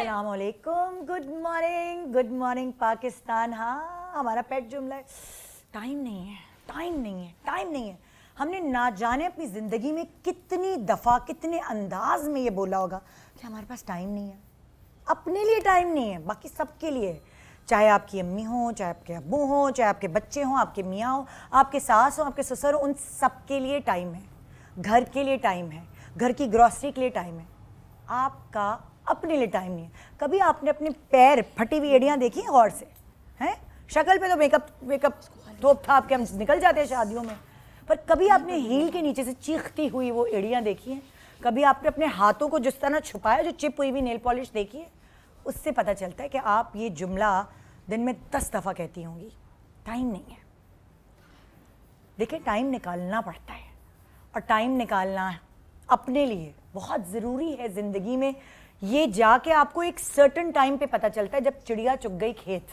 अस्सलाम वालेकुम, good morning Pakistan. हाँ, हमारा पेट जुमला है, टाइम नहीं है, टाइम नहीं है, टाइम नहीं है। हमने ना जाने अपनी ज़िंदगी में कितनी दफ़ा कितने अंदाज में ये बोला होगा कि हमारे पास टाइम नहीं है। अपने लिए टाइम नहीं है, बाकी सबके लिए, चाहे आपकी अम्मी हो, चाहे आपके अब्बू हो, चाहे आपके बच्चे हों, आपके मियाँ हो, आपके सास हो, आपके ससुर हो, उन सब के लिए टाइम है। घर के लिए टाइम है, घर की ग्रॉसरी के लिए टाइम है, आपका अपने लिए टाइम नहीं है। कभी आपने अपने पैर फटी हुई एड़ियाँ देखी हैं गौर से? हैं, शक्ल पे तो मेकअप थोप थाप के हम निकल जाते हैं शादियों में, पर कभी आपने हील के नीचे से चीखती हुई वो एड़ियाँ देखी हैं? कभी आपने अपने हाथों को जिस तरह छुपाया, जो चिप हुई नेल पॉलिश देखी है? उससे पता चलता है कि आप ये जुमला दिन में 10 दफ़ा कहती होंगी, टाइम नहीं है। देखिए, टाइम निकालना पड़ता है, और टाइम निकालना अपने लिए बहुत ज़रूरी है ज़िंदगी में। ये जाके आपको एक सर्टन टाइम पे पता चलता है, जब चिड़िया चुग गई खेत।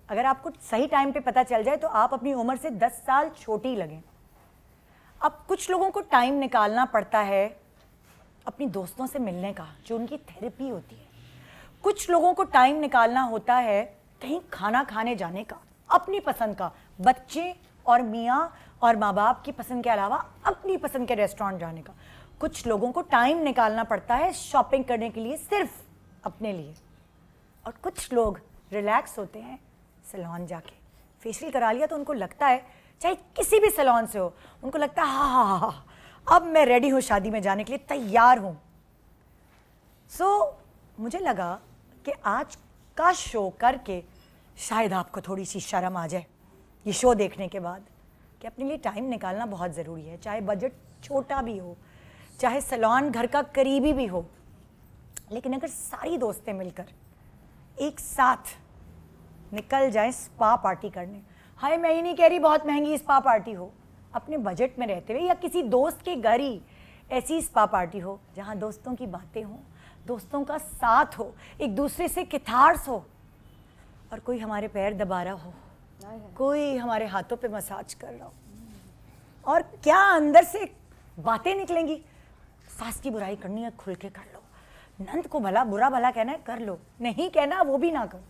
अगर आपको सही टाइम पे पता चल जाए तो आप अपनी उम्र से 10 साल छोटी लगें। अब कुछ लोगों को टाइम निकालना पड़ता है अपनी दोस्तों से मिलने का, जो उनकी थेरेपी होती है। कुछ लोगों को टाइम निकालना होता है कहीं खाना खाने जाने का, अपनी पसंद का, बच्चे और मियाँ और माँ बाप की पसंद के अलावा अपनी पसंद के रेस्टोरेंट जाने का। कुछ लोगों को टाइम निकालना पड़ता है शॉपिंग करने के लिए, सिर्फ अपने लिए। और कुछ लोग रिलैक्स होते हैं सैलून जाके, फेशियल करा लिया तो उनको लगता है, चाहे किसी भी सैलून से हो, उनको लगता है हाँ, अब मैं रेडी हूँ शादी में जाने के लिए, तैयार हूँ। मुझे लगा कि आज का शो करके शायद आपको थोड़ी सी शर्म आ जाए ये शो देखने के बाद, कि अपने लिए टाइम निकालना बहुत ज़रूरी है। चाहे बजट छोटा भी हो, चाहे सैलून घर का करीबी भी हो, लेकिन अगर सारी दोस्तें मिलकर एक साथ निकल जाएं स्पा पार्टी करने, हाय मैं ही नहीं कह रही बहुत महंगी स्पा पार्टी हो, अपने बजट में रहते हुए, या किसी दोस्त के घर ही ऐसी स्पा पार्टी हो जहाँ दोस्तों की बातें हों, दोस्तों का साथ हो, एक दूसरे से किथार्स हो, और कोई हमारे पैर दबा रहा हो, कोई हमारे हाथों पे मसाज कर रहा हो, और क्या अंदर से बातें निकलेंगी। सास की बुराई करनी है, खुल के कर लो। नंद को भला बुरा भला कहना है, कर लो। नहीं कहना, वो भी ना करो।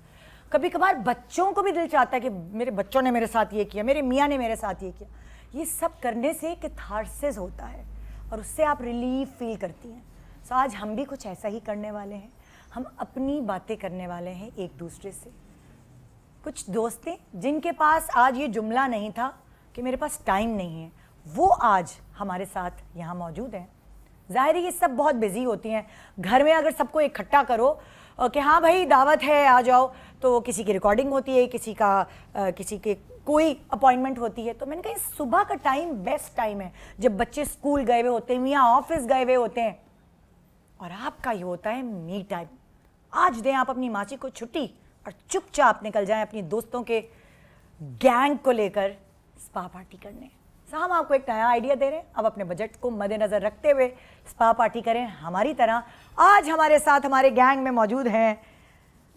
कभी कभार बच्चों को भी दिल चाहता है कि मेरे बच्चों ने मेरे साथ ये किया, मेरे मियाँ ने मेरे साथ ये किया। ये सब करने से कैथार्सिस होता है और उससे आप रिलीफ फील करती हैं। सो आज हम भी कुछ ऐसा ही करने वाले हैं। हम अपनी बातें करने वाले हैं एक दूसरे से। कुछ दोस्तें जिनके पास आज ये जुमला नहीं था कि मेरे पास टाइम नहीं है, वो आज हमारे साथ यहाँ मौजूद हैं। ज़ाहिर है ये सब बहुत बिजी होती हैं। घर में अगर सबको इकट्ठा करो कि हाँ भाई दावत है आ जाओ, तो किसी की रिकॉर्डिंग होती है, किसी के कोई अपॉइंटमेंट होती है। तो मैंने कहा सुबह का टाइम बेस्ट टाइम है, जब बच्चे स्कूल गए हुए होते हैं या ऑफिस गए हुए होते हैं, और आपका ये होता है मी टाइम। आज दें आप अपनी माची को छुट्टी और चुपचाप निकल जाएं अपनी दोस्तों के गैंग को लेकर स्पा पार्टी करने। हम आपको एक नया आइडिया दे रहे हैं, अब अपने बजट को मद्देनज़र रखते हुए स्पा पार्टी करें हमारी तरह। आज हमारे साथ हमारे गैंग में मौजूद हैं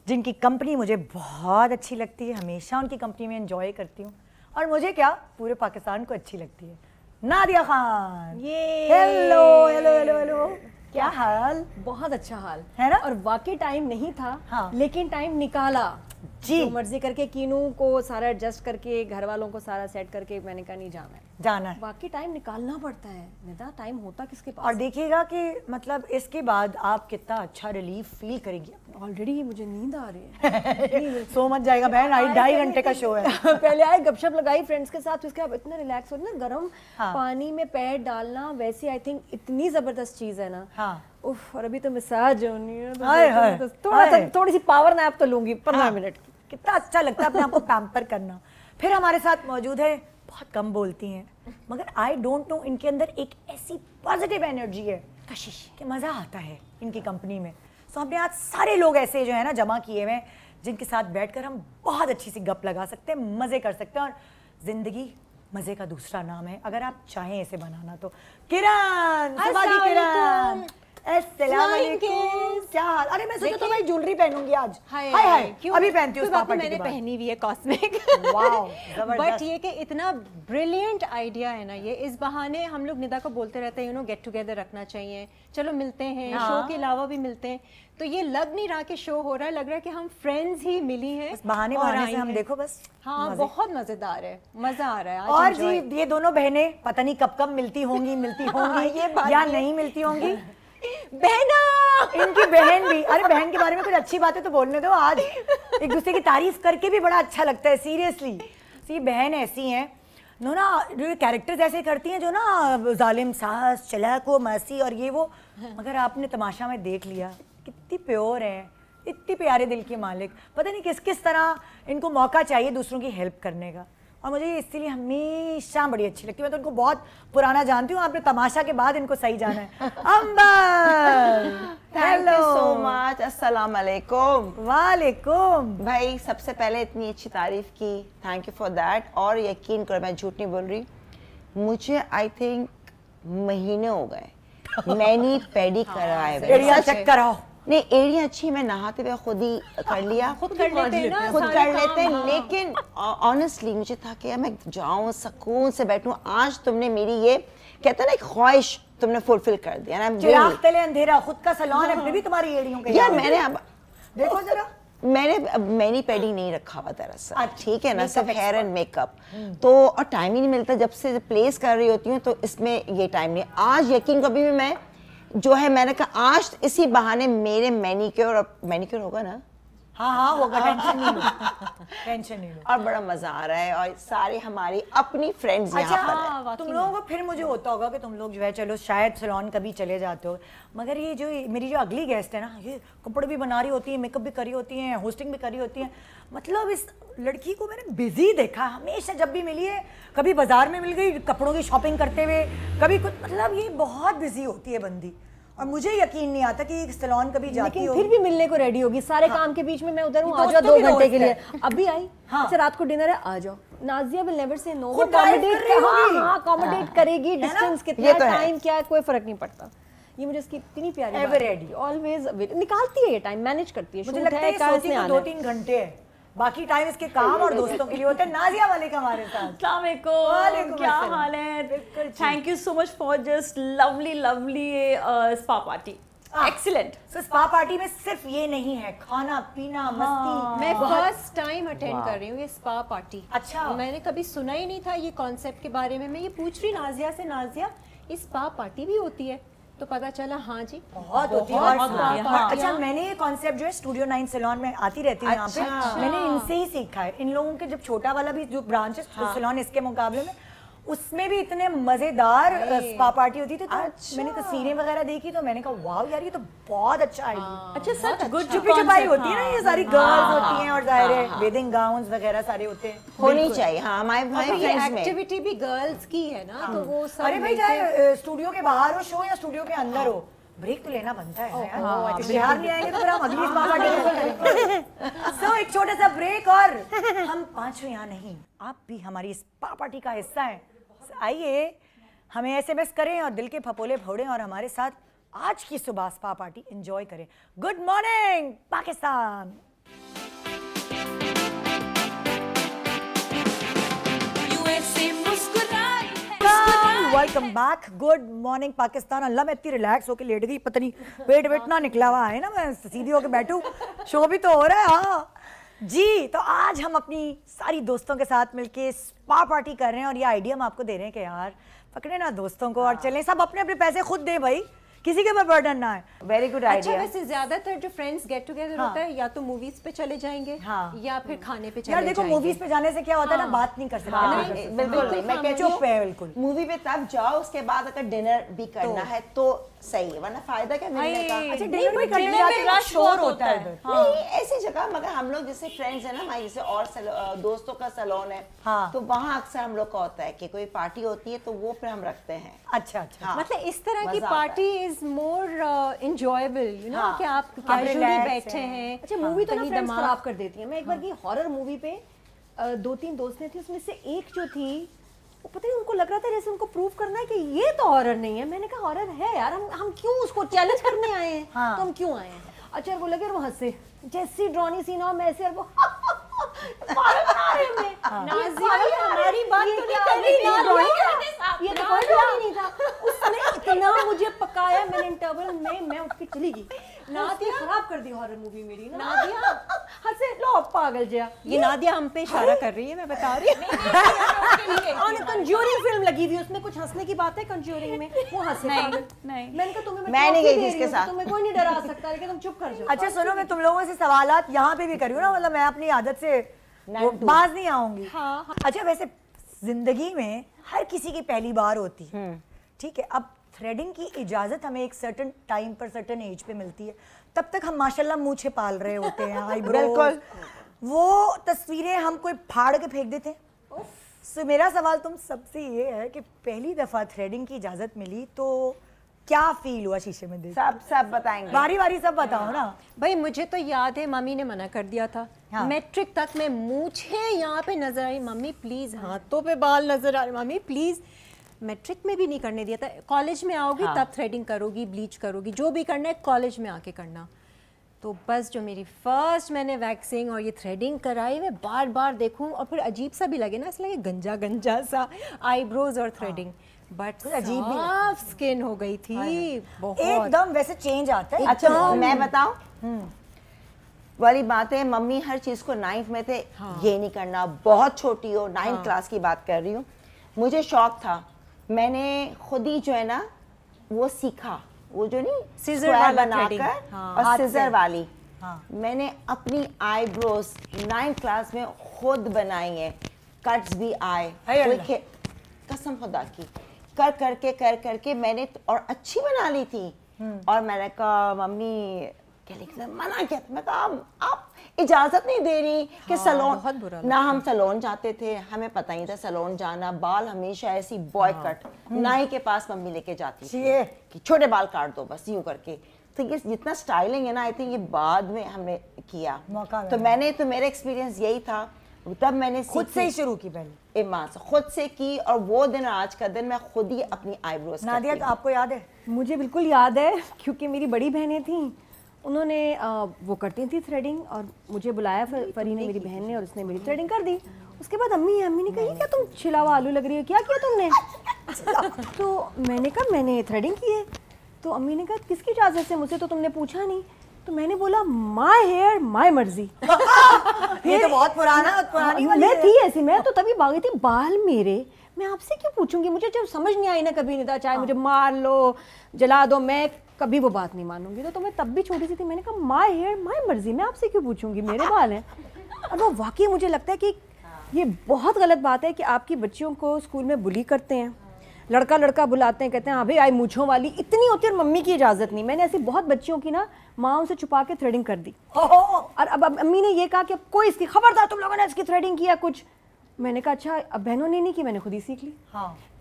जिनकी कंपनी मुझे बहुत अच्छी लगती है, हमेशा उनकी कंपनी में एंजॉय करती हूँ, और मुझे क्या पूरे पाकिस्तान को अच्छी लगती है। नादिया खान, ये हेलो हेलो हेलो हेलो, क्या हाल? बहुत अच्छा हाल है ना। और वाकई टाइम नहीं था, हाँ, लेकिन टाइम निकाला जी। जो मर्जी करके कीनू को सारा एडजस्ट करके, घर वालों को सारा सेट करके, मैंने कहा नहीं जाना है। वाकई टाइम निकालना पड़ता है, निदा टाइम होता किसके पास। और देखिएगा कि मतलब इसके बाद आप कितना अच्छा रिलीफ फील करेंगी। ऑलरेडी मुझे नींद आ रही है। सो मच जाएगा बहन, 2.5 घंटे का शो है। पहले आए गपशप लगाई फ्रेंड्स के साथ, उसके बाद इतना रिलैक्स हो ना, गर्म पानी में पैर डालना वैसे आई थिंक इतनी जबरदस्त चीज है ना। हाँ। उफ, और अभी तो मसाज होनी है, थोड़ी सी पावर नैप तो लूंगी 15 मिनट की। कितना अच्छा लगता है अपने आप को पैम्पर करना। फिर हमारे साथ मौजूद है, बहुत कम बोलती हैं मगर आई डोंट नो, इनके अंदर एक ऐसी पॉजिटिव एनर्जी है, कशिश कि मज़ा आता है इनकी कंपनी में। सो हमने आज सारे लोग ऐसे जो है ना जमा किए हुए हैं, जिनके साथ बैठकर हम बहुत अच्छी सी गप लगा सकते हैं, मज़े कर सकते हैं। और ज़िंदगी मज़े का दूसरा नाम है, अगर आप चाहें इसे बनाना तो। किरण, किरण السلام علیکم، کیا حال؟ ارے میں سوچا تو میں جولری پہنوں گی آج. ہائے ہائے ابھی پہنتی ہوں اس پاپا میں نے پہنی ہوئی ہے کاسمیک. واو بٹ یہ کہ اتنا بریلینٹ آئیڈیا ہے نا یہ. اس بہانے ہم لوگ ندا کو بولتے رہتے ہیں یو نو گیٹ ٹوگیدر رکھنا چاہیے, چلو ملتے ہیں, شو کے علاوہ بھی ملتے ہیں. تو یہ لگ نہیں رہا کہ شو ہو رہا ہے, لگ رہا ہے کہ ہم فرینڈز ہی ملی ہیں. بہانے سے ہم دیکھو بس. ہاں بہت مزیدار ہے, مزہ آ رہا ہے. اور جی یہ دونوں بہنیں پتہ نہیں کب کب ملتی ہوں گی یا نہیں ملتی ہوں گی. بہنا ان کی بہن بھی, ارے بہن کے بارے میں کچھ اچھی باتیں تو بولنے دو. آج ایک دوسرے کی تعریف کر کے بھی بڑا اچھا لگتا ہے سیریسلی. بہن ایسی ہیں نو نا, جو کیریکٹرز ایسے کرتی ہیں جو نا ظالم ساس, چلاک و ماسی اور یہ وہ, مگر آپ نے تماشا میں دیکھ لیا کتنی پیور ہیں, اتنی پیارے دل کی مالک. پتہ نہیں کس طرح ان کو موقع چاہیے دوسروں کی ہیلپ کرنے کا, اور مجھے اسی لیے ہمیشہ بڑی اچھی لگتی ہے. میں تو ان کو بہت پرانا جانتی ہوں, آپ نے تماشا کے بعد ان کو صحیح جانا ہے. امبر تھینک یو سو مچ. السلام علیکم. وعلیکم. بھائی سب سے پہلے اتنی اچھی تعریف کی, تھینک یو فار دیٹ. اور یقین کرو میں جھوٹ نہیں بول رہی, مجھے آئی تھنک مہینے ہو گئے مینی پیڈی کرائے ہوئے. ایریا چیک کراؤ. نہیں ایریا اچھی, میں نہاتے ہوئے خود ہی کر لیا, خود کر لیتے ہیں. لیکن آنیسٹلی مجھے تھا کہ میں جاؤں سکون سے بیٹھوں. آج تم نے میری یہ کہتے ہیں نا ایک خواہش تم نے فلفل کر دیا. چراغ تلے اندھیرا, خود کا سلون ہے, پھر بھی تمہاری ایڑیوں کے یار میں نے اب دیکھو ذرا, میں نے مینی پیڈی نہیں رکھا ہوا دراصل, ٹھیک ہے نا, صرف ہیئر اینڈ میک اپ. تو اور ٹائم ہی نہیں ملتا, جب سے پلیس کر رہی ہوتی ہوں تو اس میں یہ ٹائم نہیں. آج یقین کبھی بھی میں جو ہے میں نے کہا آج اسی بہانے میرے مینیکیور ہوگا نا. ہاں ہوگا, ٹینشن نہیں لو. اور بڑا مزہ آ رہا ہے, اور ساری ہماری اپنی فرینڈز یہاں پر ہیں. تم لوگوں کو پھر مجھے ہوتا ہوگا کہ تم لوگ جو ہے چلو شاید سیلون کبھی چلے جاتے ہو, مگر یہ جو میری جو اگلی گیسٹ ہے نا, یہ کپڑے بھی بنا رہی ہوتی ہیں, میک اپ بھی کری ہوتی ہیں, ہوسٹنگ بھی کری ہوتی ہیں. مطلب اس لڑکی کو میں نے بزی دیکھا ہمیشہ, جب بھی ملی ہے کبھی بازار میں مل گئی کپڑوں کی شاپنگ کرتے ہوئے, کبھی کچھ, مطلب یہ بہت بزی ہوتی ہے بندی. اور مجھے یقین نہیں آتا کہ سیلون کبھی جاتی ہو, پھر بھی ملنے کو ریڈی ہوگی. سارے کام کے بیچ میں ادھر ہوں, آ جاؤ 2 گھنٹے کے لیے. ابھی آئی, اچھا رات کو ڈنر ہے, آ جاؤ. نازیہ ول نیور سے نو, اکوموڈیٹ کرے گی. ڈسٹینس کتنا, ٹائم کیا ہے, کوئی فرق نہیں پڑتا. یہ مجھے اس کی اتنی پیاری بات ہے, آلویز نکالتی ہے یہ ٹائم, مینیج کرتی ہے. مجھے لگتا ہے 2-3 گھنٹے ہے, باقی ٹائم اس کے کام اور دوستوں کے لیے ہوتے ہیں. نازیہ والیکم ہمارے ساتھ. السلام علیکم, کیا حال ہے؟ Thank you so much for just lovely spa party. Excellent. So spa party میں صرف یہ نہیں ہے, کھانا پینا مستی. میں فرسٹ ٹائم اٹینڈ کر رہی ہوں یہ اسپا پارٹی. اچھا, میں نے کبھی سنا ہی نہیں تھا یہ کانسیپٹ کے بارے میں. میں یہ پوچھ رہی نازیہ سے, نازیہ اسپا پارٹی بھی ہوتی ہے؟ تو پتا چلا ہاں جی بہت ہوتی ہے. اچھا میں نے یہ کانسیپٹ جو ہے اسٹوڈیو 9 سیلون میں آتی رہتی ہے یہاں پہ, میں نے ان سے ہی سیکھا ہے. ان لوگوں کے جب چھوٹا والا بھی جو برانچ ہے سیلون, اس کے مقابلے میں اس میں بھی اتنے مزیدار اسپا پارٹی ہوتی تھی. تو میں نے تصویریں وغیرہ دیکھی تو میں نے کہا واو یار یہ تو بہت اچھا آئیڈیا. اچھا سچ گڈ. چھپی چھپائی ہوتی ہے نا, یہ ساری گرلز ہوتی ہیں اور ظاہر ہے ویڈنگ گاؤنز وغیرہ سارے ہوتے ہیں, ہونی چاہیے. ہاں ہمارے فرینڈز میں ایکٹیویٹی بھی گرلز کی ہے نا, تو وہ سب. ارے بھائی چاہے اسٹوڈیو کے باہر ہو شو یا اسٹوڈیو کے اندر ہو, بریک تو لینا بنتا ہے. بہار نہیں آئیں گے تو پھر ہم اگلی اسپا پارٹی. سو ایک چھوٹا سا بریک, اور ہم 5 یہاں نہیں, آپ بھی ہماری اسپا پارٹی کا حصہ ہیں. آئیے ہمیں SMS کریں اور دل کے پھپولے پھوڑیں اور ہمارے ساتھ آج کی صبح اسپا پارٹی انجوائے کریں. Good morning Pakistan. Welcome back. Good morning Pakistan. اللہ میں اتنی ریلیکس ہو کے لیٹ گئی, پتہ نہیں پیٹ ویٹ نہ نکلا ہوا ہے نا, میں سیدھی ہو کے بیٹھوں, شو بھی تو ہو رہا ہے. ہاں جی, تو آج ہم اپنی ساری دوستوں کے ساتھ مل کے اسپا پارٹی کر رہے ہیں, اور یہ آئیڈیا ہم آپ کو دے رہے ہیں کہ یار پکڑے نا دوستوں کو اور چلیں, سب اپنے اپنے پیسے خود دیں بھائی, کسی کے اوپر برڈن نہ ہے. Very good idea. اچھا ویسے زیادہ تر جو فرینڈس گیٹ ٹوگیدر ہوتا ہے یا تو موویز پہ چلے جائیں گے یا پھر کھانے پہ چلے جائیں گے. یار دیکھو موویز پہ جانے سے کیا ہوتا ہے نا, بات نہیں کر سکتے. بالکل نہیں, میں کہتی ہوں چپ ہے بالکل. مووی پہ تب جاؤ, اس کے بعد اگر ڈنر بھی کرنا ہے تو صحیح ہے, ورنہ فائدہ کیا ملنے کا. اچھا ڈنر بھی کرنے جاتے ہیں, شور ہوتا ہے نہیں ایسی جگہ. مگر ہم لوگ جیسے فرینڈز ہیں نا ہمارے, جیسے اور دوستوں کا سیلون ہے, تو وہاں اکثر ہم لوگ کا ہوتا ہے کہ کوئی پارٹی ہوتی ہے تو وہ پھر ہم رکھتے ہیں. اچھا اچھا, مطلب اس طرح کی party is more enjoyable, you know, کہ آپ کیجولی بیٹھے ہیں. اچھا مووی تو فرینڈز خراب کر دیتی ہیں. میں ایک بار کی ہارر مووی پہ 2-3 دوست نے تھی, اس میں سے ایک جو تھی वो पता नहीं उनको लग रहा था जैसे उनको प्रूव करना है कि ये तो हॉरर नहीं है। मैंने कहा हॉरर है यार, हम क्यों उसको चैलेंज करने आए हैं, तो हम क्यों आए हैं। अच्छा वो लगे, वो हंसे जैसी ड्रॉनी सीन हो मैं ऐसे, वो पागल बना रहे हमें। नाज़िया हमारी बात तो नहीं कर रही ना, ये तो कोई ड्रॉनी नहीं था। उसने इतना मुझे पकाया, मैंने इंटरवल में मैं उठ के चली गई। नादिया खराब कर दी हॉरर मूवी मेरी। नादिया हंसे, लो पागल जिया। ये नादिया हम पे इशारा कर रही है, मैं बता रही हूँ। कंज्यूरिंग फिल्म लगी हुई, उसमें कुछ हंसने की बात है कंज्यूरिंग में, वो हंसे पागल। नहीं मैंने कहा तुम्हें मैं नहीं गई थी इसके साथ, तुम्हें कोई नहीं डरा सकता, लेकिन तुम चुप कर जाओ। अच्छा सुनो, मैं तुम लोगों से सवालात यहाँ पे भी करी हूँ ना, मतलब मैं अपनी आदत से बाज नहीं आऊंगी। अच्छा वैसे जिंदगी में हर किसी की पहली बार होती है, ठीक है। अब थ्रेडिंग की इजाजत हमें एक सर्टेन टाइम पर सर्टेन एज पे मिलती है, तब तक हम माशाल्लाह मूंछे पाल रहे होते हैं, आईब्रोज, वो तस्वीरें हम कोई फाड़ के फेंक देते हैं। सो मेरा सवाल तुम सबसे ये है कि पहली दफा थ्रेडिंग की इजाजत मिली तो क्या फील हुआ शीशे में देख? सब बताएंगे, बारी बारी सब बताओ ना। भाई मुझे तो याद है मम्मी ने मना कर दिया था। मैट्रिक तक में मूछे यहाँ पे नजर आई, मम्मी प्लीज हाथों पे बाल नजर आ रहे, मम्मी प्लीज। मैट्रिक में भी नहीं करने दिया था, कॉलेज में आओगी तब थ्रेडिंग करोगी, ब्लीच करोगी, जो भी करना है कॉलेज में आके करना। तो बस जो मेरी फर्स्ट मैंने वैक्सिंग और ये थ्रेडिंग कराई, मैं बार बार देखूं और फिर अजीब सा भी लगे ना, इसलिए गंजा गंजा सा आईब्रोज और थ्रेडिंग, बट अजीब भी साफ स्किन हो गई थी बहुत एकदम। वैसे चेंज आता है। अच्छा मैं बताऊं वाली बात है, मम्मी हर चीज को 9th में थे, ये नहीं करना, बहुत छोटी हो, 9th क्लास की बात कर रही हूँ। मुझे शौक था, मैंने खुद ही जो है ना वो सीखा, वो जो नहीं सीजर वाला बनाकर और सीजर वाली, मैंने अपनी आईब्रोज 9th क्लास में खुद बनाई है, कट्स भी आए, कसम खुदा की, कर करके मैंने और अच्छी बना ली थी। और मैंने कहा मम्मी क्या लिखना, मना किया, मैं कहा आप इजाजत नहीं दे रही कि सैलून ना, हम सैलून जाते थे, हमें पता ही था सैलून जाना, बाल हमेशा ऐसी बॉय कट, नाई के पास मम्मी लेके जाती थी कि छोटे बाल काट दो बस यूं करके। तो ये जितना स्टाइलिंग है ना, आई थिंक ये बाद में हमने किया, तो मैंने तो मेरा एक्सपीरियंस यही था, तब मैंने खुद से ही शुरू की, पहले ईमान से खुद से की, और वो दिन आज का दिन मैं खुद ही अपनी आईब्रोज। नादिया आपको याद है? मुझे बिल्कुल याद है, क्योंकि मेरी बड़ी बहनें थीं, उन्होंने वो करती थी थ्रेडिंग, और मुझे बुलाया फरी ने, मेरी बहन ने, और उसने मेरी थ्रेडिंग कर दी। उसके बाद अम्मी ने कहा क्या तुम छिलावा आलू लग रही हो, क्या किया तुमने? तो मैंने कहा मैंने थ्रेडिंग की है। तो अम्मी ने कहा किसकी इजाज़त से, मुझसे तो तुमने पूछा नहीं। तो मैंने बोला माय हेयर माय मर्जी। ये तो बहुत पुरानी वाली मैं थी ऐसी, मैं तो तभी भागी थी, बाल मेरे, मैं आपसे क्यों पूछूंगी, मुझे जब समझ नहीं आई ना कभी नहीं था, चाहे मुझे मार लो जला दो, मैं कभी वो बात नहीं मानूंगी। तो मैं तब भी छोटी सी थी, मैंने कहा माय हेयर माय मर्जी, मैं आपसे क्यों पूछूंगी, मेरे बाल हैं। और वो वाकई मुझे लगता है कि ये बहुत गलत बात है कि आपकी बच्चियों को स्कूल में बुली करते हैं, लड़का बुलाते हैं, कहते हैं हाँ भाई आई मूंछों वाली, इतनी होती है और मम्मी की इजाज़त नहीं। मैंने ऐसी बहुत बच्चियों की ना माँ से छुपा के थ्रेडिंग कर दी, और अब अम्मी ने ये कहा कि अब कोई इसकी खबरदार, तुम लोगों ने इसकी थ्रेडिंग किया कुछ। मैंने कहा अच्छा, अब बहनों ने नहीं की, मैंने खुद ही सीख ली।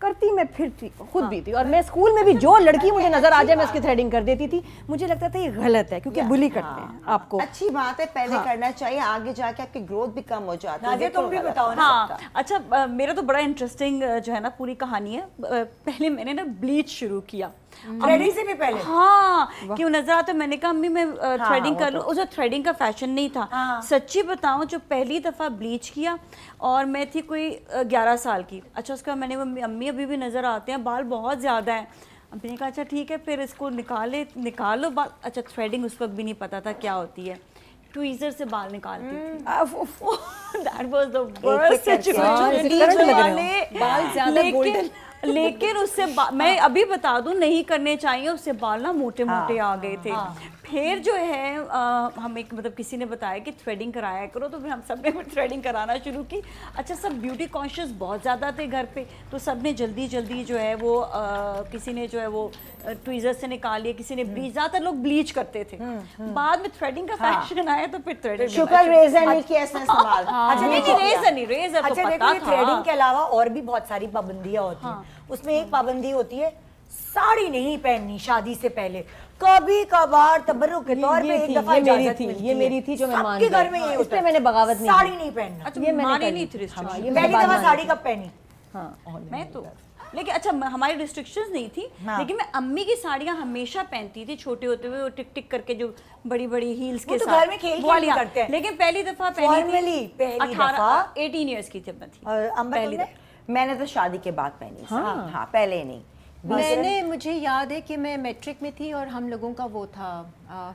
करती मैं फिर थी, खुद भी थी, और मैं स्कूल में भी जो लड़की मुझे नजर आ जाए मैं उसकी थ्रेडिंग कर देती थी। मुझे लगता था ये गलत है, क्योंकि बुली करते हैं आपको। अच्छी बात है, पहले करना चाहिए, आगे जाके आपकी ग्रोथ भी कम हो जाती है। तुम भी बताओ ना। हाँ अच्छा, मेरा तो बड़ा इंटरेस्टिंग जो है ना पूरी कहानी है। पहले मैंने ना ब्लीच शुरू किया, थ्रेडिंग से भी पहले। हाँ, क्यों नजर आता, मैंने कहा अम्मी मैं थ्रेडिंग कर लूं। उसे थ्रेडिंग का फैशन नहीं था। सच्ची बताऊं, जो पहली दफा ब्लीच किया और मैं थी कोई 11 साल की। अच्छा उसका मैंने अम्मी अभी भी नजर आते हैं, बाल बहुत ज्यादा हैं। अम्मी ने कहा अच्छा ठीक है, फिर इसको निकाल लो बाल। अच्छा थ्रेडिंग उस वक्त भी नहीं पता था क्या होती है, ट्वीजर से बाल निकालती थी। That was the worst situation। लेकिन उससे मैं अभी बता दूं, नहीं करने चाहिए, उससे बाल ना मोटे मोटे आ गए थे। फिर जो है हम एक मतलब किसी ने बताया कि थ्रेडिंग कराया करो, तो फिर हम सब ने थ्रेडिंग कराना शुरू की। अच्छा सब ब्यूटी कॉन्शियस बहुत ज़्यादा थे घर पे, तो सब ने जल्दी जल्दी जो है वो किसी ने जो है वो ट्वीजर से निकाल लिया, किसी ने ब्लीच, ज़्यादातर लोग ब्लीच करते थे। बाद में थ्रेडिंग का फैशन आया तो फिर थ्रेडिंग। शुक्र रेजर नहीं किया इसने इस्तेमाल। अच्छा नहीं, रेजर तो पता था। थ्रेडिंग के अलावा और भी बहुत सारी पाबंदियां होती हैं। उसमें एक पाबंदी होती है साड़ी नहीं पहननी शादी से पहले। कभी कभार तबर्रुक के तौर पे एक दफा इजाजत मिलती है। ये मेरी थी जो मैं मान गई। घर में ये इस पे मैंने बगावत नहीं, साड़ी नहीं पहनना। ये मैंने नहीं थी, पहली दफा साड़ी कब पहनी? मैं तो लेकिन अच्छा हमारी रिस्ट्रिक्शंस नहीं थी, लेकिन मैं अम्मी की साड़ियाँ हमेशा पहनती थी छोटे होते हुए, वो टिक टिक करके जो बड़ी बड़ी हील्स के साथ घर में खेल करते हैं। लेकिन पहली दफा पहनी थी 18 इयर्स की जब मैं थी। पहली मैंने तो शादी के बाद पहनी। हाँ पहले नहीं। मैंने मुझे याद है कि मैं मैट्रिक में थी और हम लोगों का वो था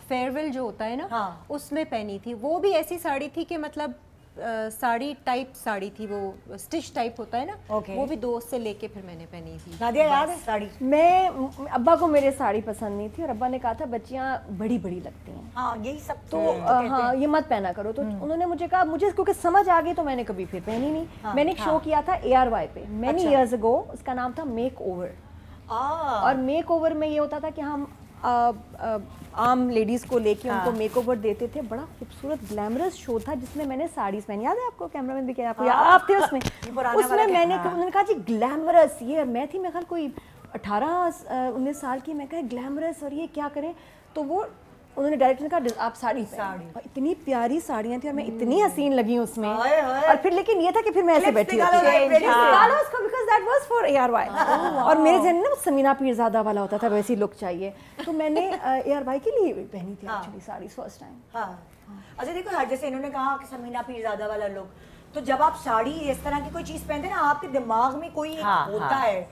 फेयरवेल जो होता है ना, उसमें पहनी थी। वो भी ऐसी साड़ी थी कि मतलब साड़ी टाइप साड़ी थी, वो स्टिच टाइप होता है ना, वो भी दोस्त से लेके फिर मैंने पहनी थी। नादिया याद है साड़ी? मैं अब्बा को मेरे साड़ी पसंद नहीं थी और अब्बा ने कहा था बच्चियाँ बड़ी बड़ी लगती हैं, हाँ यही सब तो हाँ ये मत पहना करो। तो उन्होंने मुझे कहा, मुझे क्योंकि समझ आ गई तो मैंने कभी फिर पहनी नहीं। मैंने एक शो किया था ARY पे मैनी इयर्स अगो, उसका नाम था मेक ओवर। और मेक ओवर में ये होता था कि हम आम लेडीज को लेके उनको मेक ओवर देते थे। बड़ा खूबसूरत ग्लैमरस शो था जिसमें मैंने साड़ीज पहनी। याद है आपको? कैमरामैन भी क्या आपको आप थे उसमें? उसमें मैंने उन्होंने कहा जी ग्लैमरस, ये मैं थी, मैं ख्याल कोई 18-19 साल की, मैं कहा ग्लैमरस और ये क्या करें। तो वो उन्होंने डायरेक्टर ने कहा आप साड़ी इतनी प्यारी साड़ियाँ थी और मैं इतनी हसीन लगी उसमें। और फिर लेकिन ये था कि फिर मैं ऐसे बैठी उसको because that was for ARY। और मेरे जहन में समीना पीरज़ादा वाला होता था, वैसी लुक चाहिए, तो मैंने ARY के लिए पहनी थी एक्चुअली साड़ी फर्स्ट टाइम। अच्छा देखो, जैसे इन्होंने कहा कि समीना पीरज़ादा वाला लुक, तो जब आप साड़ी इस तरह की कोई चीज पहनते हैं ना, आपके दिमाग में कोई होता है।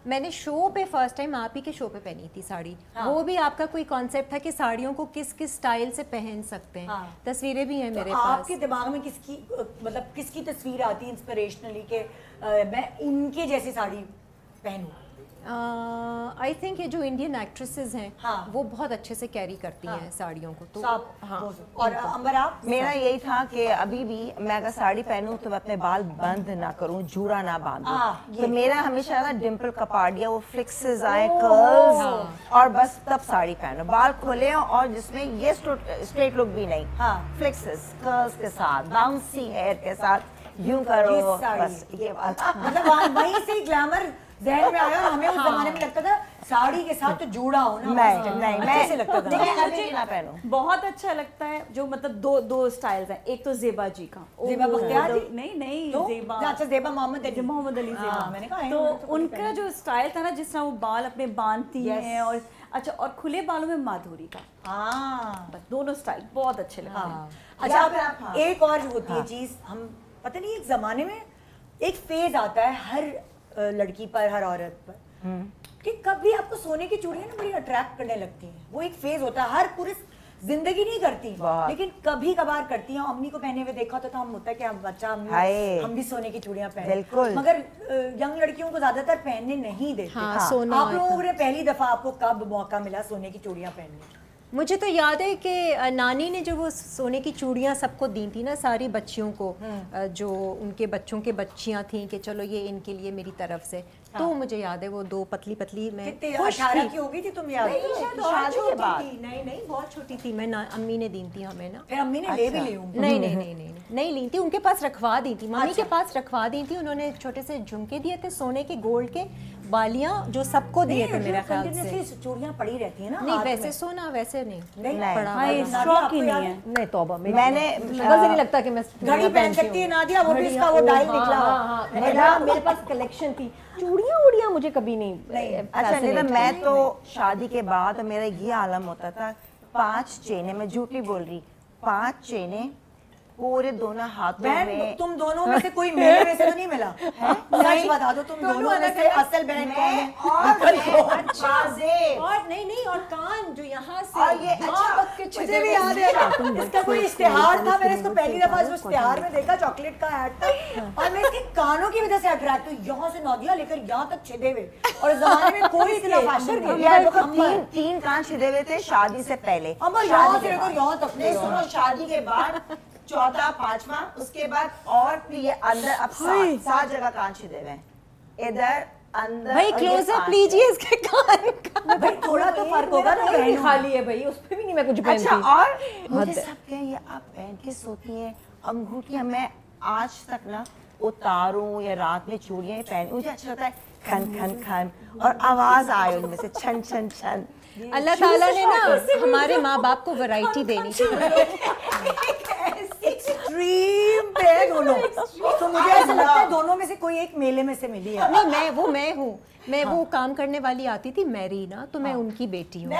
मैंने शो पे फर्स्ट टाइम आप ही के शो पे पहनी थी साड़ी। वो भी आपका कोई कॉन्सेप्ट था कि साड़ियों को किस किस स्टाइल से पहन सकते हैं। तस्वीरें भी हैं मेरे पास। आपके दिमाग में किसकी मतलब किसकी तस्वीर आती है इंस्पिरेशनली के मैं इनके जैसी साड़ी पहनूं? आई थिंक ये जो इंडियन एक्ट्रेसेस हैं वो बहुत अच्छे से कैरी करती हैं साड़ियों को। तो और अंबर आप? मेरा यही था कि अभी भी मैं अगर साड़ी पहनूं तो मैं अपने बाल बंद ना करूं, जूड़ा ना बांधूं। तो मेरा हमेशा था डिम्पल कपाड़िया, वो फ्लिक्सेस आए, कर्ल्स, और बस तब साड़ी पहनो, बाल खोले और जिसमें ये स्ट्रेट लुक भी नहीं, फ्लिक्सेस कर्ल्स के साथ, बाउंसी हेयर के साथ, यूं करो बस ये बात। मतलब वहीं से ग्लैमर ज़हन में आया। हमें उस जमाने में लगता था साड़ी के साथ तो जूड़ा हो ना, नहीं मैं ऐसे लगता था। लेकिन अभी ना पहनो। बहुत अच्छा लगता है जो मतलब दो स्टाइल्स हैं। एक तो ज़ेबा जी का, ज़ेबा बख्तियार जी? नहीं ज़ेबा, अच्छा ज़ेबा मोहम्मद अली ज़ेबा, मैंने कहा तो उनका जो स्टाइल था ना, जिस तरह वो बाल अपने बांधती हैं, और अच्छा और खुले बालों में माधुरी का, दोनों स्टाइल बहुत अच्छे लगते हैं। अच्छा एक और होती है चीज, हम पता नहीं एक जमाने में एक फेज आता है हर लड़की पर, हर औरत पर, कि कभी आपको सोने की चूड़ियां ना बड़ी अट्रैक्ट करने लगती हैं। वो एक फेज होता है, हर पूरी जिंदगी नहीं करती लेकिन कभी कभार करती हैं। अम्मी को पहने हुए देखा तो हम होता है कि हम बच्चा हम भी सोने की चूड़ियां पहने, मगर यंग लड़कियों को ज्यादातर पहनने नहीं देते। आप लोगों ने पहली दफा आपको कब मौका मिला सोने की चूड़ियां पहनने? मुझे तो याद है कि नानी ने जो वो सोने की चूड़ियाँ सबको दी थी ना, सारी बच्चियों को, जो उनके बच्चों के बच्चियाँ थी कि चलो ये इनके लिए मेरी तरफ से। तो मुझे याद है वो दो पतली पतली, मैं 18 की हो गई थी तुम? याद शादी के बाद? नहीं बहुत छोटी थी मैं। अम्मी ने दी थी हमें ना। फिर अम्मी ने ले भी ली? नहीं ली थी, उनके पास रखवा दी थी, मम्मी के पास रखवा दी थी। उन्होंने छोटे से झुमके दिए थे सोने के, गोल्ड के, बालियां जो सबको दिए थे मेरा ख्याल से। चूड़ियां पड़ी रहती है ना। नहीं वैसे सोना वैसे नहीं पड़ा, स्टॉक ही नहीं है। नहीं तौबा, मैंने नजर नहीं लगता कि मैं घड़ी पहन सकती है नादिया, वो भी इसका वो डायल निकला। मेरे पास कलेक्शन थी। चूड़ियां उड़ियां मुझे कभी नहीं। अच्छा नहीं, मैं तो शादी के बाद मेरा ये आलम होता था, 5 चेनें, मैं झूठ नहीं बोल रही, 5 चेनें पूरे दोनों हाथों में। तुम दोनों में से कोई मेरे में से तो नहीं मिला? सच बता दो, तुम दोनों में से असल बहन कौन है? और नहीं और कान जो यहाँ से, और ये मुझे भी याद है इसका कोई इश्तिहार था, मैंने इसको पहली दफा जो इश्तिहार में देखा, चॉकलेट का ऐड था, और मैं इसके कानों की वजह से अट्रैक्ट हुई। यहाँ से नादिया लेकर यहाँ तक छिदे हुए, और इस जमाने में कोई इतना फैशन नहीं। 3 कान छिदे हुए थे शादी से पहले। यहाँ से लेकर यहाँ तक। सुनो, शादी के बाद चौथा, 5वां, उसके बाद और फिर ये अंदर अब 7 जगह कान छिदे हुए हैं, इधर अंदर। भाई क्लोज अप लीजिए इसके कान का। भाई थोड़ा तो फर्क होगा ना, कहीं खाली है भाई, उस पे भी नहीं मैं कुछ पहनती। अच्छा, और मुझे सब कहें ये आप पहन के सोती हैं अंगूठियां, मैं आज तक ना उतारूं या रात में चूड़ियां पहन, मुझे अच्छा लगता है खन खन खन और आवाज आए उनमें से छन छन छन। अल्लाह ताला ने ना हमारे माँ बाप को वैरायटी देनी चाहिए। एक्सट्रीम पे है दोनों, तो मुझे ऐसा लगता है दोनों में से कोई एक मेले में से मिली है। नहीं, मैं हूँ, मैं वो काम करने वाली आती थी मैरीना, तो मैं उनकी बेटी हूँ।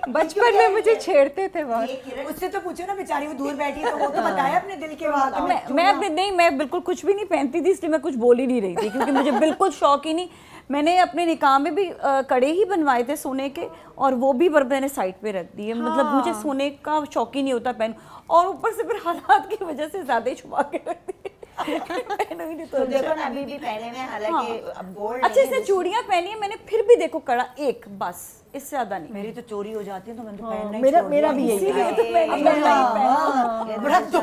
बचपन में मुझे छेड़ते थे बहुत। उससे तो पूछो ना, बेचारी वो दूर बैठी है तो वो तो बताया अपने दिल के बात। मैं बिल्कुल कुछ भी नहीं पहनती थी, इसलिए मैं कुछ बोल ही नहीं रही थी, क्योंकि मुझे बिल्कुल शौक ही नहीं। मैंने अपने निकाह में भी कड़े ही बनवाए थे सोने के, और वो भी मैंने साइड पे रख दिए। मतलब मुझे सोने का शौक ही नहीं होता पहन, और ऊपर से फिर हालात की वजह से ज्यादा ही छुपा के रख दिए। तो देखो ना अभी भी पहने में, हालांकि अब गोल्ड। अच्छा, इसने चूड़ियां पहनी है मैंने, फिर भी देखो कड़ा एक बस, इससे ज्यादा नहीं। मेरी तो चोरी हो जाती है तो मैं तो पहनना ही मेरा भी यही है। रख दो,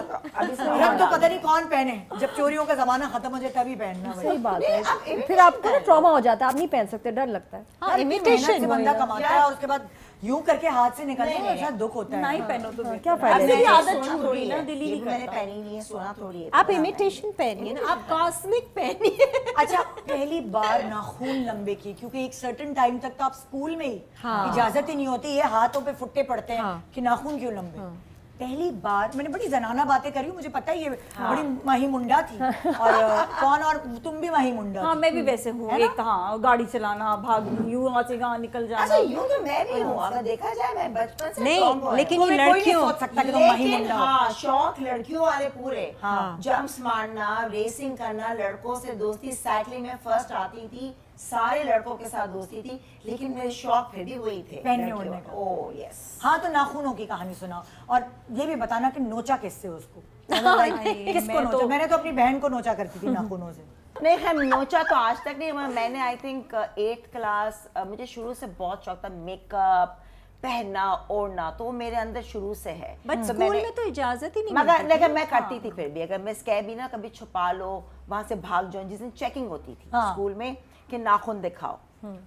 पता नहीं कौन पहने, जब चोरियों का जमाना खत्म हो जाए तभी पहनना। सही बात है, फिर आपको ना ट्रॉमा हो जाता है, आप नहीं पहन सकते, डर लगता है। इमिटेशन से बंदा कमाता है और उसके बाद यूं करके हाथ से निकलने में ऐसा दुख होता है। नहीं पहनो तो क्या फायदा है? आदत छूट गई ना, दिल ही नहीं मैंने करता। पहनी नहीं है, सोना थोड़ी है। आप इमिटेशन पहनिए ना, आप कॉस्मिक पहनिए। अच्छा, पहली बार नाखून लंबे की, क्योंकि एक सर्टेन टाइम तक तो आप स्कूल में ही इजाजत ही नहीं होती, ये हाथों पे फुट्टे पड़ते हैं कि नाखून क्यों लंबे। पहली बार मैंने बड़ी जनाना बातें करी, मुझे पता ही है बड़ी माही मुंडा थी, और कौन, और तुम भी माही मुंडा। हाँ, मैं भी वैसे हूँ, एक हाँ गाड़ी चलाना, भाग यूं वहाँ से कहाँ निकल जाना। अच्छा, यूं तो मैं भी हूँ, अगर देखा जाए मैं बचपन से नहीं, लेकिन ये कोई नहीं लड़कियों, सोच सकता कि तुम माही मुंडा हो। हाँ, शौक लड़कियों वाले पूरे। जंप्स मारना, रेसिंग करना, लड़कों से दोस्ती, साइकिलिंग में फर्स्ट आती थी, सारे लड़कों के साथ दोस्ती थी, लेकिन मेरे शौक फिर भी वही थे, पहनने ओढ़ने का। Oh yes. हाँ, तो नाखूनों की कहानी सुनाओ, और ये भी बताना कि नोचा किससे उसको, किसको नोचा? मैंने तो अपनी बहन को नोचा करती थी नाखूनों से। नहीं, खैर नोचा तो आज तक नहीं। मैंने आई थिंक 8th क्लास, मुझे शुरू से बहुत शौक था मेकअप, पहनना, ओढ़ना, तो वो मेरे अंदर शुरू से है। बट स्कूल में तो इजाजत ही नहीं मगर मिलती लेकिन मैं करती थी फिर भी, अगर मैं स्कैब भी ना कभी छुपा लो, वहां से भाग जाओ, जिस दिन चेकिंग होती थी स्कूल में कि नाखून दिखाओ,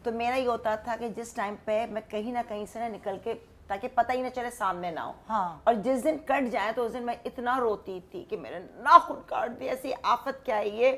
तो मेरा ये होता था कि जिस टाइम पे मैं कहीं ना कहीं से ना निकल के, ताकि पता ही ना चले सामने ना हो, और जिस दिन कट जाए तो उस दिन मैं इतना रोती थी कि मेरे नाखून काट दिए, ऐसी आफत क्या है ये,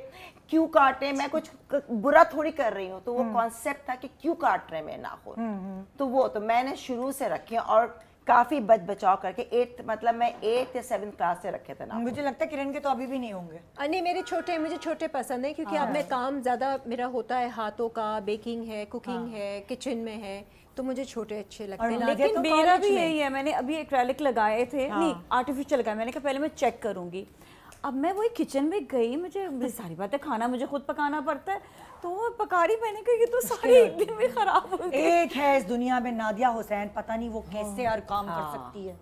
क्यों काटे, मैं कुछ बुरा थोड़ी कर रही हूँ। तो वो कॉन्सेप्ट था कि क्यों काट रहे हैं मेरे नाखून, तो वो तो मैंने शुरू से रखे और काफी बच बचाव करके 8th, मतलब मैं 8th या 7th क्लास से रखे थे नाखून। मुझे लगता है किरण के तो अभी भी नहीं होंगे। नहीं, मेरे छोटे, मुझे छोटे पसंद है, क्योंकि अब मैं काम ज्यादा मेरा होता है हाथों का, बेकिंग है, कुकिंग है, किचन में है, तो मुझे छोटे अच्छे लगते हैं। लेकिन मेरा भी यही है, मैंने अभी एक्रेलिक लगाए थे, नहीं आर्टिफिशियल लगाए, मैंने कहा पहले मैं चेक करूंगी। अब मैं वही किचन में गई, मुझे सारी बातें, खाना मुझे खुद पकाना पड़ता है, तो वो पका रही, मैंने कहा ये तो सारे एक दिन में खराब हो गए। एक है इस दुनिया में नादिया हुसैन, पता नहीं वो कैसे हर काम कर सकती है।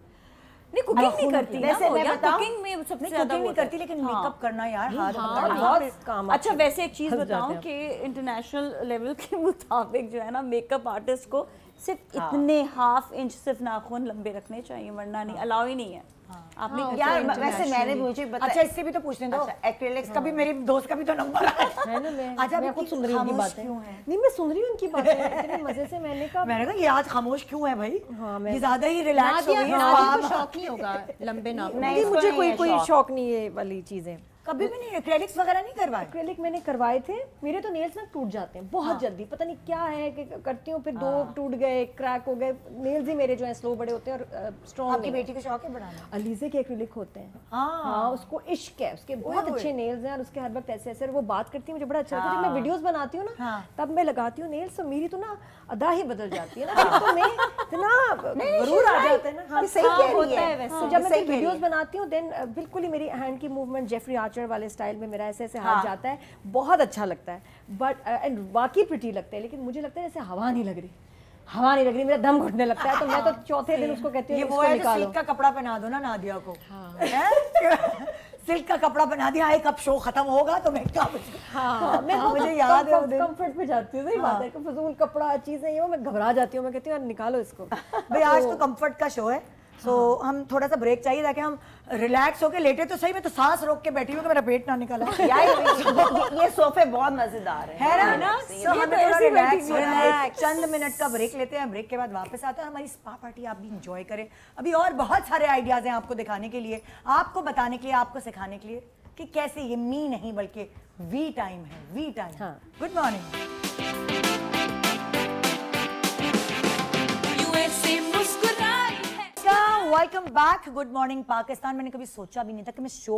नहीं, कुकिंग नहीं करती ना वैसे वो, मैं या बताऊं, कुकिंग में सबसे नहीं, ज्यादा कुकिंग नहीं करती, लेकिन मेकअप करना यार हाथ बहुत काम। अच्छा, वैसे एक चीज बताऊं कि इंटरनेशनल लेवल के मुताबिक जो है ना, मेकअप आर्टिस्ट को सिर्फ इतने ½ इंच सिर्फ नाखून लंबे रखने चाहिए, वरना नहीं, अलाउ ही नहीं है। आप नहीं करते यार वैसे मैंने मुझे अच्छा, इससे भी तो पूछने दो, एक्रिलिक्स का भी, मेरी दोस्त का भी तो नंबर है ना, मैं खुद सुन रही हूँ उनकी बातें। नहीं, मैं सुन रही हूँ उनकी बातें इतने मजे से, मैंने कहा ये आज खामोश क्यों है भाई? ये ज्यादा ही रिलैक्स हो गई है। नादिया को शौक नहीं होगा लंबे नाखून। नहीं, मुझे कोई शौक नहीं है वाली चीजें। कभी भी नहीं एक्रेलिक्स वगैरह नहीं करवाए? एक्रेलिक मैंने करवाए थे, मेरे तो नेल्स ना टूट जाते हैं बहुत जल्दी, पता नहीं क्या है कि करती हूँ फिर 2 टूट गए, क्रैक हो गए, नेल्स ही मेरे जो है स्लो बड़े होते हैं और स्ट्रॉन्ग। आपकी बेटी को शौक है बनाना? अलीजे के एक्रेलिक होते हैं। हाँ, उसको इश्क है, उसके बहुत अच्छे नेल्स हैं, और उसके हर वक्त ऐसे ऐसे वो बात करती है, मुझे बड़ा अच्छा लगता है। जब मैं वीडियोस बनाती हूँ ना, तब मैं लगाती हूँ नेल्स, तो मेरी तो ना अदा ही बदल जाती है ना, तो मैं इतना गरूर आ जाता है ना। सही कह रही है वैसे जब मैं वीडियोस बनाती हूँ, देन बिल्कुल ही मेरी हैंड की मूवमेंट जेफरी आर्चर वाले स्टाइल में मेरा ऐसे ऐसे हाथ जाता है, बहुत अच्छा लगता है, बट एंड वाकई प्रिटी लगता है, लेकिन मुझे लगता है जैसे हवा नहीं लग रही, मेरा दम घुटने लगता है, तो मैं तो चौथे दिन उसको कहती हूँ ये वो है जो सिल्क का कपड़ा पहना दो ना नादिया को, सिल्क का कपड़ा पहना दिया, एक अब शो खत्म होगा तो मैं क्या मुझे याद है कंफर्ट पे जाती हूँ, सही बात है, फजूल कपड़ा चीजें ये वो, मैं घबरा जाती हूँ, मैं कहती हूँ निकालो इसको। भाई आज तो कंफर्ट का शो है, सो हम थोड़ा सा ब्रेक चाहिए ताकि हम रिलैक्स होके लेटे, तो सही में तो सांस रोक के बैठी हूँ कि मेरा पेट ना निकला। ये सोफे बहुत मजेदार है ना, सो हमें थोड़ा रिलैक्स होना है। चंद मिनट का ब्रेक लेते हैं, ब्रेक के बाद वापस आते हैं। हमारी स्पा पार्टी आप भी इंजॉय करें, अभी और बहुत सारे आइडियाज हैं आपको दिखाने के लिए, आपको बताने के लिए, आपको सिखाने के लिए कि कैसे ये मी नहीं बल्कि वी टाइम है, we time. Good morning. Welcome back, good morning Pakistan. मैंने कभी सोचा भी नहीं था कि मैं शो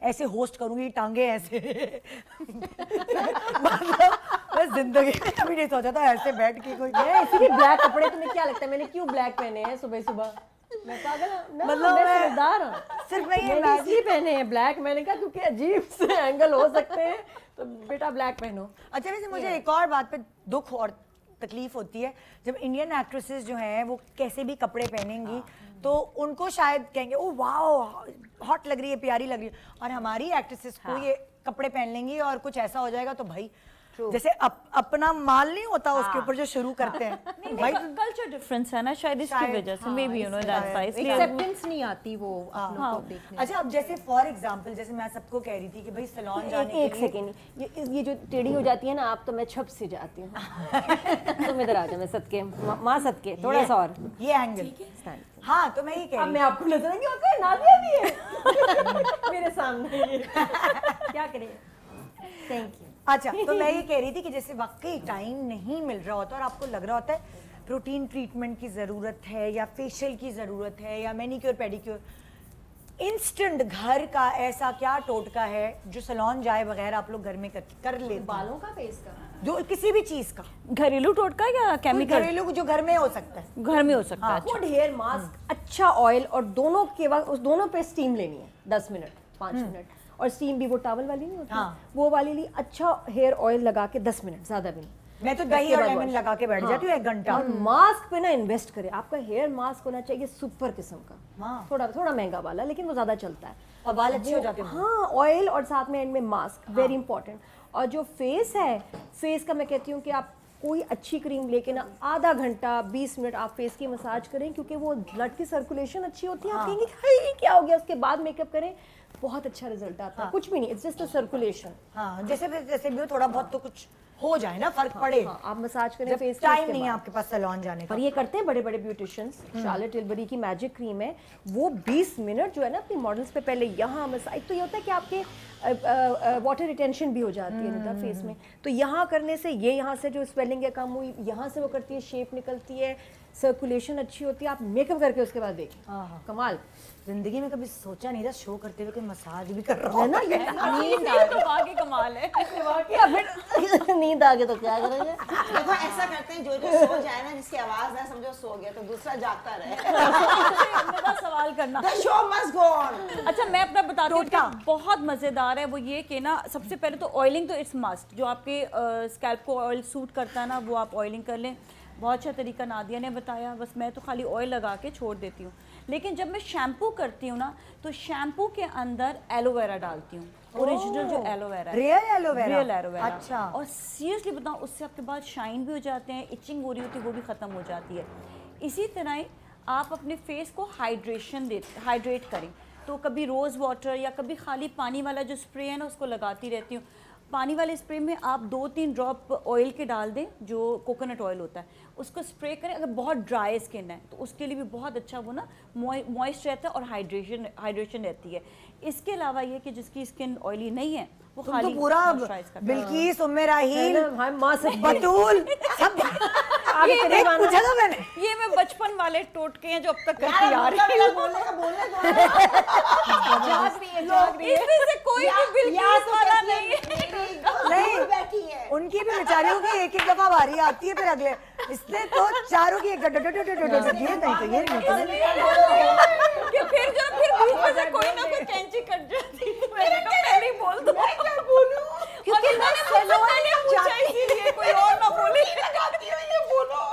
ऐसे होस्ट करूंगी, टांगे ऐसे मतलब मैं जिंदगी में कभी नहीं सोचा था ऐसे बैठ के कोई। इसीलिए ब्लैक कपड़े, तुम्हें क्या लगता है मैंने क्यों ब्लैक पहने हैं सुबह सुबह? मैं पागल हूं, मतलब मैं समझदार हूं। सिर्फ मैं ये मैंने इसलिए पहने हैं ब्लैक, मैंने कहा क्योंकि अजीब से एंगल हो सकते हैं तो बेटा ब्लैक पहनो। अच्छा, वैसे मुझे एक और बात पे दुख और तकलीफ होती है, जब इंडियन एक्ट्रेसेस जो हैं वो कैसे भी कपड़े पहनेंगी तो उनको शायद कहेंगे ओ वाओ हॉट लग रही है, प्यारी लग रही है, और हमारी एक्ट्रेसेस को ये कपड़े पहन लेंगी और कुछ ऐसा हो जाएगा तो भाई जैसे अपना माल नहीं होता उसके ऊपर जो शुरू करते हैं भाई। कल्चर डिफरेंस है ना शायद, इसकी वजह से may be you know that's why acceptance नहीं आती वो अपनों को देखने। अच्छा, अब जैसे फॉर एग्जांपल जैसे मैं सबको कह रही थी कि भाई सैलून जाने एक सेकेंड, ये जो टेढ़ी हो जाती है ना आप, तो मैं छप से जाती हूँ। तुम इधर आ जाओ, मैं सदके माँ सदके थोड़ा सा और ये एंगल। हाँ, तो मैं ये कह अब रही मैं आपको नजर आएंगी और नादिया भी है मेरे सामने, क्या करें? Thank you. अच्छा, तो मैं ये कह रही थी कि जैसे वाकई टाइम नहीं मिल रहा होता और आपको लग रहा होता है प्रोटीन ट्रीटमेंट की ज़रूरत है या फेशियल की ज़रूरत है या मैनिक्योर पेडिक्योर, इंस्टेंट घर का ऐसा क्या टोटका है जो सैलून जाए बगैर आप लोग घर में कर लेते हैं? बालों का, फेस का, जो किसी भी चीज़ का घरेलू टोटका या केमिकल? घरेलू जो घर में हो सकता है, घर में हो सकता है। गुड हेयर मास्क, अच्छा ऑयल, और दोनों के बाद उस दोनों पे स्टीम लेनी है 10 मिनट 5 मिनट, और स्टीम भी वो टॉवल वाली नहीं होती, वो वाली ली। अच्छा हेयर ऑयल लगा के 10 मिनट, ज्यादा भी नहीं। मैं तो दही और लेमन लगा के बैठ जाती हूँ 1 घंटा। और मास्क पे ना इन्वेस्ट करें, आपका हेयर मास्क होना चाहिए सुपर किस्म का, थोड़ा महंगा वाला, लेकिन वो ज्यादा चलता है और बाल अच्छे हो जाते हैं। हाँ, ऑयल और साथ में एंड में मास्क, वेरी इंपॉर्टेंट। और जो फेस है, फेस का मैं कहती हूँ कि आप कोई अच्छी क्रीम लेके ना आधा घंटा 20 मिनट आप फेस की मसाज करें, क्योंकि वो ब्लड की सर्कुलेशन अच्छी होती है। आप कहेंगे हाय क्या हो गया, उसके बाद मेकअप करें, बहुत अच्छा रिजल्ट आता है। कुछ भी नहीं, इट्स जस्ट द सर्कुलेशन। हाँ, जैसे भी थोड़ा बहुत तो कुछ हो जाए ना, फर्क पड़े। आप मसाज करें फेस, टाइम नहीं है आपके पास सैलून जाने का। और ये करते हैं बड़े बड़े ब्यूटिशियंस। शार्लेट टिलबरी की मैजिक क्रीम है, वो 20 मिनट जो है ना अपनी मॉडल्स पे पहले यहाँ मसाज, तो ये होता है कि आपके वाटर रिटेंशन भी हो जाती है फेस में, तो यहाँ करने से ये यहाँ से जो स्वेलिंग है कम हुई, यहाँ से वो करती है, शेप निकलती है, सर्कुलेशन अच्छी होती है। आप मेकअप करके उसके बाद देखिए, कमाल। जिंदगी में कभी सोचा नहीं था शो करते हुए कोई मसाज भी कर रहा है ना। ये तो वाकई कमाल है। नींद आ गई तो क्या करेंगे? देखो ऐसा करते हैं, जो सो जाए ना, जिसकी आवाज ना समझो सो गया, तो दूसरा जागता रहे। मेरा सवाल करना, The show must go on। अच्छा मैं अपना बताती हूँ, बहुत मजेदार है वो ये कि ना, सबसे पहले तो ऑयलिंग तो इट्स मस्ट, जो आपके स्कैल्प को ऑयल सूट करता है ना वो आप ऑयलिंग कर लें। बहुत अच्छा तरीका नादिया ने बताया, बस मैं तो खाली ऑयल लगा के छोड़ देती हूँ। लेकिन जब मैं शैम्पू करती हूँ ना, तो शैम्पू के अंदर एलोवेरा डालती हूँ, ओरिजिनल जो एलोवेरा है, रियल एलोवेरा। अच्छा, और सीरियसली बताऊँ, उससे आपके बाद शाइन भी हो जाते हैं, इचिंग हो रही होती है वो भी ख़त्म हो जाती है। इसी तरह ही आप अपने फेस को हाइड्रेट करें, तो कभी रोज़ वाटर या कभी खाली पानी वाला जो स्प्रे है ना उसको लगाती रहती हूँ। पानी वाले स्प्रे में आप 2-3 ड्रॉप ऑयल के डाल दें, जो कोकोनट ऑयल होता है, उसको स्प्रे करें। अगर बहुत ड्राई स्किन है तो उसके लिए भी बहुत अच्छा वो ना मॉइस्ट रहता है और हाइड्रेशन रहती है। इसके अलावा ये कि जिसकी स्किन ऑयली नहीं है वो खाली तो पूरा बिल्किस, उम्मे राही, बतूल सब आगे मैंने ये मैं बचपन वाले टोटके हैं जो अब तक करती आ रही हूँ। इसमें से कोई भी बिल्किस वाला नहीं है। उनकी भी बेचारियों की एक दफा बारी आती है, फिर अगले इसलिए तो चारों की एक फिर बीच में से कोई ना कोई कैंची कट जाती है। मैंने कहा पहले ही बोल दो, मैं क्या बोलूं, क्योंकि मैं इसीलिए कोई और ना बोले।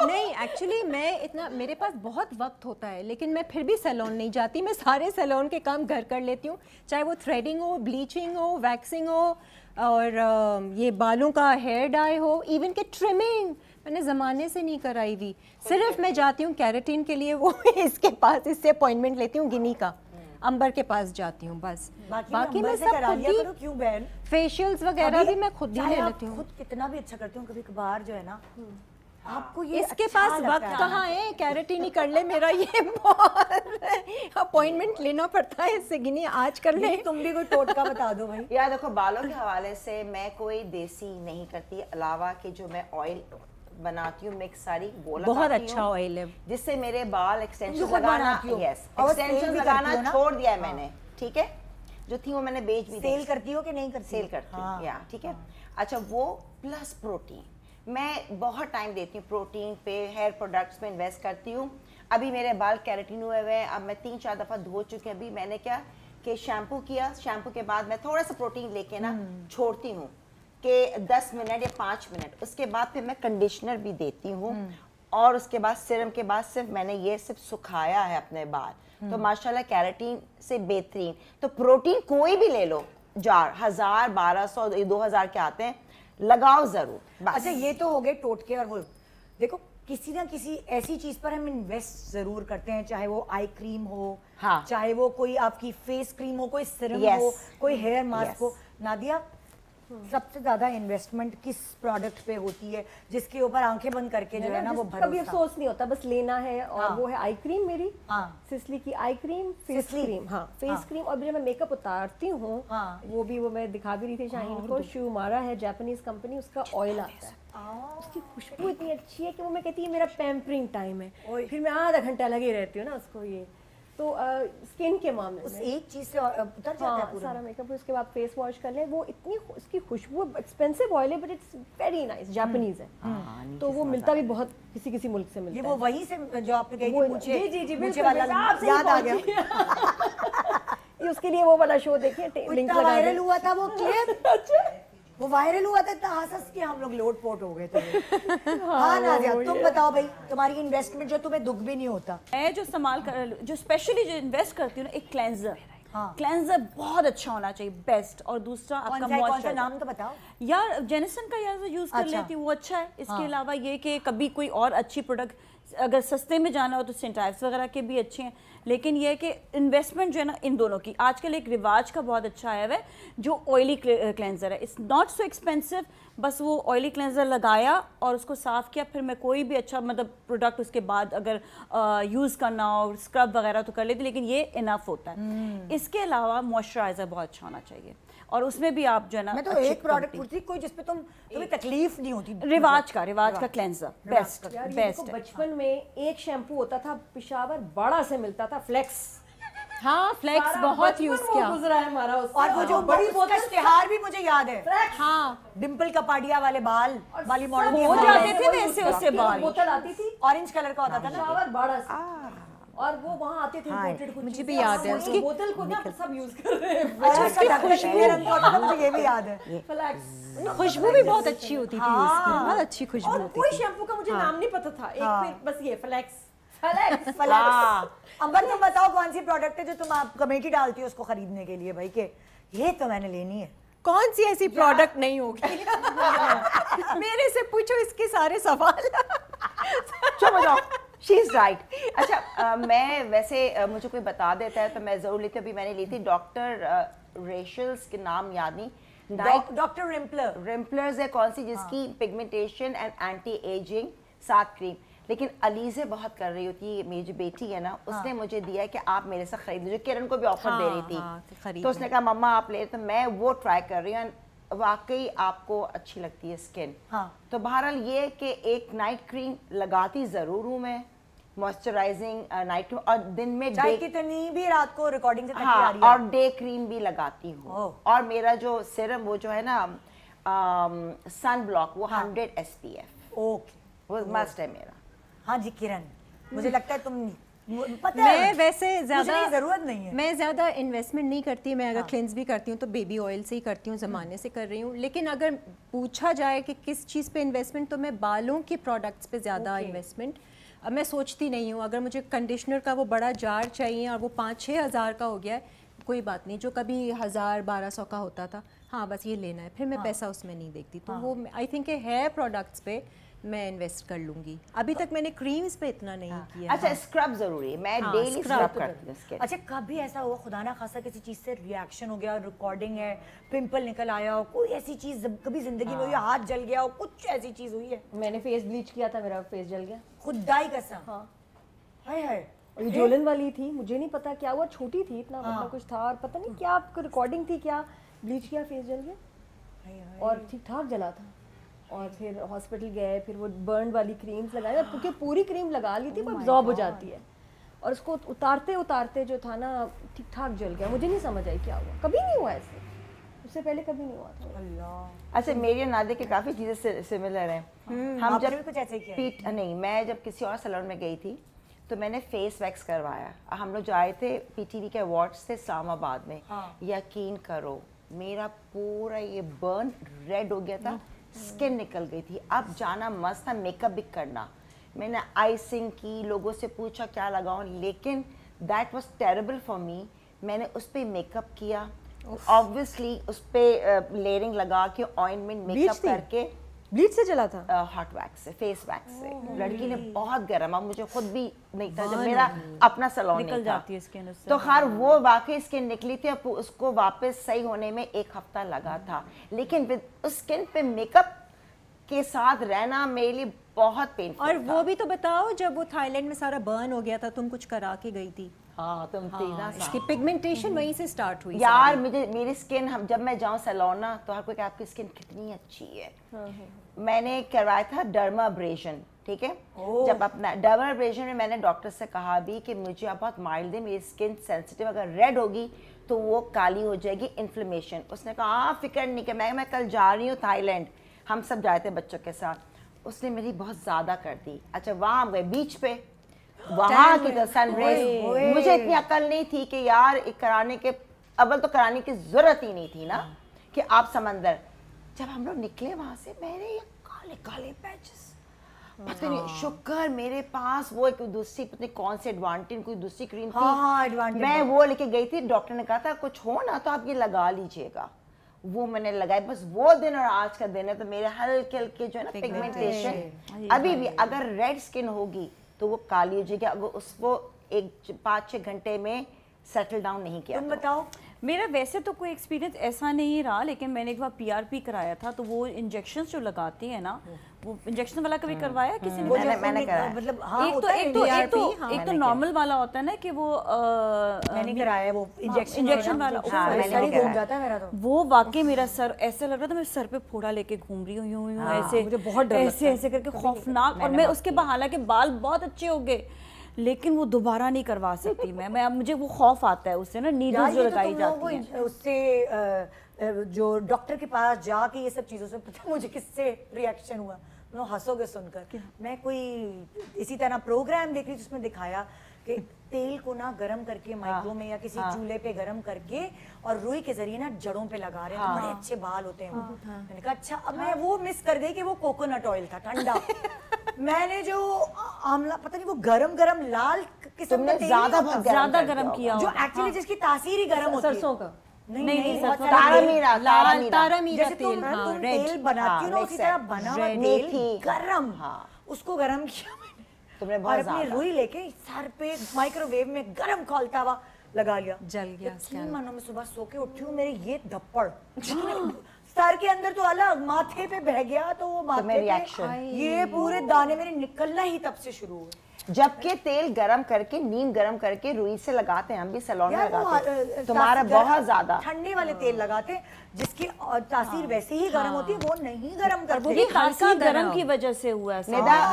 नहीं, एक्चुअली मैं इतना, मेरे पास बहुत वक्त होता है, लेकिन मैं फिर भी सैलून नहीं जाती। मैं सारे सैलून के काम घर कर लेती हूँ, चाहे वो थ्रेडिंग हो, ब्लीचिंग हो, वैक्सिंग हो, और ये बालों का हेयर डाई हो, इवन के ट्रिमिंग मैंने ज़माने से नहीं कराई हुई। सिर्फ मैं जाती हूँ कैरेटीन के लिए, वो इसके पास, इससे अपॉइंटमेंट लेती हूँ, गिनी का अंबर के पास जाती हूँ बस। बाकी मैं सब खुद ही, क्यों बहन, फेशियल्स वगैरह भी मैं खुद ही ले लेती हूँ। खुद कितना भी अच्छा करती हूँ, कभी कभार जो है ना आपको ये इसके अच्छा पास वक्त कहाँ है, कैरेटीन ही कर ले मेरा, ये बहुत अपॉइंटमेंट लेना पड़ता है, इससे गिनी आज कर ले। तुम भी कोई टोटका बता दो भाई। यार देखो, बालों के हवाले से मैं कोई देसी नहीं करती, अलावा कि जो मैं ऑयल बनाती हूँ मिक्स सारी, वो बहुत अच्छा ऑयल है जिससे मेरे बाल एक्सटेंशन लगाना, यस एक्सटेंशन लगाना छोड़ दिया है मैंने, ठीक है, जो थी वो मैंने बेच भी। सेल करती हो कि नहीं करती? सेल करती हूँ, या ठीक है। अच्छा, वो प्लस प्रोटीन, मैं बहुत टाइम देती हूँ प्रोटीन पे, हेयर प्रोडक्ट्स में इन्वेस्ट करती हूँ। अभी मेरे बाल केराटिन हुए हुए हैं, अब मैं 3-4 दफ़ा धो चुके हैं। अभी मैंने क्या कि शैम्पू किया, शैम्पू के बाद मैं थोड़ा सा प्रोटीन लेके ना छोड़ती हूँ कि 10 मिनट या 5 मिनट, उसके बाद फिर मैं कंडीशनर भी देती हूँ, और उसके बाद सीरम के बाद सिर्फ मैंने ये सिर्फ सुखाया है अपने बाल, तो माशाल्लाह केराटिन से बेहतरीन। तो प्रोटीन कोई भी ले लो, जार 1000, 1200, 2000 के आते हैं, लगाओ जरूर। अच्छा, ये तो हो गए टोटके और वो। देखो, किसी ना किसी ऐसी चीज पर हम इन्वेस्ट जरूर करते हैं, चाहे वो आई क्रीम हो, हाँ, चाहे वो कोई आपकी फेस क्रीम हो, कोई सिरम हो, कोई हेयर मास्क हो। नादिया, सबसे ज्यादा इन्वेस्टमेंट किस प्रोडक्ट पे होती है जिसके ऊपर आंखें बंद करके जो है ना वो कभी अफसोस नहीं होता, बस लेना है। और वो है आई क्रीम मेरी, सिसली की आई क्रीम, फेस क्रीम। हाँ, फेस क्रीम। और जब मैं मेकअप उतारती हूँ, वो भी वो मैं दिखा भी रही थी शाहीन को, शिवमारा है जापानीज कंपनी, उसका ऑयल आता है, उसकी खुशबू इतनी अच्छी है कि वो मैं कहती है मेरा पैम्परिंग टाइम है, फिर मैं आधा घंटा लगी रहती हूँ ना उसको। ये तो स्किन के मामले में एक चीज से उतर जाता है पूरा सारा मेकअप। उसके बाद फेस वॉश कर ले, वो इतनी उसकी खुशबू, एक्सपेंसिव ऑयल है but it's very nice, Japanese है, तो वो मिलता भी बहुत किसी किसी मुल्क से मिलता है। ये वो वहीं से जो आपने कही मुझे, जी जी मुझे वाला याद आ गया। ये उसके लिए वो वाला शो देखिए, लिंक लगा वायरल हुआ था वो क्लिप, वो वायरल हुआ था, इतना हंस के हम लोग लोट पोट हो गए थे। हाँ नादिया, तुम बताओ भाई, तुम्हारी इन्वेस्टमेंट जो तुम्हें दुख भी नहीं होता। मैं जो इस्तेमाल कर, जो स्पेशली जो इन्वेस्ट करती हूँ ना, एक क्लेंजर। क्लेंजर बहुत अच्छा होना चाहिए, बेस्ट। और दूसरा आपका मॉइस्चराइजर, नाम तो बताओ यार। जेनिसन का यार यूज कर लेती हूँ, वो अच्छा है। इसके अलावा ये कि कभी कोई और अच्छी प्रोडक्ट अगर सस्ते में जाना हो तो सेंटाइव्स वगैरह के भी अच्छे हैं, लेकिन ये है कि इन्वेस्टमेंट जो है ना इन दोनों की, आजकल एक रिवाज का बहुत अच्छा आया हुआ है जो ऑयली क्लेंजर है। इट्स नॉट सो एक्सपेंसिव, बस वो ऑयली क्लेंजर लगाया और उसको साफ़ किया, फिर मैं कोई भी अच्छा मतलब प्रोडक्ट उसके बाद अगर यूज़ करना हो, स्क्रब वगैरह तो कर लेती, लेकिन ये इनफ होता है। इसके अलावा मॉइस्चराइज़र बहुत अच्छा होना चाहिए, और उसमें भी आप जो है ना, मैं तो एक प्रोडक्ट पूछती कोई जिसपे तुम्हें तकलीफ नहीं होती। रिवाज का क्लेंजर बेस्ट। बचपन में एक शैम्पू होता था पिशावर बड़ा से मिलता था, फ्लेक्स। हाँ, फ्लेक्स बहुत यूज किया, गुजरा है हमारा। और वो जो बड़ी बोतल इश्तिहार भी मुझे याद है, हाँ, डिम्पल कपाड़िया वाले बाल वाली मॉडल हो जाते थे वैसे, उससे बाल बोतल आती थी, ऑरेंज कलर का होता था ना, पिशावर बड़ा सा, और वो वहाँ आते थे इंपोर्टेड कुछ। मुझे भी याद है उसकी बोतल को ना सब यूज कर रहे हैं। अच्छा, उसका ढक्कन नीले रंग का होता था, मुझे ये भी याद है। फ्लेक्स खुशबू भी बहुत अच्छी होती थी उसकी, बहुत अच्छी खुशबू और होती कोई थी। शैम्पू का मुझे नाम नहीं पता था, एक फिर बस ये फ्लेक्स। अंबर, तुम बताओ कौन सी प्रोडक्ट है जो तुम आप कमेटी डालती हो उसको खरीदने के लिए भाई, के ये तो मैंने लेनी है? कौन सी ऐसी प्रोडक्ट नहीं होगी? मेरे से पूछो इसके सारे सवाल। चलो बताओ, शी इज राइट। अच्छा, मैं वैसे मुझे कोई बता देता है तो मैं जरूर लेती। अभी मैंने ली थी डॉक्टर रेशल्स के नाम याद नहीं, डॉक्टर रिम्पलर्स है कौन सी, जिसकी pigmentation and anti ageing 7 cream. लेकिन अलीज़े बहुत कर रही होती है, मेरी जो बेटी है ना, उसने मुझे दिया है कि आप मेरे से खरीद लीजिए, किरण को भी ऑफर दे रही थी, तो उसने कहा मम्मा आप ले, तो मैं वो ट्राई कर रही हूँ, वाकई आपको अच्छी लगती है स्किन। तो बहरहाल ये कि एक नाइट क्रीम लगाती ज़रूर हूँ मैं, मॉइस्चराइजिंग नाइट क्रीम, और दिन में चाहे कितनी भी रात को रिकॉर्डिंग से हाँ, और डे क्रीम भी लगाती हूँ। और मेरा जो सीरम वो जो है ना सन ब्लॉक, वो 100 SPF, ओके, वो मस्ट है मेरा। हाँ जी किरण, मुझे लगता है तुम पता मैं है, वैसे ज्यादा जरूरत नहीं है, मैं ज्यादा इन्वेस्टमेंट नहीं करती। मैं अगर क्लेंस भी करती हूँ तो बेबी ऑयल से ही करती हूँ, ज़माने से कर रही हूँ। लेकिन अगर पूछा जाए कि किस चीज़ पे इन्वेस्टमेंट, तो मैं बालों के प्रोडक्ट्स पे ज़्यादा इन्वेस्टमेंट अब मैं सोचती नहीं हूँ। अगर मुझे कंडीशनर का वो बड़ा जार चाहिए और वो 5-6 हज़ार का हो गया है, कोई बात नहीं, जो कभी 1000-1200 का होता था, हाँ बस ये लेना है, फिर मैं पैसा उसमें नहीं देखती। तो वो आई थिंक हेयर प्रोडक्ट्स पे मैं इन्वेस्ट कर लूंगी। अभी तक मैंने क्रीम्स पे इतना नहीं किया। अच्छा, स्क्रब जरूरी है, मैं डेली स्क्रब करती हूँ स्किन। अच्छा, कभी ऐसा हुआ खुदा ना खासा किसी चीज से रिएक्शन हो गया, रिकॉर्डिंग है, पिंपल निकल आया हो, कोई ऐसी चीज कभी जिंदगी में हुई, हाथ जल गया हो, कुछ ऐसी चीज हुई है? मैंने फेस ब्लीच किया था, मेरा फेस जल गया, खुदाई कसम। हाँ, हाय हाय, ये जोलन वाली थी, मुझे नहीं पता क्या हुआ, छोटी थी इतना, मतलब कुछ था, और पता नहीं क्या रिकॉर्डिंग थी, क्या ब्लीच किया, फेस जल गया, और ठीक ठाक जला था। اور پھر ہاسپٹل گئے, پھر وہ برن والی کریمز لگائی, کیونکہ پوری کریم لگا لی تھی وہ ابزارب ہو جاتی ہے, اور اس کو اتارتے اتارتے جو تھا نا ٹھیک ٹھاک جل گیا. مجھے نہیں سمجھ آئی کیا ہوا, کبھی نہیں ہوا ایسے, اس سے پہلے کبھی نہیں ہوا تھا. اللہ. اچھا میری اور نادے کی کافی چیزیں سملر ہیں. ہم جب کچھ ایسے کیا نہیں, میں جب کسی اور سیلون میں گئی تھی تو میں نے فیس ویکس کروایا. ہم لوگ جو آئے تھے پی ٹی وی کے ایوارڈس تھے اسلام آباد میں, یقین کرو میرا پورا یہ برن ریڈ ہو گیا تھا, اسکن نکل گئی تھی. اب جانا مست تھا میک اپ بھی کرنا, میں نے آئسنگ کی, لوگوں سے پوچھا کیا لگاؤں, لیکن that was terrible for me. میں نے اس پہ میک اپ کیا, آبویسلی اس پہ لیئرنگ لگا کے آئنمنٹ میک اپ کر کے. بلیچ سے چلا تھا, ہاٹ ویکس سے, فیس ویکس سے. لڑکی نے بہت گرم, اب مجھے خود بھی نہیں تھا, جب میرا اپنا سیلون نہیں تھا تو خیر وہ واقعی اسکن نکلی تھی, اب اس کو واپس صحیح ہونے میں 1 ہفتہ لگا تھا. لیکن اس اسکن پہ میک اپ کے ساتھ رہنا میرے لیے بہت پینفل. اور وہ بھی تو بتاؤ, جب وہ تھائی لینڈ میں سارا برن ہو گیا تھا, تم کچھ کرا کے گئی تھی. ہاں تم تھی نا, اس کی پگمنٹیشن وہیں سے سٹارٹ ہوئی. یار مجھے میری اسکن, جب میں جاؤں سیلون نا تو ہر کوئی کہ آپ کی اسکن کتنی اچھی ہے. میں نے کروایا تھا ڈرما ابریشن, ٹھیک ہے. جب اپنا ڈرما ابریشن میں نے ڈاکٹر سے کہا بھی کہ مجھے اب بہت مائلڈ ہے, میری اسکن سینسٹیو, اگر ریڈ ہوگی تو وہ کالی ہو جائے گی, انفلیمیشن. اس نے کہا ہاں فکر نہیں کہ میں کل جا رہی ہوں تھائی لینڈ, ہم سب جائے تھے بچوں کے ساتھ. اس نے میری بہت زیادہ کر دی. اچھا وہاں ہم گئے بیچ پہ, وہاں کی جو سن ریز, مجھے اتنی عقل نہیں تھی کہ یار کرانے کے, اول تو کرانے کی ضرورت ہی نہیں تھی نا کہ آپ سمندر. جب ہم لوگ نکلے وہاں سے, میرے یہ کالے کالے پیچز, پتہ نہیں, شکر میرے پاس وہ ایک دوسری پتہ نہیں کون سے ایڈوانٹین کوئی دوسری کریم تھی, میں وہ لے کے گئی تھی. ڈاکٹر نے کہا تھا کچھ ہو نا تو آپ یہ لگا لیجئے گا. وہ میں نے لگائی. بس وہ دن اور آج کا دن ہے تو میرے ہلکے ہلکے جو ہے نا پگمنٹیشن ابھی بھی, اگر ریڈ اسکن ہوگی تو وہ کالی ہو جائے گی, اگر اس کو 5-6 گھنٹے میں سیٹل ڈاؤن نہیں کیا. تم بتاؤ. میرا ویسے تو کوئی ایکسپیرینس ایسا نہیں رہا, لیکن میں نے ایک بار PRP کرایا تھا, تو وہ انجیکشنز جو لگاتی ہیں نا, وہ انجیکشن والا کبھی کروایا کسی نے؟ میں نے کرایا. مطلب ایک تو نارمل والا ہوتا ہے نا کہ وہ میں نے کرایا وہ انجیکشن والا, وہ واقعی میرا سر ایسے لگ رہا تھا میں سر پہ پھوڑا لے کے گھوم رہی ہوں یوں ایسے, مجھے بہت ڈر ایسے ایسے کر کے خوفناک. اور میں اس کے بعد حالانکہ بال بہت اچھے ہو گئے, لیکن وہ دوبارہ نہیں کروا سکتی میں. مجھے وہ خوف آتا ہے اس سے نا, نیڈلز جو لگائی جاتی ہیں اس سے, جو ڈاکٹر کے پاس جا کے یہ سب چیزوں سے, پتہ مجھے کس سے ریئیکشن ہوا, ہنسو گے سن کر. میں کوئی اسی طرح پروگرام دیکھ رہی تھی, اس میں دکھایا کہ تیل کو نا گرم کر کے مائکرو میں یا کسی چولہے پہ گرم کر کے اور روئی کے ذریعے نا جڑوں پہ لگا رہے ہیں, بڑے اچھے بال ہوتے ہیں. میں نے کہا اچھا, اب میں وہ مس کر گئی کہ وہ کوکونٹ آئل تھا ٹھنڈا. میں نے جو آملہ پتہ نہیں وہ گرم گرم لال قسم کا زیادہ گرم کیا, جو ایکچولی جس کی تاثیر ہی گرم ہوتی ہے, سرسوں کا نہیں تارا میرا تیل بناتی ہوں نا اسی طرح بنا ہوا تیل گرم, اس کو گرم کیا میں نے, اور اپنی روئی لے کے سر پہ مائکرو ویو میں گرم کھولتا ہوا لگا لیا, جل گیا. 3 مہینوں میں صبح سو کے اٹھی ہوں, میرے یہ دھپڑ سر کے اندر تو الگ, ماتھے پہ بہ گیا تو وہ ماتھے پہ یہ پورے دانے میرے نکلنا ہی تب سے شروع ہوئے. جبکہ تیل گرم کر کے, نیم گرم کر کے روئی سے لگاتے ہیں, ہم بھی سیلون میں لگاتے ہیں, تمہارا بہت زیادہ ٹھنڈے والے تیل لگاتے ہیں جس کی تاثیر ویسے ہی گرم ہوتی ہے, وہ نہیں گرم کرتے. یہ تاثیر گرم کی وجہ سے ہوا ہے,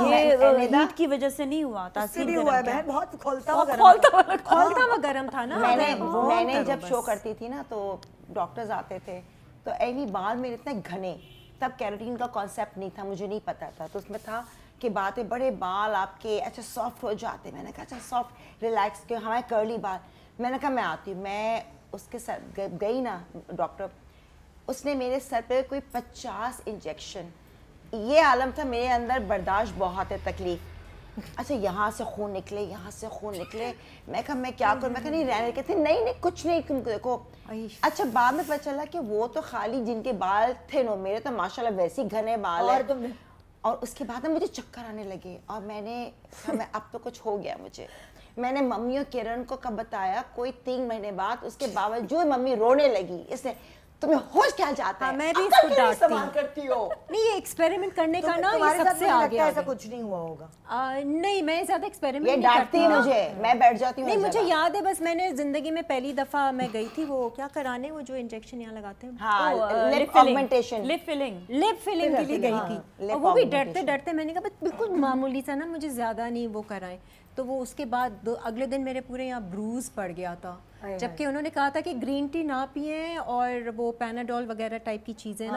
یہ ہیٹ کی وجہ سے نہیں ہوا, تاثیر ہوا ہے. بہت کھولتا ہوا گرم تھا نا. میں نے جب شو کرتی تھی نا تو ڈاکٹرز آتے تھے, تو ایوی بال میرے اتنے گھنے, تب کیراٹین کا کانسیپٹ نہیں تھا, مجھے نہیں پتا تھا, تو اس میں تھا کہ باتیں بڑے بال آپ کے اچھا سافٹ ہو جاتے. میں نے کہا اچھا سافٹ ریلیکس کے ہمارے کرلی بال. میں نے کہا میں آتی ہوں. میں اس کے ساتھ گئی نا ڈاکٹر, اس نے میرے سر پہ کوئی 50 انجیکشن. یہ عالم تھا میرے اندر, برداشت بہت ہے تکلیف. اچھا یہاں سے خون نکلے, یہاں سے خون نکلے. میں کہا میں کیا کروں, میں کہا نہیں رہنے, کہتے نہیں کچھ نہیں, تم دیکھو. اچھا بعد میں پتہ چلا کہ وہ تو خالی جن کے بال تھے نو, میرے تو ماشاءاللہ ویسے ہی گھنے بال ہیں. اور اس کے بعد مجھے چکر آنے لگے, اور میں نے اب تو کچھ ہو گیا مجھے. میں نے ممی اور کرن کو کب بتایا, کوئی 3 مہینے بعد. اس کے باوجود ممی رونے لگی, اس نے تمہیں ہوش کیا جاتا ہے, میں بھی اس کو ڈانٹتی کرتی ہو. نہیں, یہ एक्सपेरिमेंट करने का ना ये तुम्हारे साथ सबसे मुझे आगे लगता है ऐसा आगे। कुछ नहीं हुआ होगा। नहीं, मैं ज्यादा एक्सपेरिमेंट ये नहीं डांटती है मुझे, मैं बैठ जाती हूँ नहीं, हर मुझे जगह। याद है बस मैंने जिंदगी में पहली दफा मैं गई थी वो क्या कराने, वो जो इंजेक्शन यहाँ लगाते हैं, हाँ, लिप ऑगमेंटेशन, लिप फिलिंग के लिए गई थी। lip और वो भी augmentation। डरते डरते मैंने कहा बस बिल्कुल मामूली सा ना, मुझे ज्यादा नहीं वो कराएं। तो वो उसके बाद अगले दिन मेरे पूरे यहाँ ब्रूज पड़ गया था, जबकि उन्होंने कहा था कि ग्रीन टी ना पिएं और वो पैनाडोल वगैरह टाइप की चीज़ें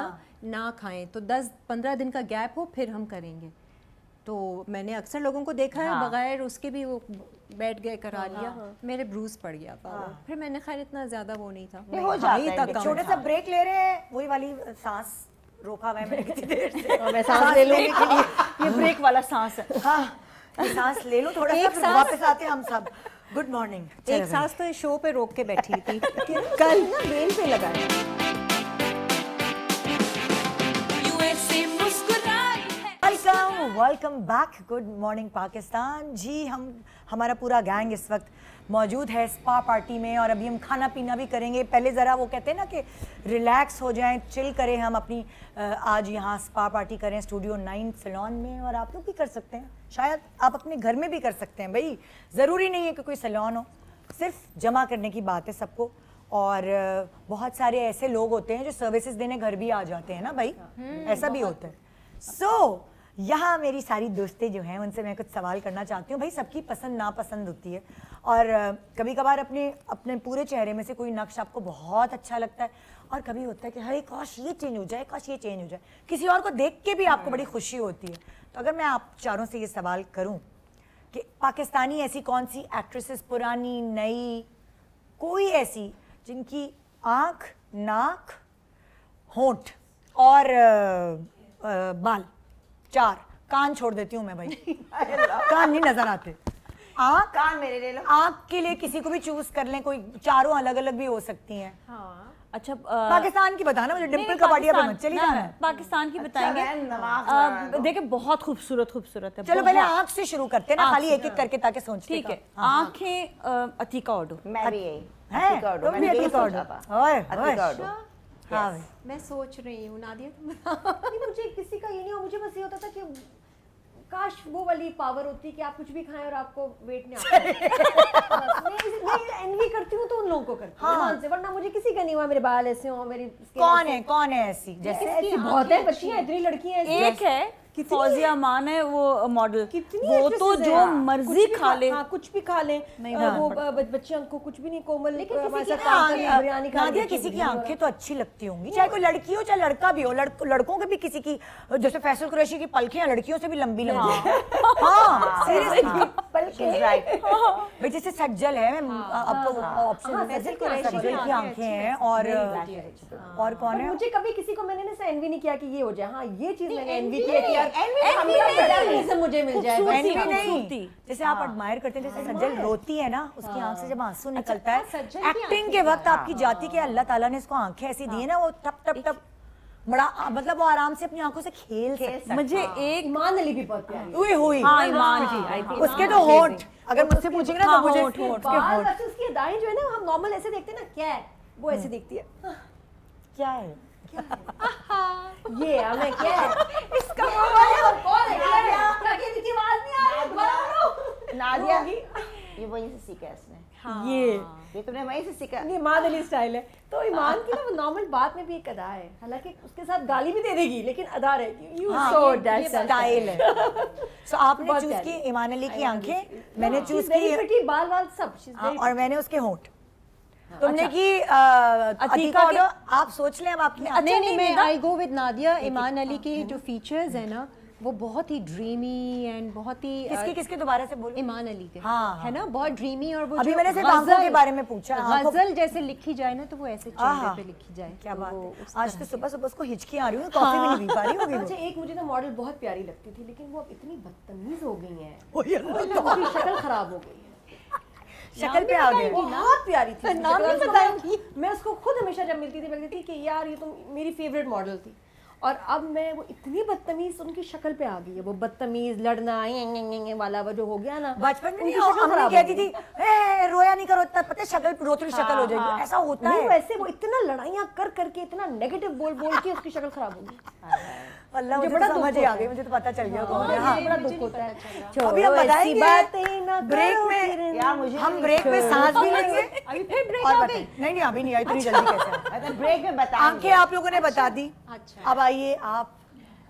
ना खाएं, तो 10-15 दिन का गैप हो फिर हम करेंगे। तो मैंने अक्सर लोगों को देखा है बगैर उसके भी वो बैठ गए करा लिया, मेरे ब्रूज पड़ गया था। फिर मैंने खैर इतना ज़्यादा वो नहीं था, हो जाता है। एक छोटा सा ब्रेक ले रहे हैं, वही वाली सांस रोका हुआ है मैंने कितनी देर से। मैं सांस ले लूंगी के लिए, ये ब्रेक वाला सांस है। हाँ, सांस ले लो थोड़ा सा, फिर वापस आते हैं हम सब। Good morning. एक सांस तो शो पे रोक के बैठी थी कल ना ब्रेन पे लगा है। Welcome back, good morning Pakistan ji. हमारा पूरा गैंग इस वक्त मौजूद है स्पा पार्टी में और अभी हम खाना पीना भी करेंगे। पहले ज़रा वो कहते हैं ना कि रिलैक्स हो जाएं, चिल करें हम अपनी। आज यहाँ स्पा पार्टी करें स्टूडियो 9 सैलून में, और आप लोग भी कर सकते हैं, शायद आप अपने घर में भी कर सकते हैं भाई, ज़रूरी नहीं है कि कोई सैलून हो, सिर्फ जमा करने की बात है सबको। और बहुत सारे ऐसे लोग होते हैं जो सर्विसेज देने घर भी आ जाते हैं ना भाई, ऐसा भी होता है। यहाँ मेरी सारी दोस्तें जो हैं उनसे मैं कुछ सवाल करना चाहती हूँ। भाई सबकी पसंद नापसंद होती है, और कभी कभार अपने पूरे चेहरे में से कोई नक्श आपको बहुत अच्छा लगता है, और कभी होता है कि अरे काश ये चेंज हो जाए, काश ये चेंज हो जाए। किसी और को देख के भी आपको बड़ी खुशी होती है। तो अगर मैं आप चारों से ये सवाल करूँ कि पाकिस्तानी ऐसी कौन सी एक्ट्रेसेस, पुरानी नई, कोई ऐसी जिनकी आँख, नाक, होंठ और बाल, 4, कान छोड़ देती हूँ मैं भाई, कान नहीं नजर आते, आँख, कान मेरे ले लो। आँख के लिए किसी को भी चूज कर लें, कोई चारों अलग अलग भी हो सकती हैं। अच्छा पाकिस्तान की बताना मुझे, डिम्पल कपाड़िया पे मत चली जाना। पाकिस्तान की बताएंगे। देखिए बहुत खूबसूरत है। चलो पहले आँख से शुरू करते हैं ना, खाली एक एक करके, ताकि सोचते। ठीक है, आँखें अतीका ऑर्डो। मैं भी यही है, तुम भी अतीका ऑर्डो। हाँ भाई, मैं सोच रही हूँ नादिया तुम मुझे किसी का ये नहीं हो, मुझे बस ये होता था कि काश वो वाली पावर होती कि आप कुछ भी खाएं और आपको वेट नहीं आता। मैं एनवी करती हूँ तो उन लोगों को करती हूँ, हाँ। वरना मुझे किसी का नहीं हुआ, मेरे बाल ऐसे हो, मेरी कौन है ऐसी? जैसे ऐसी बहुत है, बच्चियां इतनी लड़कियां ऐसी। एक है फौजिया मान है वो मॉडल, वो तो जो मर्जी खा ले, कुछ भी खा ले, वो बच्चियां को कुछ भी नहीं, कोमल नादिया किसी की आंखें तो अच्छी लगती होंगी, चाहे कोई लड़की हो चाहे लड़का भी हो। लड़कों के भी किसी की, जैसे फैसल कुरैशी की पलकें लड़कियों से भी लंबी लंबी। हाँ सीरियसली पलकें भाई, जैसे सज्जल है, आपको ऑप्शन फैसल कुरैशी की आंखें हैं। और कौन है? मुझे कभी किसी को मैंने ना एनवी नहीं किया कि ये हो जाए, हाँ ये चीज मैंने एनवी किया कि मुझे मिल जाए। एनवी नहीं, जैसे आप एडमायर करते हैं, जैसे सज्जल रोती है ना, उसकी आंख से जब आंसू निकलता है एक्टिंग के वक्त, आपकी जाति के अल्लाह ताला ने इसको आंखें ऐसी दी है ना, वो टप टप टप बड़ा, मतलब वो आराम से अपनी आंखों से खेल सकता है। मुझे एक ईमान अली भी बहुत प्यारी हुई, हाँ ईमान जी, उसके तो होंठ, अगर मुझसे पूछेंगे ना तो मुझे उसकी अदाएं जो है ना, हम नॉर्मल ऐसे देखते हैं ना, क्या है वो ऐसे दिखती है, क्या है ये हमें क्या है इसका कौन है, क्या की आवाज नहीं आ रही, नादिया ये वहीं से सीखा है इसने। हाँ। ये तुमने वहीं से सीखा। ये ईमान अली स्टाइल है। तो ईमान की ना नॉर्मल बात में भी एक अदा है, हालांकि उसके साथ गाली भी दे देगी लेकिन अदा रहेगी। यू सो दैट स्टाइल है। सो आपने चूज की ईमान अली की आंखें, मैंने चूज की बाल सब, और मैंने उसके होंठ। तुमने की अतीका ऑर्डो। आप सोच लें अब आपकी। नहीं, मैं आई गो विद नादिया। ईमान अली के जो फीचर्स है ना, वो बहुत ही ड्रीमी एंड बहुत ही किसके दोबारा से बोलो। ईमान अली के, हाँ, है ना, बहुत ड्रीमी। और वो अभी मैंने सिर्फ आंखों के बारे में पूछा, गजल जैसे लिखी जाए ना तो वो ऐसे चेहरे पे लिखी जाए। क्या बात है, आज तो सुबह सुबह उसको हिचकी आ रही है, कॉफी भी नहीं पी पा रही होगी। अच्छा, एक मुझे ना मॉडल बहुत प्यारी लगती थी, लेकिन वो अब इतनी बदतमीज हो गई है, उसकी शक्ल खराब हो गई है, शक्ल पे आ गई। बहुत प्यारी थी, नाम नहीं बताऊंगी। मैं उसको खुद हमेशा जब मिलती थी कि यार ये तो मेरी फेवरेट मॉडल थी, और अब मैं वो इतनी बदतमीज उनकी शक्ल पे आ गई है, वो बदतमीज लड़ना वाला वो जो हो गया ना। बचपन में अम्मी कहती थी रोया नहीं करो, इतना पता है शक्ल रोतरी शक्ल हो जाएगी, ऐसा होता है। वैसे वो इतना लड़ाइयाँ कर करके इतना नेगेटिव बोल बोल के उसकी शक्ल खराब हो गई। अल्लाह मुझे बड़ा समझ ही आ गई, मुझे तो पता चल गया कौन है। हाँ बड़ा दुख होता है। अभी हम बताएंगे ब्रेक में, यार मुझे हम ब्रेक में सांस भी लेंगे अभी फिर ब्रेक और हो बताएं। नहीं नहीं अभी नहीं आई, इतनी जल्दी कैसे? मतलब ब्रेक में बताएंगे। आंखें आप लोगों ने बता दी, अब आइए आप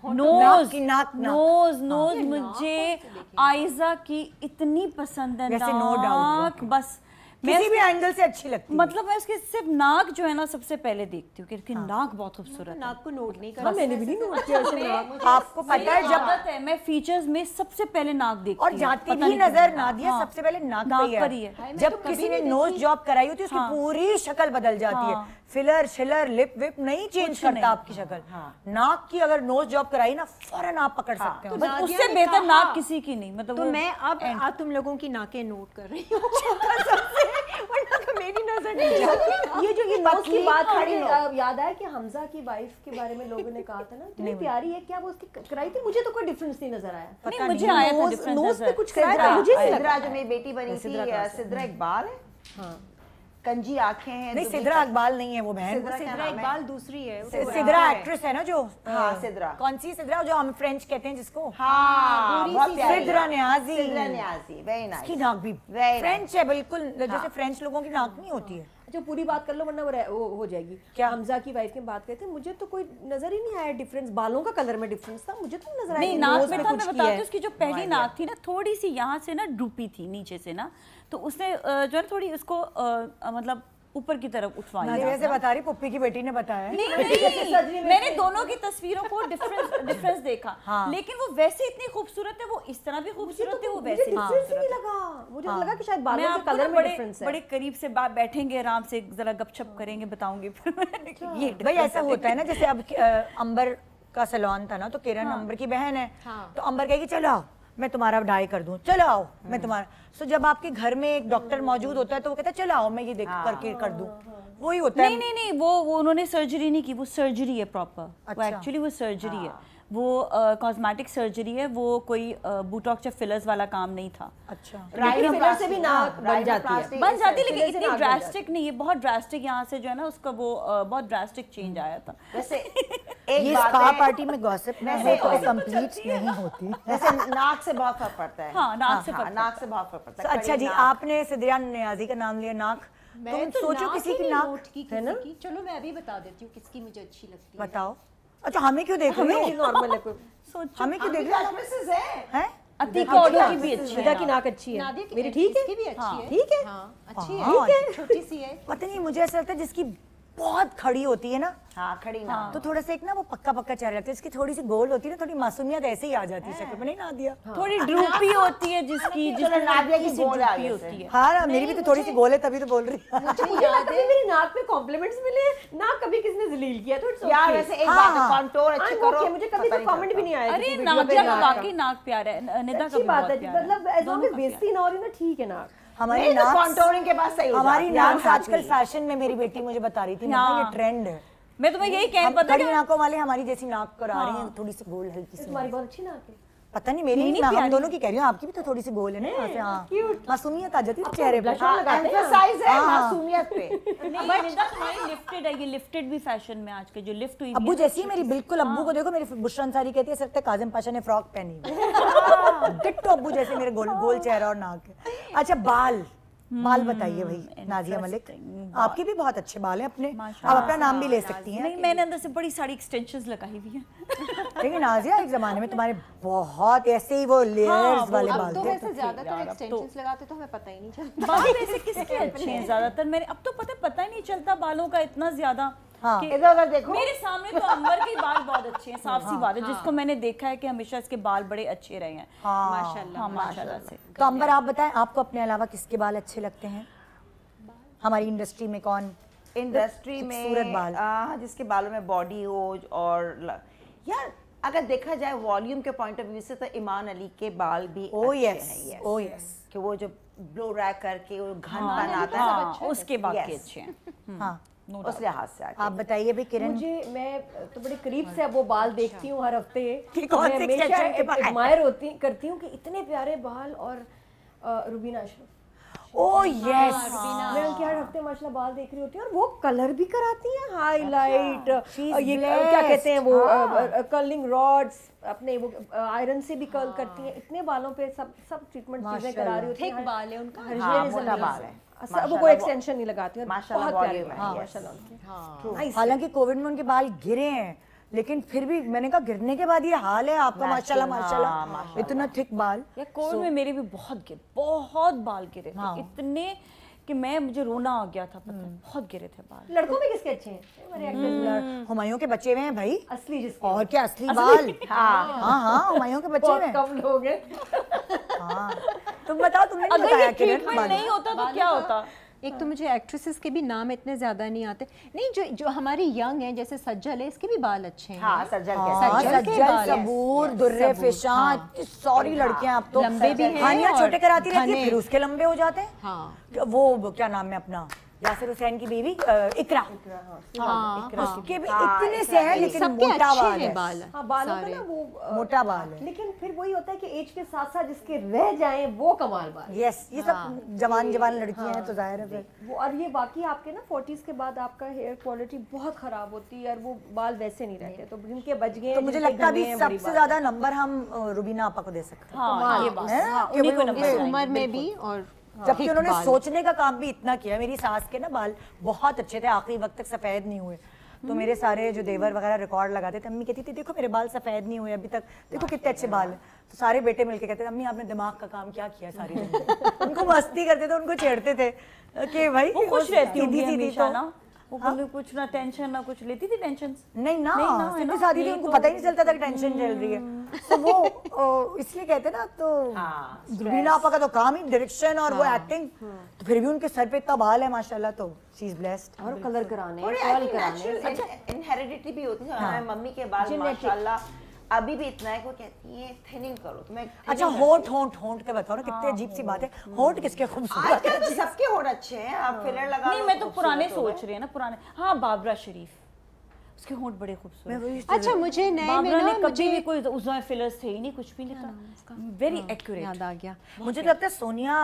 नोज नाक नोज मुझे आयजा की इतनी पसंद है वैसे no doubt। नाक, बस किसी भी एंगल से अच्छी लगती है। मतलब मैं उसके सिर्फ नाक जो है ना सबसे पहले देखती हूँ कि इसकी नाक बहुत खूबसूरत है। नाक को नोट नहीं करना। मैंने भी नहीं नोट किया उसे नाक। आपको पता है जब आदत है, मैं फीचर्स में सबसे पहले नाक देखती और हूँ। जाती पता भी नहीं नजर क्यों। नादिया हाँ। सबसे पहले नाक नाक पे पर ही ही है। है। जब किसी ने नोज जॉब कराई होती है उसकी पूरी शक्ल बदल जाती है। फिलर शिलर लिप विप नहीं चेंज करता आपकी शक्ल। नाक की अगर नोज जॉब कराई ना फौरन आप पकड़ सकते हो। बस उससे बेहतर नाक किसी की नहीं, मतलब तो वो- मैं अब तुम लोगों की नाकें नोट कर रही हूँ वरना तो मेरी नजर नहीं जाती। ये जो ये नोज की बात खड़ी याद आया कि हमजा की वाइफ के बारे में लोगों ने कहा था ना इतनी प्यारी है, क्या वो उसकी कराई थी? मुझे तो कोई डिफरेंस नहीं नजर आया। नहीं, मुझे आया था difference नोज नजर। पे कुछ कराया था मुझे नहीं सिद्रा लगा। जो मेरी बेटी बनी थी, सिद्रा इकबाल है। हाँ कंजी आंखें हैं। नहीं सिद्रा इकबाल नहीं है वो बहन। सिद्रा इकबाल दूसरी है। सिद्रा एक्ट्रेस है ना जो। हाँ सिद्रा। कौन सी सिद्रा जो हम फ्रेंच कहते हैं जिसको? हाँ बहुत प्यारी। सिद्रा न्याजी। Sidra Niazi, very nice. उसकी नाक भी Very फ्रेंच है बिल्कुल, जैसे फ्रेंच लोगों की नाक नहीं होती है। अच्छा पूरी बात कर लो वरना वो हो जाएगी। क्या? हमजा की वाइफ की बात करते हैं, मुझे तो कोई नजर ही नहीं आया डिफरेंस। बालों का कलर में डिफरेंस था, मुझे तो नजर आया नहीं कि नाक nose में पे था। कुछ मैं किया बताती है। हूँ उसकी जो पहली नाक थी ना थोड़ी सी यहाँ से ना ड्रूपी थी नीचे से ना, तो उसने जो है थोड़ी उसको मतलब ऊपर की तरफ उठवाई। वैसे बता रही पुप्पी की बेटी ने बताया है। नहीं, मैंने दोनों की तस्वीरों को डिफरेंस देखा। लेकिन वो वैसे इतनी खूबसूरत है, वो इस तरह भी खूबसूरत है, वो वैसे भी डिफरेंस खूबसूरत नहीं है। लगा, मुझे तो लगा कि शायद मैं बालों के आपको कलर ना में डिफरेंस है। बड़े करीब से बैठेंगे आराम से जरा गपशप करेंगे, बताऊंगी फिर ये भाई ऐसा होता है ना, जैसे अब अंबर का सैलून था ना, तो किरण अंबर की बहन है, तो अंबर कहेगी चलो आओ मैं तुम्हारा डाई कर दूं, चलो आओ मैं तुम्हारा। सो जब आपके घर में एक डॉक्टर मौजूद होता है तो वो कहता है चलो आओ मैं ये देख करके कर दूं, वही होता है। नहीं वो उन्होंने सर्जरी नहीं की, वो सर्जरी है प्रॉपर। वो एक्चुअली वो सर्जरी है, वो कॉस्मेटिक सर्जरी है, वो कोई बुटॉक्स या फिलर्स वाला काम नहीं था। अच्छा फिलर से भी नाक बन जाती है। बन जाती है लेकिन इतनी ड्रास्टिक नहीं है, बहुत ड्रास्टिक यहाँ से जो है ना उसका वो बहुत ड्रास्टिक चेंज आया था। वैसे ये एक बात स्पा है, पार्टी में गॉसिप में तो कंप्लीट नहीं होती। वैसे नाक से बहुत फर्क पड़ता है। हाँ, नाक से फर्क नाक से बहुत फर्क पड़ता तो है। अच्छा जी, आपने सिद्रा न्याजी का नाम लिया, नाक तुम सोचो किसी की नाक है ना। चलो मैं अभी बता देती हूँ किसकी मुझे अच्छी लगती है। बताओ। अच्छा हमें क्यों देख रही हो? नॉर्मल है कोई। सोचो हमें क्यों देख रही हो? हैं? अतीका ऑडियो की भी अच्छी सिद्रा है की नाक अच्छी है, नादिया की मेरी ठीक है, इसकी भी अच्छी है। ठीक है, हाँ अच्छी हाँ, है, छोटी सी है। पता नहीं मुझे ऐसा लगता है जिसकी बहुत खड़ी होती है ना, हाँ खड़ी नाक। तो थोड़ा सा एक ना वो पक्का पक्का चेहरा लगता है, इसकी थोड़ी सी गोल होती है ना, थोड़ी मासूमियत ऐसे ही आ जाती है शक्ल में, नहीं ना दिया। थोड़ी ड्रूपी होती है जिसकी नादिया की गोल आ ड्रूपी गई होती है। हाँ ना, मेरी भी तो थोड़ी सी गोल है तभी तो बोल रही हूँ। मुझे याद है मेरी नाक पे कॉम्प्लीमेंट्स मिले, नाक कभी किसने जलील किया तो यार वैसे एक बात है, कॉन्टोर अच्छे करो। मुझे कभी तो कमेंट भी नहीं आया अरे किसी वीडियो पे नादिया का नाक का। वाकई नाक प्यारा है, निदा का अच्छी भी बात बहुत है, प्यारा है। मतलब एज लॉन्ग एज बेइज्जती ना हो रही ना, ठीक है नाक। हमारी नाक कॉन्टोरिंग के बाद सही हो हमारी जाती है। नाक आजकल फैशन में, मेरी बेटी मुझे बता रही थी ना, ये ट्रेंड है। मैं तुम्हें यही कह हम पता खड़ी नाकों वाले हमारी जैसी नाक करा रही हैं, थोड़ी सी गोल हल्की सी। तुम्हारी बहुत अच्छी नाक है। पता नहीं मेरी नहीं, हम दोनों की कह रही हूँ, आपकी भी तो थोड़ी सी गोल है ना यहाँ से। हाँ मासूमियत आ जाती है चेहरे पे। एम्फसाइज है मासूमियत पे। नहीं निदा तुम्हारी लिफ्टेड है, ये लिफ्टेड भी फैशन में आज के जो लिफ्ट हुई अब्बू जैसी है मेरी बिल्कुल। अब्बू को देखो, मेरी बुशरा अंसारी कहती है ऐसा लगता है काजिम पाशा ने फ्रॉक पहनी है। डिट्टो अब्बू जैसे मेरे गोल चेहरा और नाक है। अच्छा बाल बताइए भाई नाजिया मलिक, आपके भी बहुत अच्छे बाल हैं अपने, आप अपना नाम भी ले सकती हैं। नहीं, मैंने अंदर से बड़ी सारी एक्सटेंशंस लगाई हुई हैं। लेकिन नाजिया एक जमाने में तुम्हारे बहुत ऐसे ही वो लेयर्स वाले बाल तो थे। वैसे ज्यादातर एक्सटेंशंस लगाते तो हमें पता ही नहीं चलता। बाल वैसे किसके अच्छे हैं ज्यादातर? मैंने अब तो पता ही नहीं चलता बालों का इतना ज्यादा। हाँ। इधर उधर देखो। मेरे सामने तो अंबर के बाल बहुत अच्छे हैं, साफ सी बात है, जिसको मैंने देखा है कि हमेशा इसके बाल बड़े अच्छे रहे हैं। माशाल्लाह माशाल्लाह से। तो अंबर आप बताएं, आपको अपने अलावा किसके बाल अच्छे लगते हैं हमारी इंडस्ट्री में? कौन इंडस्ट्री में खूबसूरत बाल? जिसके बालों में बॉडी हो और यार अगर देखा जाए वॉल्यूम के पॉइंट ऑफ व्यू से तो ईमान अली के बाल भी अच्छे हैं। ओ यस कि वो जो ब्लो रैक करके वो घन बनाता है हाँ, उसके बाद के अच्छे हैं। हाँ। उस लिहाज से आके। आप बताइए भी किरण। मैं तो बड़े करीब से अब वो बाल देखती हूँ हर हफ्ते। कि कौन मैं से हमेशा extension के बाल? एडमायर करती हूँ कि इतने प्यारे बाल। और रुबीना अशरफ ओह यस, मैं उनके हर हफ्ते माशाल्लाह बाल देख रही होती हूँ और वो कलर भी कराती हैं, हाईलाइट, ये क्या कहते हैं वो कर्लिंग रॉड्स, अपने वो आयरन से भी कर्ल करती हैं, इतने बालों पे सब ट्रीटमेंट चीजें करा रही होती हैं। थिक बाल है उनका, मोटा बाल है, सब वो कोई एक्सटेंशन नहीं लगाती हैं, माशाल्लाह बहुत प्यारे body बाल में, माशाल्लाह उनके। हालांकि कोविड में उनके बाल गिरे हैं, लेकिन फिर भी मैंने कहा गिरने के बाद ये हाल है आपका, माशाल्लाह माशाल्लाह, इतना थिक बाल। या कोविड में मेरे भी बहुत बाल गिरे थे, इतने कि मुझे रोना आ गया था, पता है, बहुत गिरे थे बाल। लड़कों में किसके अच्छे हैं? हुमायूं के बच्चे हुए हैं भाई, असली जिसके, और क्या असली बाल। हाँ हुमायूं के बच्चे हुए हैं। कम लोग हैं। हाँ, तुम बताओ, तुमने नहीं अगर बताया ये ट्रीटमेंट किरण? नहीं होता तो क्या होता? एक तो मुझे एक्ट्रेसेस के भी नाम इतने ज्यादा नहीं आते, नहीं जो हमारी यंग हैं जैसे सज्जल है, इसके भी बाल अच्छे हैं। हाँ, सज्जल के हाँ, सज्जल के सज्जल, बाल, सबूर, दुर्रे, फिशां, सॉरी लड़कियां अब तो लंबे भी हैं हानिया और छोटे कराती रहती है, घने। फिर उसके लंबे हो जाते हैं। हाँ, वो क्या नाम है अपना, यासिर हुसैन की बीवी इकरा, उसके भी इतने से हैं, लेकिन सबके मोटा अच्छे बाल हैं है, बाल हाँ, बालों का सारे। ना वो मोटा बाल है। लेकिन फिर वही होता है कि एज के साथ साथ जिसके रह जाएं वो कमाल बाल। यस, ये सब जवान लड़कियां हैं तो जाहिर है फिर। वो और ये बाकी आपके ना 40s के बाद आपका हेयर क्वालिटी बहुत खराब होती है और वो बाल वैसे नहीं रहते, तो जिनके बच गए तो मुझे लगता है अभी सबसे ज्यादा नंबर हम रुबीना आपा को दे सकते हैं। हाँ, ये बात है ना? कि उन्हीं को वो नंबर उनके- इस उम्र में भी, और जबकि उन्होंने सोचने का काम भी इतना किया। मेरी सास के ना बाल बहुत अच्छे थे, आखिरी वक्त तक सफेद नहीं हुए, तो मेरे सारे जो देवर वगैरह रिकॉर्ड लगाते थे, अम्मी कहती थी देखो मेरे बाल सफेद नहीं हुए अभी तक, देखो कितने अच्छे बाल हैं। तो सारे बेटे मिलके कहते थे अम्मी आपने दिमाग का काम क्या किया सारी जिंदगी। उनको मस्ती करते थे, उनको छेड़ते थे कि भाई वो खुश रहती होंगी सीधी हमेशा तो ना, वो कुछ ना टेंशन ना कुछ लेती थी टेंशन। नहीं ना, है सीधी ना, सादी थी, ये उनको तो- पता ही नहीं चलता था कि टेंशन चल रही है। तो वो इसलिए कहते ना, तो रुबीना आपा का तो काम ही डायरेक्शन और वो एक्टिंग, तो फिर भी उनके सर पे इतना बाल है माशाल्लाह, तो शी इज ब्लेस्ड। और कलर कराने, और कर्ल I कराने। think natural इनहेरिडिटी भी होती है। हमारी मम्मी के बाल माशाल्लाह अभी भी इतना है कि वो कहती है थिनिंग करो, तो मैं अच्छा, होंठ के बताओ ना, कितनी अजीब सी बात है, होंठ किसके खूबसूरत आजकल तो सबके होठ अच्छे हैं, आप फिलर लगा नहीं, लो, मैं तो खूबसूरत पुराने हो सोच गए। रही है ना, पुराने। हाँ, बाबरा शरीफ, उसके होंठ बड़े खूबसूरत। अच्छा मुझे नए में बाबरा ना ने कभी मुझे भी कोई उसमें फिलर्स थे ही नहीं, कुछ भी नहीं था, वेरी एक्यूरेट। याद आ गया, मुझे लगता है सोनिया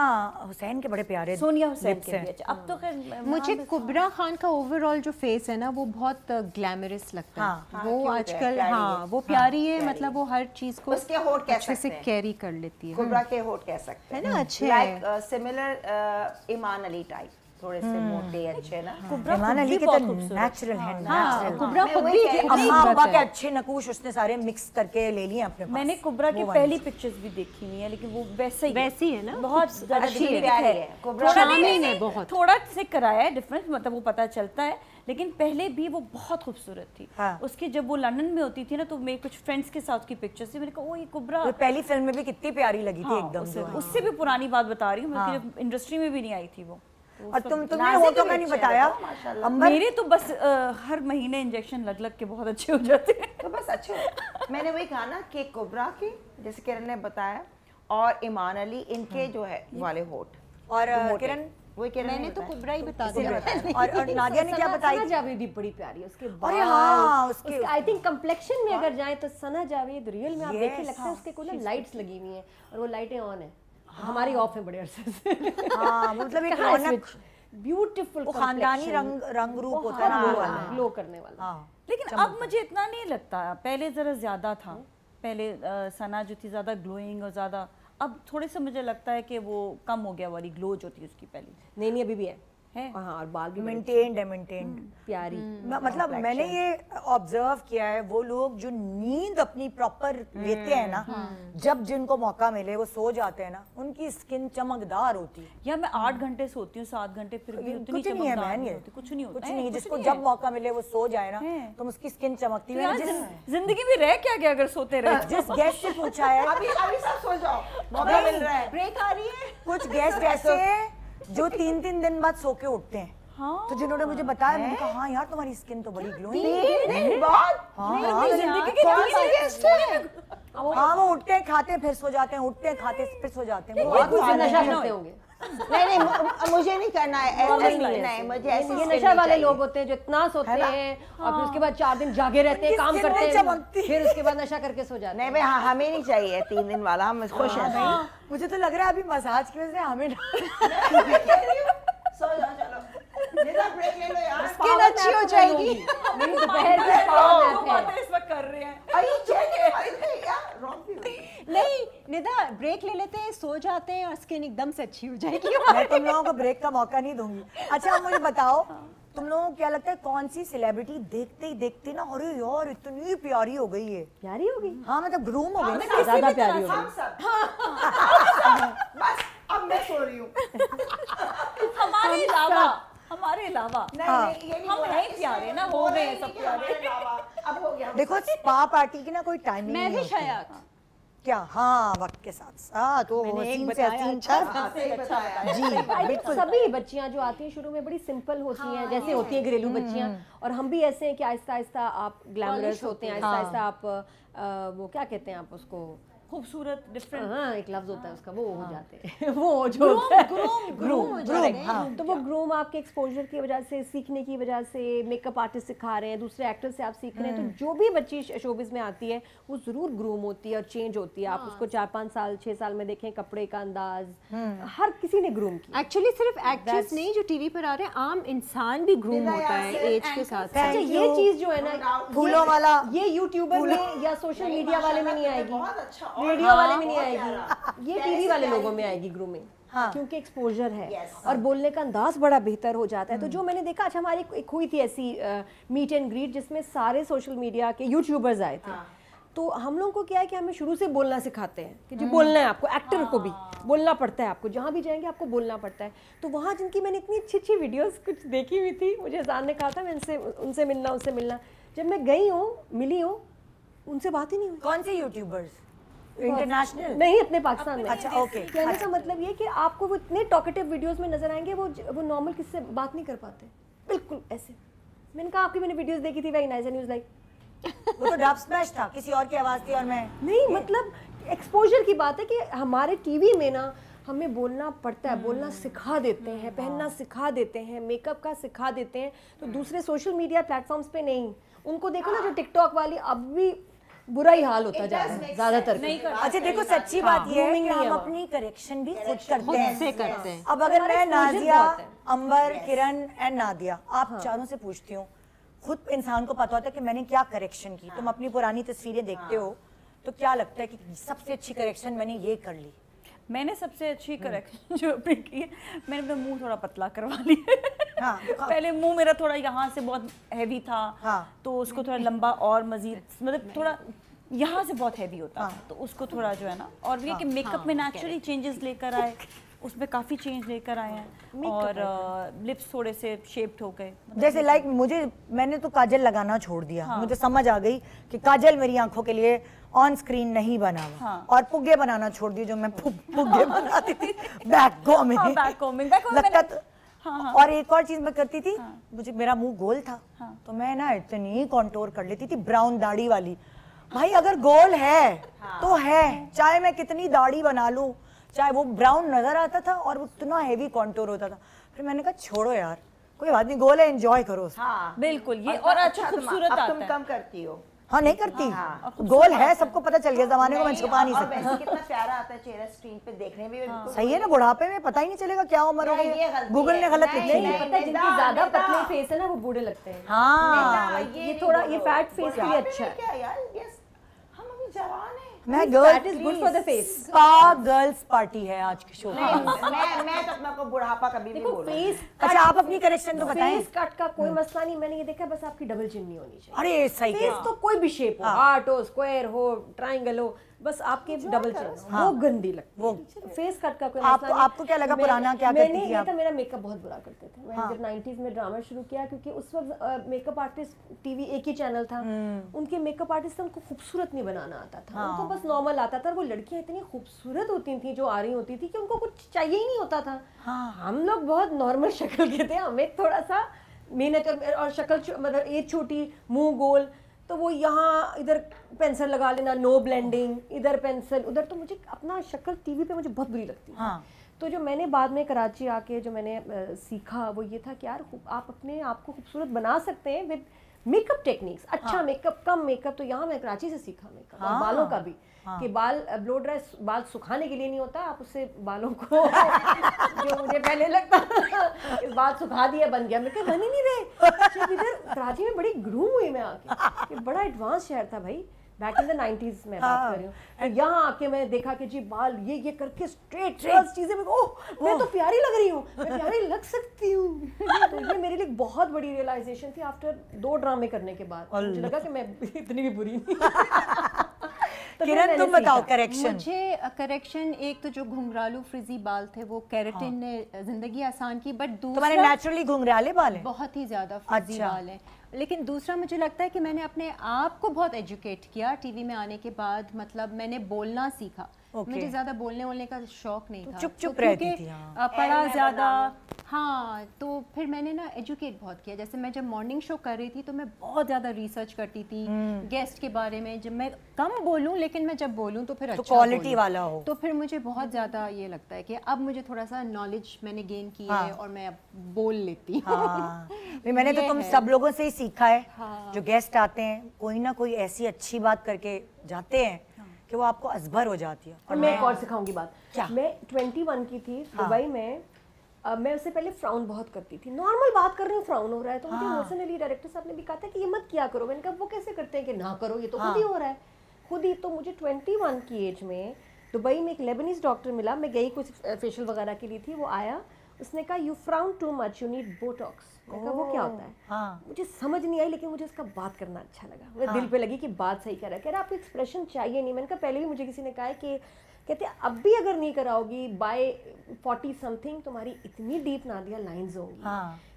हुसैन के बड़े प्यारे सोनिया हुसैन lips के हैं। भी अच्छे। अब तो खैर मुझे कुबरा खान का ओवरऑल जो फेस है ना वो बहुत ग्लैमरस लगता है। हाँ, वो cute है, आजकल प्यारी हाँ है। वो प्यारी है, मतलब वो हर चीज को उसके होठ कह अच्छे से सकते हैं। कैरी कर लेती है। कुबरा के होठ कह सकते हैं है ना, अच्छे लाइक सिमिलर ईमान अली टाइप, थोड़े से मोटे अच्छे ना। इमान अली के तो नेचुरल है, नेचुरल। कुबरा मैं खुद वही भी कह रही अजीब अम्मा अब्बा बात के है। अच्छे नकूश उसने सारे मिक्स करके ले लिए अपने पास। मैंने कुबरा की वो पहली पिक्चर्स भी देखी हुई है, लेकिन वो वैसे ही वैसी है ना, बहुत ज्यादा अच्छी different प्यारी है। है। कुबरा थोड़ा charming नहीं, है बहुत। थोड़ा से कराया है डिफरेंस, मतलब वो पता चलता है, लेकिन पहले भी वो बहुत खूबसूरत थी। हाँ। उसकी जब वो लंदन में होती थी ना, तो मेरे कुछ फ्रेंड्स के साथ की पिक्चर्स थी, मैंने कहा ओ ये कुबरा। वो पहली फिल्म में भी कितनी प्यारी लगी थी हाँ, एकदम उससे, जो है। उससे भी पुरानी बात बता रही हूँ, बल्कि जब इंडस्ट्री में भी नहीं आई थी वो। और तुमने नाज़िक होठों भी का नहीं अच्छे हैं, बताया बताओ, माशाल्लाह। अंबर, मेरे तो बस हर महीने इंजेक्शन लग लग के बहुत अच्छे हो जाते हैं। तो बस अच्छे मैंने वही कहा ना कि कुबरा की, जैसे किरण ने बताया, और ईमान अली इनके जो है वाले होठ, और किरण वही किरण मैंने तो कुबरा ही बता दिया। और नादिया ने क्या बताई? सना जावेद भी बड़ी प्यारी है, उसके बाल, अरे हाँ, उसके आई थिंक कंप्लेक्शन में अगर जाए तो सना जावेद रियल में आप Yes, देखिए लगता है उसके कोई ना लाइट्स लगी हुई हैं और वो लाइटें ऑन है, हमारी ऑफ है बड़े अरसे से। हाँ, मतलब एक रौनक, ब्यूटीफुल वो खानदानी रंग रूप होता है ना, वो वाला। ग्लो करने वाला। हाँ, लेकिन अब मुझे इतना नहीं लगता, पहले जरा ज्यादा था। पहले सना जो थी ज्यादा ग्लोइंग और ज्यादा, अब थोड़े से मुझे लगता है कि वो कम हो गया वाली ग्लो जो थी उसकी पहले नहीं अभी भी है। है। हाँ, और बाल भी बड़े मेंटेन्ड है, मेंटेन्ड। प्यारी। मतलब मैंने ये ऑब्जर्व किया है, वो लोग जो नींद अपनी प्रॉपर लेते हैं ना, जब जिनको मौका मिले वो सो जाते हैं ना, उनकी स्किन चमकदार होती है। या मैं 8 घंटे सोती हूँ, 7 घंटे, फिर भी उतनी कुछ नहीं है चमकदार मैन, नहीं ये होती, कुछ नहीं होता कुछ है, नहीं, कुछ जिसको नहीं जब है। मौका मिले वो सो जाए ना, है। तो उसकी स्किन चमकती तो है। यार जिस जिंदगी में रह क्या गया अगर सोते रहे। जिस गेस्ट से पूछा है, अभी सब सो जाओ, मौका मिल रहा है। ब्रेक आ रही है। कुछ गेस्ट ऐसे हैं जो 3-3 दिन बाद सो के उठते हैं। हाँ। तो जिन्होंने मुझे बताया, मैंने कहा हाँ यार तुम्हारी स्किन तो बड़ी ग्लोइंग है। हाँ, वो उठते हैं खाते हैं फिर सो जाते हैं, उठते हैं खाते हैं फिर सो जाते हैं। कुछ नशा करते होंगे। नहीं मुझे नहीं करना है, नहीं मुझे ऐसे। ये नशा वाले लोग होते हैं जो इतना सोते हैं और फिर उसके बाद 4 दिन जागे रहते हैं, काम करते हैं, फिर उसके बाद नशा करके सो जाते हैं। नहीं भाई, हमें नहीं चाहिए 3 दिन वाला, हम खुश हैं। मुझे तो लग रहा है अभी मसाज की वजह से हमें सो जाओ, चलो ब्रेक ले लो यार, स्किन अच्छी हो जाएगी। मेरी दोपहर की पावर नैप है। इस वक्त कर रहे हैं। नहीं निदा, ब्रेक ले लेते हैं, सो जाते हैं और स्किन एकदम से अच्छी हो जाएगी। मैं तुम लोगों को ब्रेक का मौका नहीं दूंगी। अच्छा अब मुझे बताओ, तुम लोगों को क्या लगता है कौन सी सेलिब्रिटी देखते ही देखते ना, अरे यार इतनी प्यारी हो गई है? प्यारी होगी? हाँ मतलब ग्रूम हो गई ना, ज्यादा प्यारी होगी। बस अब मैं सो रही हूँ। हमारे अलावा नहीं, ये नहीं हम हैं प्यारे ना, हो गए हैं सब प्यारे। अब हो गया। देखो स्पा पार्टी की ना कोई टाइमिंग मैं नहीं भी होती। शायद क्या? हाँ वक्त के साथ साथ तो हसीन से हसीन जी बिल्कुल। सभी बच्चियां जो आती हैं शुरू में बड़ी सिंपल होती हैं, जैसे होती हैं घरेलू बच्चियां, और हम भी ऐसे हैं कि आहिस्ता आहिस्ता आप ग्लैमरस होते हैं, आहिस्ता आहिस्ता आप वो क्या कहते हैं आप उसको, खूबसूरत डिफरेंट, हाँ एक लफ्ज होता है उसका, वो हो जाते हैं वो जो ग्रूम। तो वो ग्रूम आपके एक्सपोजर की वजह से, सीखने की वजह से, मेकअप आर्टिस्ट सिखा रहे हैं, दूसरे एक्टर से आप सीख रहे हैं, तो जो भी बच्ची शोबिस में आती है वो जरूर ग्रूम होती है और चेंज होती है। आप उसको 4-5 साल 6 साल में देखें, कपड़े का अंदाज, हर किसी ने ग्रूम किया। एक्चुअली सिर्फ एक्ट्रेस नहीं जो टीवी पर आ रहे हैं, आम इंसान भी ग्रूम होता है एज के साथ। अच्छा ये चीज जो है ना, फूलों वाला, ये यूट्यूबर में या सोशल मीडिया वाले में नहीं आएगी, रेडियो वाले में नहीं आएगी, ये टीवी वाले लोगों में आएगी ग्रूमिंग। हाँ। क्योंकि एक्सपोजर है और बोलने का अंदाज बड़ा बेहतर हो जाता है। तो जो मैंने देखा, अच्छा हमारी एक हुई थी ऐसी मीट एंड ग्रीट जिसमें सारे सोशल मीडिया के यूट्यूबर्स आए थे। तो हम लोगों को क्या है कि हमें शुरू से बोलना सिखाते हैं कि जी बोलना है आपको, एक्टर को भी बोलना पड़ता है, आपको जहाँ भी जाएंगे आपको बोलना पड़ता है। तो वहाँ जिनकी मैंने इतनी अच्छी अच्छी वीडियोस कुछ देखी हुई थी, मुझे अज़ान ने कहा था मैं उनसे मिलना, जब मैं गई हूँ, मिली हूँ, उनसे बात ही नहीं हुई। कौन से यूट्यूबर्स? इंटरनेशनल नहीं, अपने पाकिस्तान में। अच्छा ओके। कहने का मतलब ये कि आपको वो इतने टॉकेटिव वीडियोस में नजर आएंगे, वो नॉर्मल किससे बात नहीं कर पाते, बिल्कुल ऐसे। मैंने कहा आपकी मैंने वीडियोस देखी थी, very nice, and he was like वो तो डब स्मैश था, किसी और की आवाज थी और मैं नहीं, मतलब एक्सपोजर की बात है कि हमारे टीवी में ना हमें बोलना पड़ता है, बोलना सिखा देते हैं, पहनना सिखा देते हैं, मेकअप का सिखा देते हैं। तो दूसरे सोशल मीडिया प्लेटफॉर्म्स पे नहीं। उनको देखो ना, जो टिकटॉक वाली, अब भी बुरा ही हाल होता जा रहा है ज्यादातर। अच्छा देखो सच्ची बात ये है कि हम अपनी करेक्शन भी खुद करते हैं। अब अगर मैं नाजिया, अंबर, किरण एंड नादिया, आप चारों से पूछती हूँ, खुद इंसान को पता होता है कि मैंने क्या करेक्शन की। तुम अपनी पुरानी तस्वीरें देखते हो तो क्या लगता है कि सबसे अच्छी करेक्शन मैंने ये कर ली? मैंने सबसे अच्छी करेक्शन जो अपनी की है, मैंने अपना मुंह थोड़ा पतला करवा लिया। हाँ, पहले मुंह मेरा थोड़ा यहाँ से बहुत हैवी था। हाँ, तो उसको थोड़ा लंबा और मजीद, मतलब थोड़ा यहाँ से बहुत हैवी होता था, तो उसको थोड़ा जो है ना, और ये कि मेकअप में नेचुरली चेंजेस लेकर आए, उसमें काफ़ी चेंज लेकर आए हैं, और लिप्स थोड़े से शेप्ड हो गए। जैसे लाइक मैंने तो काजल लगाना छोड़ दिया। मुझे समझ आ गई कि काजल मेरी आंखों के लिए ऑन स्क्रीन नहीं बना हुआ। और पुग्गे बनाना छोड़ दिए, जो मैं पुग्गे बनाती थी बैक कॉमिंग लगता था। और एक और चीज मैं करती थी, मुझे मेरा मुंह गोल था, तो मैं ना इतनी कॉन्टोर कर लेती थी, ब्राउन दाढ़ी वाली। भाई अगर गोल है तो है, चाहे मैं कितनी दाढ़ी बना लूं, चाहे वो ब्राउन नजर आता था और उतना हेवी कॉन्टोर होता था। फिर मैंने कहा छोड़ो यार, कोई बात नहीं, गोल है, एंजॉय करो। हाँ, बिल्कुल, ये और अच्छा खूबसूरत आता है। तुम कम करती हो? हाँ नहीं करती। गोल है, सबको पता चल गया, जमाने को मैं छुपा नहीं सकती। वैसे कितना प्यारा आता है चेहरा स्क्रीन पे देखने में। सही है ना, बुढ़ापे में पता ही नहीं चलेगा क्या उम्र हो गई। गूगल ने गलत लिखी है। पता है, जिनकी ज्यादा पतले फेस है ना वो बूढ़े लगते हैं। हाँ, ये थोड़ा ये फैट फेस भी अच्छा है। क्या यार, हम अभी जवान हैं। मैं girl is good for the face. Spa girls party है आज की शो। मैं तो अपने को बुढ़ापा कभी भी बोलूं। फेस, अच्छा आप अपनी करेक्शन तो बताएं। फेस कट का कोई मसला नहीं, मैंने ये देखा, बस आपकी डबल चिन नहीं होनी चाहिए। अरे सही फेस तो कोई भी शेप हो, हार्ट हो, स्क्वायर हो, ट्रायंगल हो, बस आपके डबल चिन हो, वो गंदी लगती है। वो फेस कट का कोई मसला नहीं। आपको क्या लगा पुराना क्या करती थी आप? मेरा मेकअप बहुत बुरा करते थे। मैंने जब 90s में ड्रामा शुरू किया, क्योंकि उस वक्त मेकअप आर्टिस्ट टीवी एक ही चैनल था, उनके मेकअप आर्टिस्ट उनको खूबसूरत नहीं बनाना आता था, उनको बस नॉर्मल आता था। वो लड़कियां इतनी खूबसूरत होती थी जो आ रही होती थी कि उनको कुछ चाहिए ही नहीं होता था। हम लोग बहुत नॉर्मल शक्ल के थे, हमें थोड़ा सा मेहनत और शक्ल, मतलब एज छोटी, मुंह गोल, तो वो यहाँ इधर पेंसिल लगा लेना, नो ब्लेंडिंग, इधर पेंसिल उधर, तो मुझे अपना शक्ल टीवी पे मुझे बहुत बुरी लगती है। تو جو میں نے بعد میں کراچی آ کے جو میں نے سیکھا وہ یہ تھا کہ یار آپ اپنے آپ کو خوبصورت بنا سکتے ہیں ود میک اپ ٹیکنیکس. اچھا میک اپ, کم میک اپ, تو یہاں میں کراچی سے سیکھا میک اپ, اور بالوں کا بھی کہ بال بلو ڈرائی بال سکھانے کے لیے نہیں ہوتا, آپ اس سے بالوں کو جو مجھے پہلے لگتا بال سکھا دیا بن گیا, میں کہ بن ہی نہیں رہے. ادھر کراچی میں بڑی گروم ہوئی میں آ کے, بڑا ایڈوانس شہر تھا بھائی, بیک ان دا 90s میں بات کر رہی ہوں. یہاں آ کے میں دیکھا کہ جی بال یہ کر کے اسٹریٹ چیزیں, میں تو پیاری لگ رہی ہوں, میں پیاری لگ سکتی ہوں. تو یہ میرے لیے بہت بڑی ریئلائزیشن تھی آفٹر 2 ڈرامے کرنے کے بعد. مجھے لگا کہ میں اتنی بھی بری نہیں. کرن تم بتاؤ کریکشن. مجھے کریکشن ایک تو جو گھنگرالو فریزی بال تھے وہ کیراٹن نے زندگی آسان کی, بٹ تمہارے نیچرلی گھنگرالے بال ہیں, بہت ہی زیادہ فریزی بال ہیں. لیکن دوسرا مجھے لگتا ہے کہ میں نے اپنے آپ کو بہت ایجوکیٹ کیا ٹی وی میں آنے کے بعد. مطلب میں نے بولنا سیکھا. مجھے زیادہ بولنے کا شوق نہیں تھا, چپ چپ رہتی تھی, پڑھا زیادہ. ہاں, تو پھر میں نے نا ایجوکیٹ بہت کیا. جیسے میں جب مارننگ شو کر رہی تھی تو میں بہت زیادہ ریسرچ کرتی تھی گیسٹ کے بارے میں. جب میں کم بولوں لیکن میں جب بولوں تو پھر اچھا کوالٹی والا ہو, تو پھر مجھے بہت زیادہ یہ لگتا ہے کہ اب مجھے تھوڑا سا نالج میں نے گین کی ہے اور میں اب بول لیتی ہوں. میں نے تو تم سب لوگوں سے ہی سیکھا ہے. جو گیسٹ آتے ہیں کوئی نہ کوئی ایسی اچھی بات کر کے جاتے ہیں کہ وہ آپ کو ازبر ہو جاتی ہے. اور میں ایک اور سکھاؤں گی بات. میں 21 کی تھی دبئی میں. میں اس سے پہلے فراؤن بہت کرتی تھی, نارمل بات کر رہی ہوں فراؤن ہو رہا ہے, تو مجھے محسن علی ڈائریکٹر صاحب نے بھی کہا تھا کہ یہ مت کیا کرو. میں نے کہا وہ کیسے کرتے ہیں کہ نہ کرو, یہ تو خود ہی ہو رہا ہے خود ہی. تو مجھے 21 کی ایج میں دبئی میں ایک لیبنیز ڈاکٹر ملا, میں گئی کچھ فیشیل وغیرہ کے لیے تھی. وہ آیا, اس نے کہا you frown too much, you need botox. میں کہا وہ کیا ہوتا ہے, مجھے سمجھ نہیں آئی, لیکن مجھے اس کا بات کرنا اچھا لگا. مجھے دل پہ لگی کہ بات صحیح کر رہا ہے. کہہ رہا آپ کو ایکسپریشن چاہیے نہیں. میں نے کہا پہلے بھی مجھے کسی نے کہا ہے کہ کہتے اب بھی اگر نہیں کراؤ گی بائی 40 سمتھنگ تمہاری اتنی ڈیپ نادیہ لائنز ہوں گی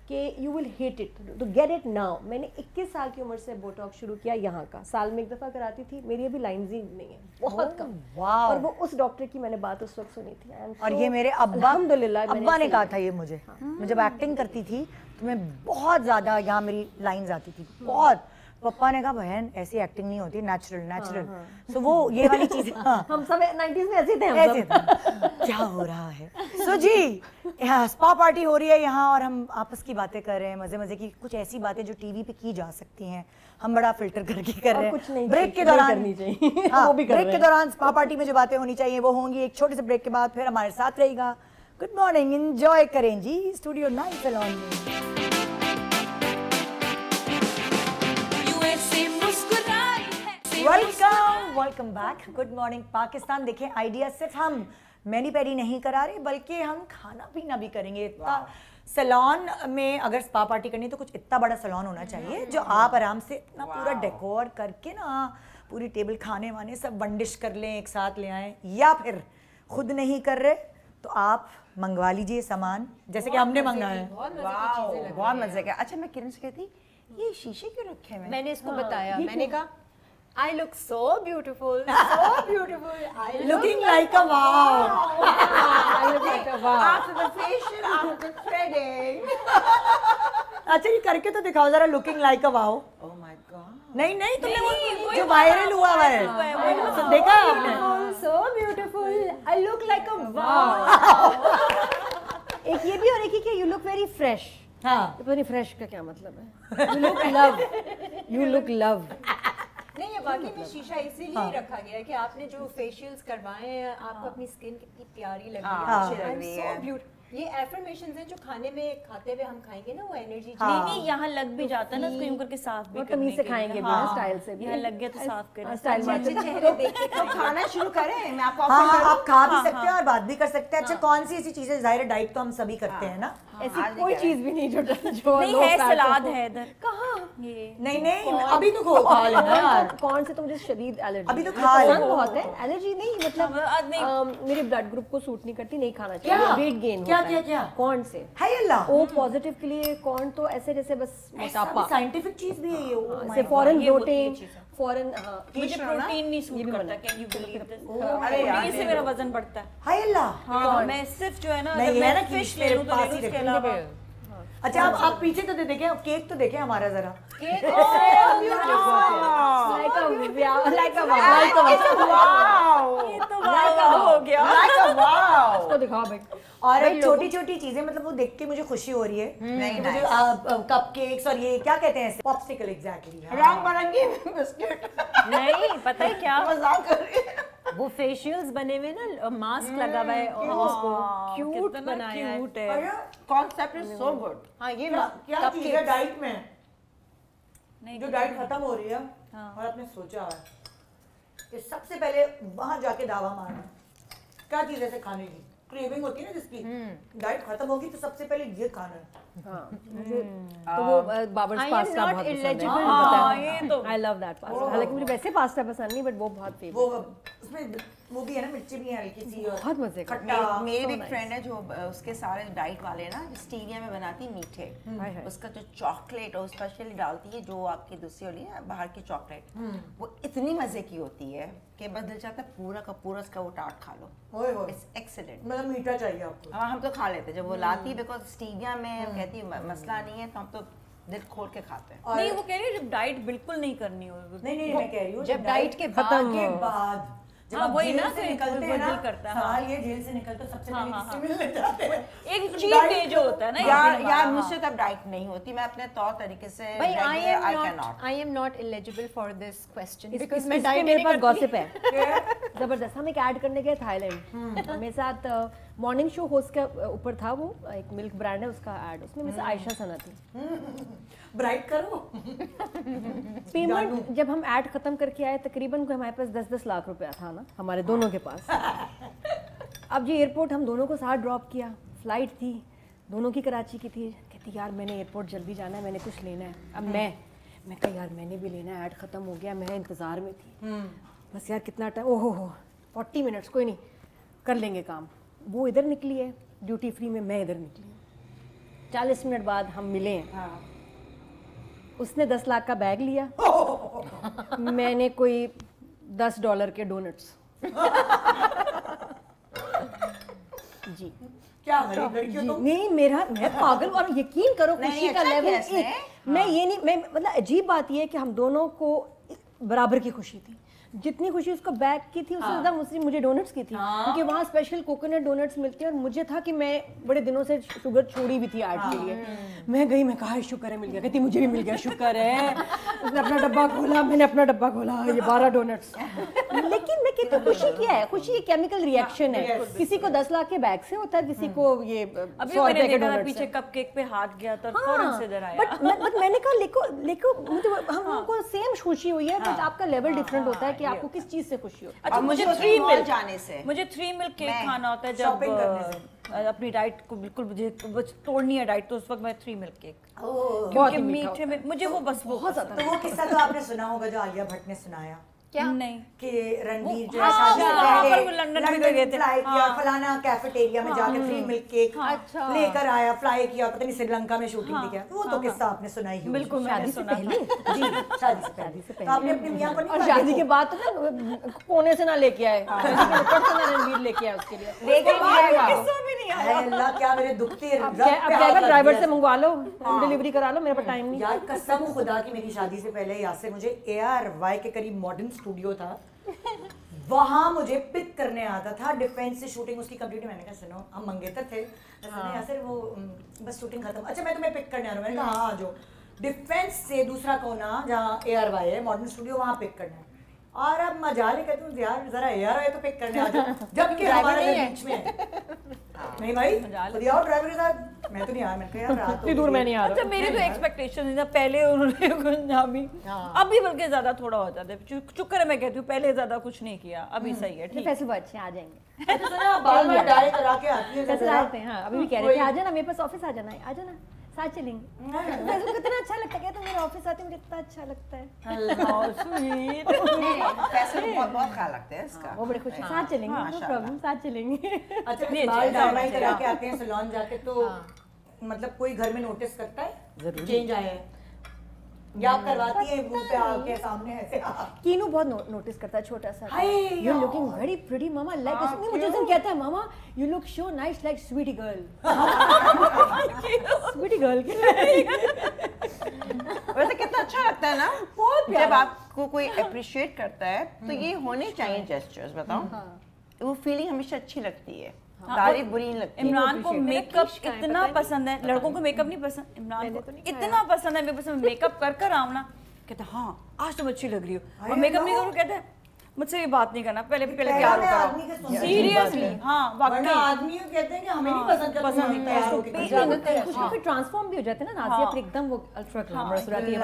کہ you will hate it, to get it now. میں نے 21 سال کی عمر سے بوٹاکس شروع کیا یہاں کا, سال میں 1 دفعہ کراتی تھی. میری ابھی لائنز ہی نہیں ہیں, بہت کم. اور وہ اس ڈاکٹر کی میں نے بات اس وقت سنی تھی. اور یہ میرے ابا نے کہا تھا یہ مجھے. میں جب ایکٹنگ کرتی تھی تو میں بہت زیادہ یہاں میری لائنز آتی تھی بہت. پپا نے کہا بہن ایسی ایکٹنگ نہیں ہوتی, نیچرل. سو وہ یہ والی چیز ہم سب 90s میں ایسے تھے. کیا ہو رہا ہے. سو جی اسپا پارٹی ہو رہی ہے یہاں اور ہم آپس کی باتیں کر رہے ہیں, مزے کی کچھ ایسی باتیں جو ٹی وی پہ کی جا سکتی ہیں. ہم بڑا فلٹر کر کے کر رہے ہیں. بریک کے دوران اسپا پارٹی میں جو باتیں ہونی چاہیے وہ ہوں گی. ایک چھوٹے سے بریک کے بعد پھر ہمارے ساتھ رہے گا. گڈ مارننگ, انجوائے کریں جی اسٹوڈیو 9 سیلون میں. Welcome back. Good morning Pakistan. دیکھیں آئیڈیا صرف ہم مینی پیڈی نہیں کرا رہے بلکہ ہم کھانا پینا بھی کریں گے. سیلون میں اگر سپا پارٹی کرنی تو کچھ اتنا بڑا سیلون ہونا چاہیے جو آپ آرام سے اتنا پورا ڈیکور کر کے نا پوری ٹیبل کھانے وانے سب ون ڈش کر لیں, ایک ساتھ لے آئیں. یا پھر خود نہیں کر رہے تو آپ منگوا لیجئے سامان جیسے کہ ہم نے منگایا ہے. بہت مزے کا. اچھا میں کرن سے کہتی یہ شیشے کیوں رکھے ہیں؟ میں نے اس کو بتایا, میں نے کہا I look so beautiful. Looking like a wow. I look like a wow. After the facial, after the threading. اچھا یہ کر کے تو دکھاؤ ذرا, looking like a wow. Oh my God. نہیں تم نے وہ جو وائرل ہوا ہے دیکھا آپ نے. So beautiful. I look like a wow. ایک یہ بھی اور ایک کہ you look very fresh. ہاں پتہ نہیں فریش کا کیا مطلب ہے. You look love. You look love. نہیں, یہ واقعی میں شیشہ اسی لیے رکھا گیا ہے کہ آپ نے جو فیشیلز کروائے ہیں آپ کو اپنی اسکن کتنی پیاری لگ رہی ہے. یہ ایفرمیشنز ہیں جو کھانے میں کھاتے ہوئے ہم کھائیں گے نا وہ انرجی. نہیں یہاں لگ بھی جاتا ہے نا, اس کو یوں کر کے صاف بھی کرنے تمیز سے کھائیں گے بھی اسٹائل سے. یہاں لگ گیا تو صاف کریں. چہرے دیکھ کے کھانا شروع کریں. میں آپ کو آپ کھا بھی سکتے ہیں اور بات بھی کر سکتے ہیں. اچھا کون سی ایسی چیزیں, ظاہر ڈائٹ تو ہم سبھی کرتے ہیں نا, ایسی کوئی چیز بھی نہیں جو نہیں ہے. سلاد ہے ادھر کہاں, نہیں ابھی تو کھا لینا یار. کون سے تو مجھے شدید الرجی, ابھی تو کھا لینا بہت ہے. الرجی نہیں مطلب میرے بلڈ گروپ کو سوٹ نہیں کرتی, نہیں کھانا چاہیے. ویٹ گین ہوتا ہے. کیا کارن سے ہائی اللہ, او پازیٹیو کے لیے کارن تو ایسے جیسے بس موٹاپا سائنٹیفک چیز بھی ہے یہ. سے فورن بلوٹنگ, فورن مجھے پروٹین نہیں سوٹ کرتا. Can you believe this? Protein سے میرا وزن بڑھتا ہے. ہائی اللہ. ہاں میں صرف جو ہے نا میں نا فش لے لوں تو لے لوں, اس کے علاوہ. اچھا آپ پیچھے تو دیکھیں, کیک تو دیکھیں ہمارا ذرا. दिखा भाई। और एक छोटी छोटी चीजें मतलब वो देख के मुझे खुशी हो रही है, मुझे कप केक्स और ये क्या कहते हैं पॉप्सिकल, एग्जैक्टली रंग बिरंगी बिस्किट। नहीं पता है क्या, मजाक कर रही है। वो फेशियल्स बने हुए ना, मास्क लगा हुआ है और उसको क्यूट बनाया है। Concept is so good. हाँ ये क्या चीज है डाइट में जो डाइट खत्म हो रही है और आपने सोचा है कि सबसे पहले वहां जाके दावा मारना, क्या चीज ऐसे खाने की क्रेविंग होती है ना जिसकी, डाइट खत्म होगी तो सबसे पहले ये खाना है। तो वो बाबर्स पास्ता बहुत पसंद है, ये तो आई लव दैट पास्ता। हालांकि मुझे वैसे पास्ता पसंद नहीं, बट वो बहुत फेवरेट। वो उसमें वो भी है ना, मिर्ची भी है हल्की सी और बहुत मजे का। मेरी भी एक फ्रेंड है जो उसके सारे डाइट वाले ना स्टीविया में बनाती मीठे, उसका जो चॉकलेट और स्पेशली डालती है जो आपकी दूसरी वाली है बाहर की चॉकलेट, वो इतनी मजे की होती है कि बस दिल चाहता है पूरा का पूरा उसका वो टार्ट खा लो। It's excellent. मतलब मीठा चाहिए आपको? हाँ हम तो खा लेते जब वो लाती, बिकॉज स्टीविया में कहती है मसला नहीं है, तो हम तो दिल खोल के खाते हैं। नहीं वो कह रही है जब डाइट बिल्कुल नहीं करनी हो। नहीं मैं कह रही हूँ जब डाइट के बाद जब हाँ, आप वही जेल ना, से फिर निकलते हैं ना, दिल करता है, सवाल ये जेल से निकलते सबसे पहले किससे मिलने जाते हैं? एक चीट डे जो होता है ना यार मुझसे तब डाइट नहीं होती, मैं अपने तौर तरीके से भाई I am not eligible for this question because मैं डाइट मेरे पास गॉसिप है जबरदस्त। हम एक ऐड करने गए थाईलैंड, मेरे साथ मॉर्निंग शो होस्ट के ऊपर था, वो एक मिल्क ब्रांड है उसका ऐड, उसमें मेरे से आयशा सना थी। ब्राइट करो। पेमेंट जब हम ऐड खत्म करके आए तकरीबन हमारे पास 10-10 लाख रुपया था ना हमारे दोनों के पास। अब जी एयरपोर्ट हम दोनों को साथ ड्रॉप किया, फ्लाइट थी दोनों की कराची की थी, कहती यार मैंने एयरपोर्ट जल्दी जाना है, मैंने कुछ लेना है। अब मैं कहा यार मैंने भी लेना है, ऐड खत्म हो गया, मैं इंतज़ार में थी बस यार कितना टाइम, ओहो हो 40 मिनट्स कोई नहीं कर लेंगे काम। वो इधर निकली है ड्यूटी फ्री में, मैं इधर निकली, 40 मिनट बाद हम मिले हैं। उसने 10 लाख का बैग लिया, मैंने कोई $10 के डोनट्स। जी क्या लड़कियों तो नहीं मैं पागल, और यकीन करो खुशी का लेवल मैं ये नहीं, मैं मतलब अजीब बात ये है कि हम दोनों को बराबर की खुशी थी। जितनी खुशी उसको बैग की थी उससे ज़्यादा मुझे डोनट्स की थी, क्योंकि वहाँ स्पेशल कोकोनट डोनट्स मिलते हैं और मुझे था कि मैं बड़े दिनों से शुगर छोड़ी भी थी ऐड के लिए। मैं गई, मैं कहा शुक्र है मिल गया, कहती मुझे भी मिल गया शुक्र है। उसने अपना डब्बा खोला, मैंने अपना डब्बा खोला, ये 12 डोनट्स। लेकिन मैं कहती खुशी क्या है, खुशी एक केमिकल रिएक्शन है, किसी को 10 लाख के बैग से होता है, किसी को ये 100 रुपए के डोनट्स। पीछे कपकेक पे हाथ गया तो फौरन से इधर आया। बट मैंने कहा लेको मुझे हमको सेम खुशी हुई है, बट आपका लेवल डिफरेंट होता है कि आपको किस चीज से खुशी होती है। अच्छा मुझे 3 मिल्क जाने से, मुझे 3 मिल्क केक खाना होता है जब अपनी डाइट को बिल्कुल मुझे तोड़नी है डाइट, तो उस वक्त मैं 3 मिल्क केक, क्योंकि मीठे में मुझे वो बस बहुत ज्यादा। तो वो किस्सा तो आपने सुना होगा जो आलिया भट्ट ने सुनाया, क्या नहीं कि रणवीर जो है शादी से पहले लंदन में गए थे, फ्लाई किया फलाना कैफेटेरिया में जाके 3 मिल्क केक लेकर आया, फ्लाई किया, पता नहीं श्रीलंका में शूटिंग थी क्या, वो तो किस्सा आपने सुना ही। बिल्कुल मैंने सुना पहले जी, शादी से पहले आपने अपने मियां को नहीं, और शादी के बाद तो ना कोने से ना लेके आए, ऊपर से ना रणवीर लेके आया उसके लिए, किस्सा भी नहीं आया। अल्लाह क्या मेरे दुखते अब क्या ड्राइवर से मंगवा लो, होम डिलीवरी करा लो, मेरे पास टाइम नहीं। यार कसम खुदा की, मेरी शादी से पहले यासिर मुझे ARY के करीब मॉडर्न स्टूडियो था, वहां मुझे पिक करने आता था, डिफेंस से शूटिंग उसकी कंप्लीट। मैंने कहा सुनो हम मंगेतर थे, यासिर वो बस शूटिंग खत्म, अच्छा मैं तुम्हें पिक करने आ रहा हूँ। मैंने कहा हाँ आ जाओ, डिफेंस से दूसरा कोना जहाँ ARY है मॉडर्न स्टूडियो, वहाँ पिक करना है। और अब मजा ले कहती हूँ यार जरा ARY तो पिक करने आ जाओ, जबकि हमारे बीच में नहीं भाई खुद आओ ड्राइवर के साथ, मैं तो नहीं आ, मैंने कहा यार रात इतनी दूर मैं नहीं आ रहा। अच्छा मेरी तो एक्सपेक्टेशन थी पहले उन्होंने पंजाबी, अभी बल्कि ज्यादा थोड़ा हो जाता है, शुक्र है मैं कहती हूँ पहले ज्यादा कुछ नहीं किया, अभी सही है ठीक। फैसले अच्छे आ जाएंगे, बाल में डाई करा के आती है फैसले आते हैं। हाँ अभी भी कह रहे थे आ जाना मेरे पास ऑफिस, आ जाना साथ चलेंगे। फैसले कितना अच्छा लगता है, तो मेरे ऑफिस आते मुझे इतना अच्छा लगता है। फैसल बहुत ख्याल रखते हैं इसका, वो बड़े खुश हैं, साथ चलेंगे, नो प्रॉब्लम साथ चलेंगे। अच्छा बाल डाई करा के आते हैं सैलून जाके, तो मतलब कोई घर में नोटिस करता है चेंज आया है, या आप करवाती है मुंह पे आके सामने ऐसे? कीनू बहुत नोटिस करता है, छोटा सा, you are looking very pretty मामा, लाइक उसने मुझे उस दिन कहता है मामा you look so nice like sweetie girl. Sweetie girl वैसे कितना अच्छा लगता है ना, बहुत जब आपको कोई अप्रिशिएट करता है, तो ये होने चाहिए जेस्चर्स, बताओ वो फीलिंग हमेशा अच्छी लगती है। तारीफ बुरी नहीं लगती। इमरान को मेकअप इतना पसंद है, लड़कों को मेकअप नहीं पसंद, इमरान को इतना पसंद है, मेरे पसंद मेकअप कर आओ ना, कहता हाँ आज तुम अच्छी लग रही हो, और मेकअप नहीं करो कहते हैं मुझसे ये बात नहीं करना, पहले तैयार करो। सीरियसली हाँ, वाकई आदमी कहते हैं कि हमें नहीं पसंद कुछ ट्रांसफॉर्म भी हो जाते हैं ना नाज़िया, फिर एकदम वो अल्ट्रा ग्लैमरस हो जाती है,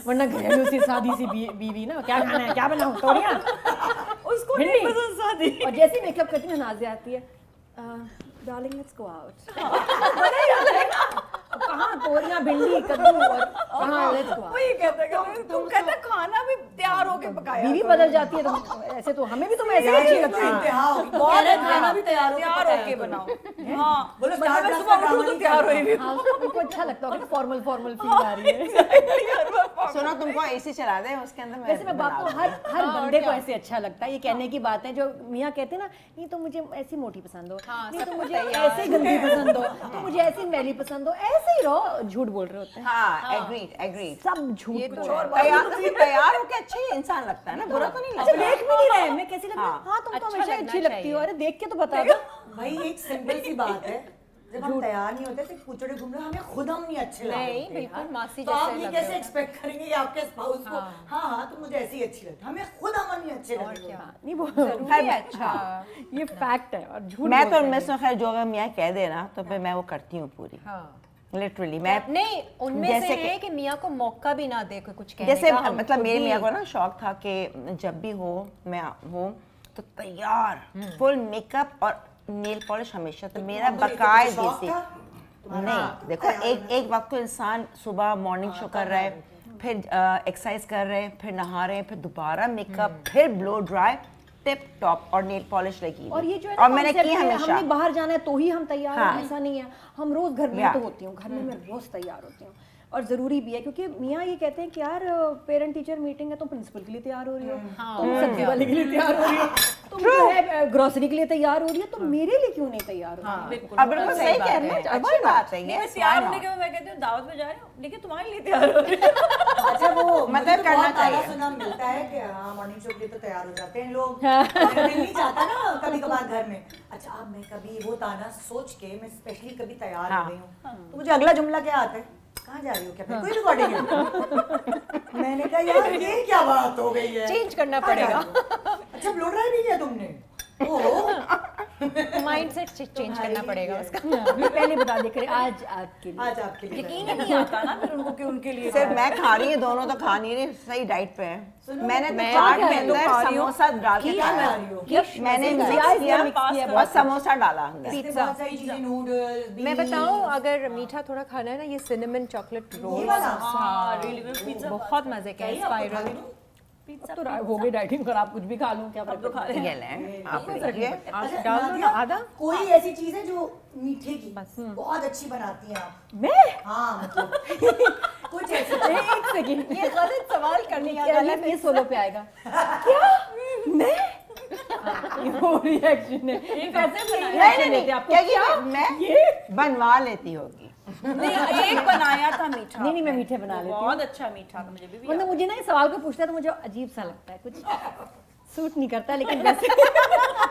वरना घरेलू सी सादी सी बीवी ना, क्या खाना है, क्या बनाऊं, तोरियां, उसको नहीं पसंद शादी। और जैसे मेकअप करती है नाज़िया आती है, डार्लिंग लेट्स गो आउट, कहाँ तोरियां, भिंडी, कद्दू, और कहाँ लेट्स गो आउट। वही कहते तुम कहते खाना भी तैयार होके पकाया, बीवी बदल जाती है तो ऐसे तो हमें भी तुम ऐसे अच्छी लगती है, बहुत खाना भी तैयार होके बनाओ। हाँ बोलो सुबह उठो तो तैयार हुई भी, उनको अच्छा लगता होगा, फॉर्मल फील आ रही है। सुनो तुमको एसी चला दे उसके अंदर। वैसे मैं बात को हर बंदे को ऐसे अच्छा लगता है, ये कहने की बात है जो मियाँ कहते हैं ना, नहीं तो मुझे ऐसी मोटी पसंद हो, नहीं तो मुझे ऐसे गंदी पसंद हो, तो मुझे ऐसी मैली पसंद हो, ऐसे ही रहो, झूठ बोल रहे होते हैं। हाँ एग्रीड सब झूठ। तैयार होके अच्छे इंसान लगता है ना, बुरा तो नहीं लगता। देख भी नहीं रहे मैं कैसी लग रही हूँ, हाँ तुम तो हमेशा अच्छी लगती हो, अरे देख के तो बता दो भाई। एक सिंपल सी बात है, जब हम तैयार नहीं होते सिर्फ कुचड़े घूम रहे हमें खुद हम नहीं अच्छे लगते। नहीं बिल्कुल मासी तो आप जैसे ये कैसे एक्सपेक्ट करेंगे कि आपके स्पाउस को हाँ तो मुझे ऐसी अच्छी लगती है, हमें खुद हम नहीं अच्छे लगते। नहीं वो अच्छा ये फैक्ट है, और झूठ मैं तो उनमें से खैर जो अगर मियाँ कह दे ना तो फिर मैं वो करती हूँ पूरी, लिटरली। मैं नहीं उनमें से है कि मियाँ को मौका भी ना दे कुछ कहने जैसे का, मतलब मेरे मियाँ को ना शौक था कि जब भी हो मैं हूँ तो तैयार फुल मेकअप और नेल पॉलिश हमेशा, तो मेरा बकायदे से नहीं। देखो एक वक्त तो इंसान सुबह मॉर्निंग शो कर रहा है, फिर एक्सरसाइज कर रहे हैं, फिर नहा रहे हैं, फिर दोबारा मेकअप, फिर ब्लो ड्राई, टिप टॉप और नेल पॉलिश लगी। और ये जो है और मैंने की हमेशा, हमने बाहर जाना है तो ही हम तैयार हैं, ऐसा नहीं है। हम रोज घर में तो होती हूँ, घर में मैं रोज तैयार होती हूँ, और ज़रूरी भी है क्योंकि मियाँ ये कहते हैं कि यार पेरेंट टीचर मीटिंग है तो प्रिंसिपल के लिए तैयार हो रही हो, तुम सब्जी वाले के लिए तैयार हो रही हो, तुम जो है ग्रोसरी के लिए तैयार हो रही है, तो मेरे लिए क्यों नहीं तैयार हो रही? अब बिल्कुल सही कह रहे हैं, अच्छी बात है ये। मैं तैयार होने के मैं कहती हूँ दावत में जा रही हूँ लेकिन तुम्हारे लिए तैयार हो रही हूँ। अच्छा वो मतलब करना चाहिए, सुना मिलता है कि हाँ मॉर्निंग शो के लिए तो तैयार हो जाते हैं लोग, मिल नहीं जाता ना कभी कभार घर में। अच्छा अब मैं कभी वो ताना सोच के मैं स्पेशली कभी तैयार हो गई हूँ तो मुझे अगला जुमला क्या आता है, कहाँ जा रही हो, क्या कोई रिकॉर्डिंग है? मैंने कहा यार ये क्या बात हो गई है, चेंज करना पड़ेगा। अच्छा ब्लो ड्राई भी किया तुमने? माइंडसेट चेंज करना पड़ेगा उसका। पहले बता दे करे आज आपके लिए यकीन ही नहीं आता ना फिर उनको कि उनके लिए सिर्फ मैं खा रही हूँ, दोनों तो खा नहीं रहे, सही डाइट पे है। मैंने तो चाट के अंदर समोसा डाल के खाया, मैंने मिक्स किया और समोसा डाला अंदर। पिज्जा, मैं बताऊं अगर मीठा थोड़ा खाना है ना, ये सिनेमन चॉकलेट रोल बहुत मजे का है, स्पाइरल। तो हो गई डाइटिंग, अगर आप कुछ भी खा लूं क्या फर्क तो खा ये ले आप देखिए, डाल दो ना आधा। कोई ऐसी चीज है जो मीठे की बहुत अच्छी बनाती हैं आप? मैं हाँ मतलब कुछ ऐसे एक सेकंड, ये गलत सवाल करने का गलत ये सोलो पे आएगा क्या? मैं वो रिएक्शन है, ये कैसे बनाया? नहीं क्या मैं बनवा लेती होगी। नहीं एक बनाया था मीठा, नहीं मैं मीठे बना लेती हूँ, बहुत अच्छा मीठा था, मुझे भी मतलब मुझे ना इस सवाल को पूछता है तो मुझे अजीब सा लगता है, कुछ सूट नहीं करता, लेकिन वैसे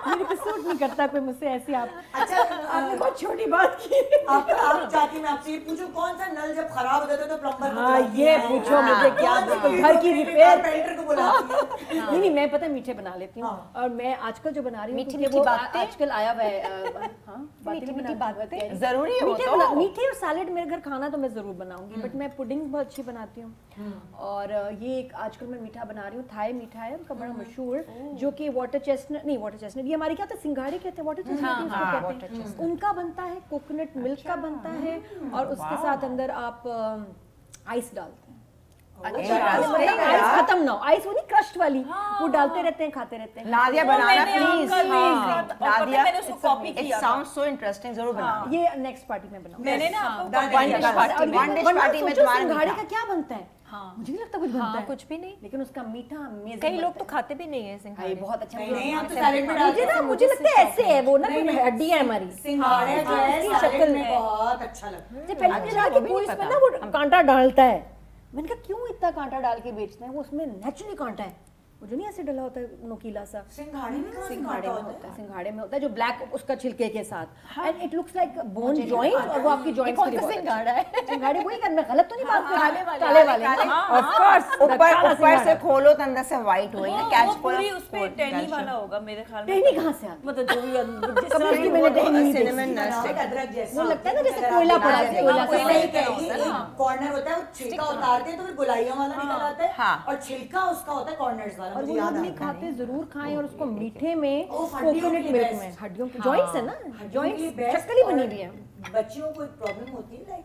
मेरे को सूट नहीं करता कोई मुझसे ऐसी। आप अच्छा आपने बहुत छोटी बात की। आप चाहती मैं आपसे ये पूछूं कौन सा नल जब खराब हो जाता है तो प्लम्बर को हाँ बुलाती ये है? पूछो मुझे क्या, कोई घर की रिपेयर पेंटर को बुलाती है? नहीं मैं पता है मीठे बना लेती हूँ, और मैं आजकल जो बना रही हूँ मीठी बातें आजकल आया हुआ है, मीठी बातें जरूरी है, मीठे और सैलेड मेरे घर खाना तो मैं जरूर बनाऊंगी, बट मैं पुडिंग बहुत अच्छी बनाती हूँ। और ये एक आजकल मैं मीठा बना रही हूँ, थाई मीठा है उनका बड़ा मशहूर, जो कि वाटर चेस्टनट नहीं, वाटर चेस्टनट ये हमारे क्या होता है, सिंघाड़े कहते हैं, वाटर चेस्टनट कहते हैं, उनका बनता है, कोकोनट मिल्क का बनता है, और उसके साथ अंदर आप आइस डालते हैं। आइस खत्म ना हो, आइस वो नहीं क्रश्ड वाली, वो डालते रहते हैं, खाते रहते हैं। नादिया बनाना प्लीज, नादिया मैंने उसको कॉपी इट किया, साउंड्स सो इंटरेस्टिंग, जरूर बनाना। ये नेक्स्ट पार्टी में बनाऊंगी। मैंने ना आपको वन डिश पार्टी में तुम्हारा सिंघाड़े मीठा का क्या बनता है? मुझे नहीं लगता कुछ बनता है, कुछ भी नहीं, लेकिन उसका मीठा अमेजिंग। कई लोग तो खाते भी नहीं है सिंघाड़े, बहुत अच्छा। नहीं आप तो सैलेड में डालते मुझे ना मुझे लगता है ऐसे है वो ना, हड्डी है हमारी, सिंघाड़े जो है शक्ल में बहुत अच्छा लगता है। पहले मुझे लगा कि वो इसमें ना वो कांटा डालता है, मैंने कहा क्यों इतना कांटा डाल के बेचते हैं, वो उसमें नेचुरली कांटा है, वो जो नहीं ऐसे डला होता है नोकीला सा, सिंघाड़े में सिंघाड़े में होता है, सिंघाड़े में होता है जो ब्लैक उसका छिलके के साथ, and it looks like bone joint, और वो आपकी जॉइंट्स के लिए बहुत सिंघाड़ा है। सिंघाड़े वही करना, गलत तो नहीं बात कर रही, काले वाले ऑफ कोर्स, ऊपर से खोलो तो अंदर से व्हाइट वही ना, कैच पूरी उस पे टहनी वाला होगा मेरे ख्याल में। टहनी कहाँ से आ गई? मतलब जो भी कभी की मैंने टहनी नहीं देखी। सिनेमन नस्टिक अदरक जैसा वो लगता है ना जैसे कोयला पड़ा है, कोयला कोई सा। नहीं कहेगी, एक कॉर्नर होता है वो छिलका उतारते हैं तो फिर गुलाइयों वाला निकल आता है, और छिलका उसका होता है कॉर्नर्स वाला। और वो लोग नहीं खाते, जरूर खाएं, और उसको मीठे में हड्डियों कोकोनट की मिल्क best। में, हड्डियों की जॉइंट्स है ना, जॉइंट जॉइंट्स शक्ल ही बनी हुई है। बच्चियों को एक प्रॉब्लम होती है लाइक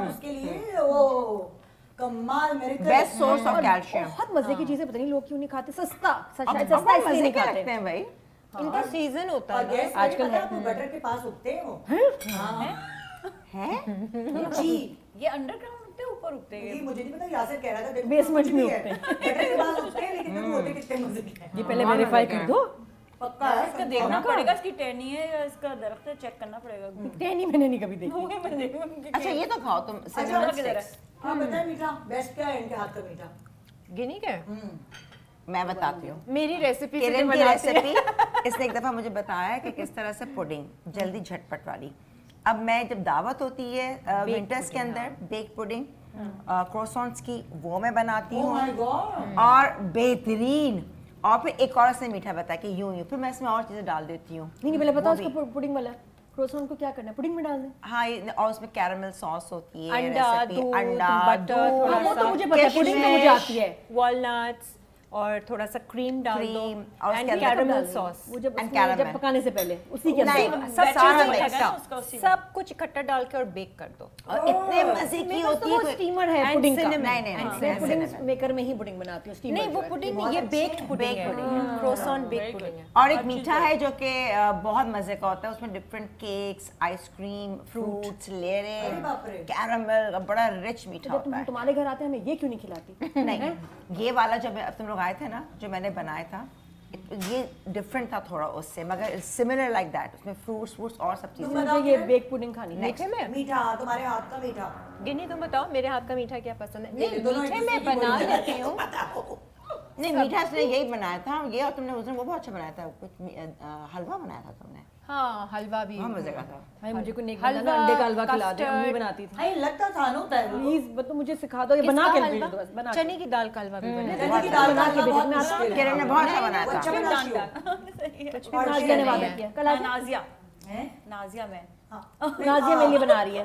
उसके लिए वो कमाल मेरे बेस्ट सोर्स ऑफ कैल्शियम। बहुत मजे की चीजें, पता नहीं लोग क्यों नहीं खाते, सस्ता शायद सस्ता इसलिए नहीं खाते हैं भाई, इनका सीजन होता और है गैस आजकल है। गटर के पास उगते हैं वो हैं जी। ये अंडरग्राउंड उगते हैं, ऊपर उगते हैं? ये मुझे नहीं पता, यासिर कह रहा था देखो बेसमेंट में कुछ भी है। उगते हैं। गटर के पास उगते हैं लेकिन देखो होते कितने मजे के हैं। ये पहले वेरीफाई कर दो। पक्का है इसका देखना पड़ेगा, इसकी टहनी है या इसका दरख्त है, चेक करना पड़ेगा। टहनी मैंने नहीं कभी देखी। अच्छा ये तो खाओ तुम, अच्छा सिनेमन किधर है? स्टिक्स। हाँ बताए मीठा बेस्ट क्या है इनके हाथ का मीठा? गिनी के मैं बताती हूँ मेरी रेसिपी से किरण की बनाती है। रेसिपी। इसने एक दफा मुझे बताया कि किस तरह से पुडिंग जल्दी झटपट वाली। अब मैं जब दावत होती है विंटर्स के अंदर, बेक पुडिंग क्रोसॉन्ट्स की, वो मैं बनाती Oh my हूँ, God! और बेहतरीन। और फिर एक और उसने मीठा बताया कि यूं यूं, फिर मैं इसमें और चीजें डाल देती हूँ। नहीं पहले पता वो उसको पुडिंग वाला क्रोसॉन को क्या करना है, पुडिंग में डाल दें। हाँ और उसमें कैरमल सॉस होती है, अंडा, रेसिपी, दूध, अंडा, बटर, दूध, थोड़ा वो तो सा मुझे पता है, पुडिंग तो मुझे आती है। वॉलनट्स और थोड़ा सा क्रीम डाल दो, क्रीम और एंड उसके अंदर कैरमल सॉस, वो जब And उसमें caramel। जब पकाने से पहले उसी के नहीं, अंदर सब सारा चीजें mix इकट्ठा, up। उसका उसी में। सब कुछ इकट्ठा डाल के और बेक कर दो। और इतने मजे की होती वो है। स्टीमर है And पुडिंग का। cinnamon, नहीं, नहीं, and नहीं, मैं नहीं, पुडिंग cinnamon। मेकर में ही पुडिंग बनाती हूँ, स्टीमर नहीं वो पुडिंग नहीं, ये बेक्ड पुडिंग है, क्रोसॉन बेक्ड पुडिंग है। और एक मीठा है जो कि बहुत मजे का होता है, उसमें different cakes, ice cream, fruits, layering, बाप रे। कैरमल, बड़ा रिच मीठा जब होता है। तुम्हारे घर आते हैं हमें ये क्यों नहीं खिलाती? नहीं, ये वाला जब तुम लोग आए थे ना, जो मैंने बनाया था, ये डिफरेंट था थोड़ा उससे, मगर सिमिलर लाइक दैट। उसमें फ्रूट्स और सब चीजें। मुझे ये बेक पुडिंग खानी है। मीठे में मीठा तुम्हारे हाथ का मीठा। गिनी तुम बताओ मेरे हाथ का मीठा क्या पसंद है? ये नहीं दोनों मीठे एक में दूसरे की बना बोली लेती हूँ। नहीं, मीठा इसने यही बनाया था, ये और तुमने उस दिन वो बहुत अच्छा बनाया था, कुछ हलवा बनाया था तुमने, हाँ हलवा भी बहुत मजे का था। भाई मुझे कोई नहीं हलवा, खाना, अंडे का हलवा खिला दे, custard। मम्मी बनाती थी। भाई लगता था ना होता है वो। प्लीज बस मुझे सिखा दो, ये बना किसका के हलवा? भेज दो बस, बना चने की दाल का हलवा भी बना चने की दाल बना का के भेज, बहुत मैं आता हूँ। मुश्किल है। किरण ने बहुत अच्छा बनाया वो था। अच्छा बनाती हो। और नाजिया ने वादा किया कल आज नाजिया हैं? नाजिया मैं नाजिया मेरे लिए बना रही है।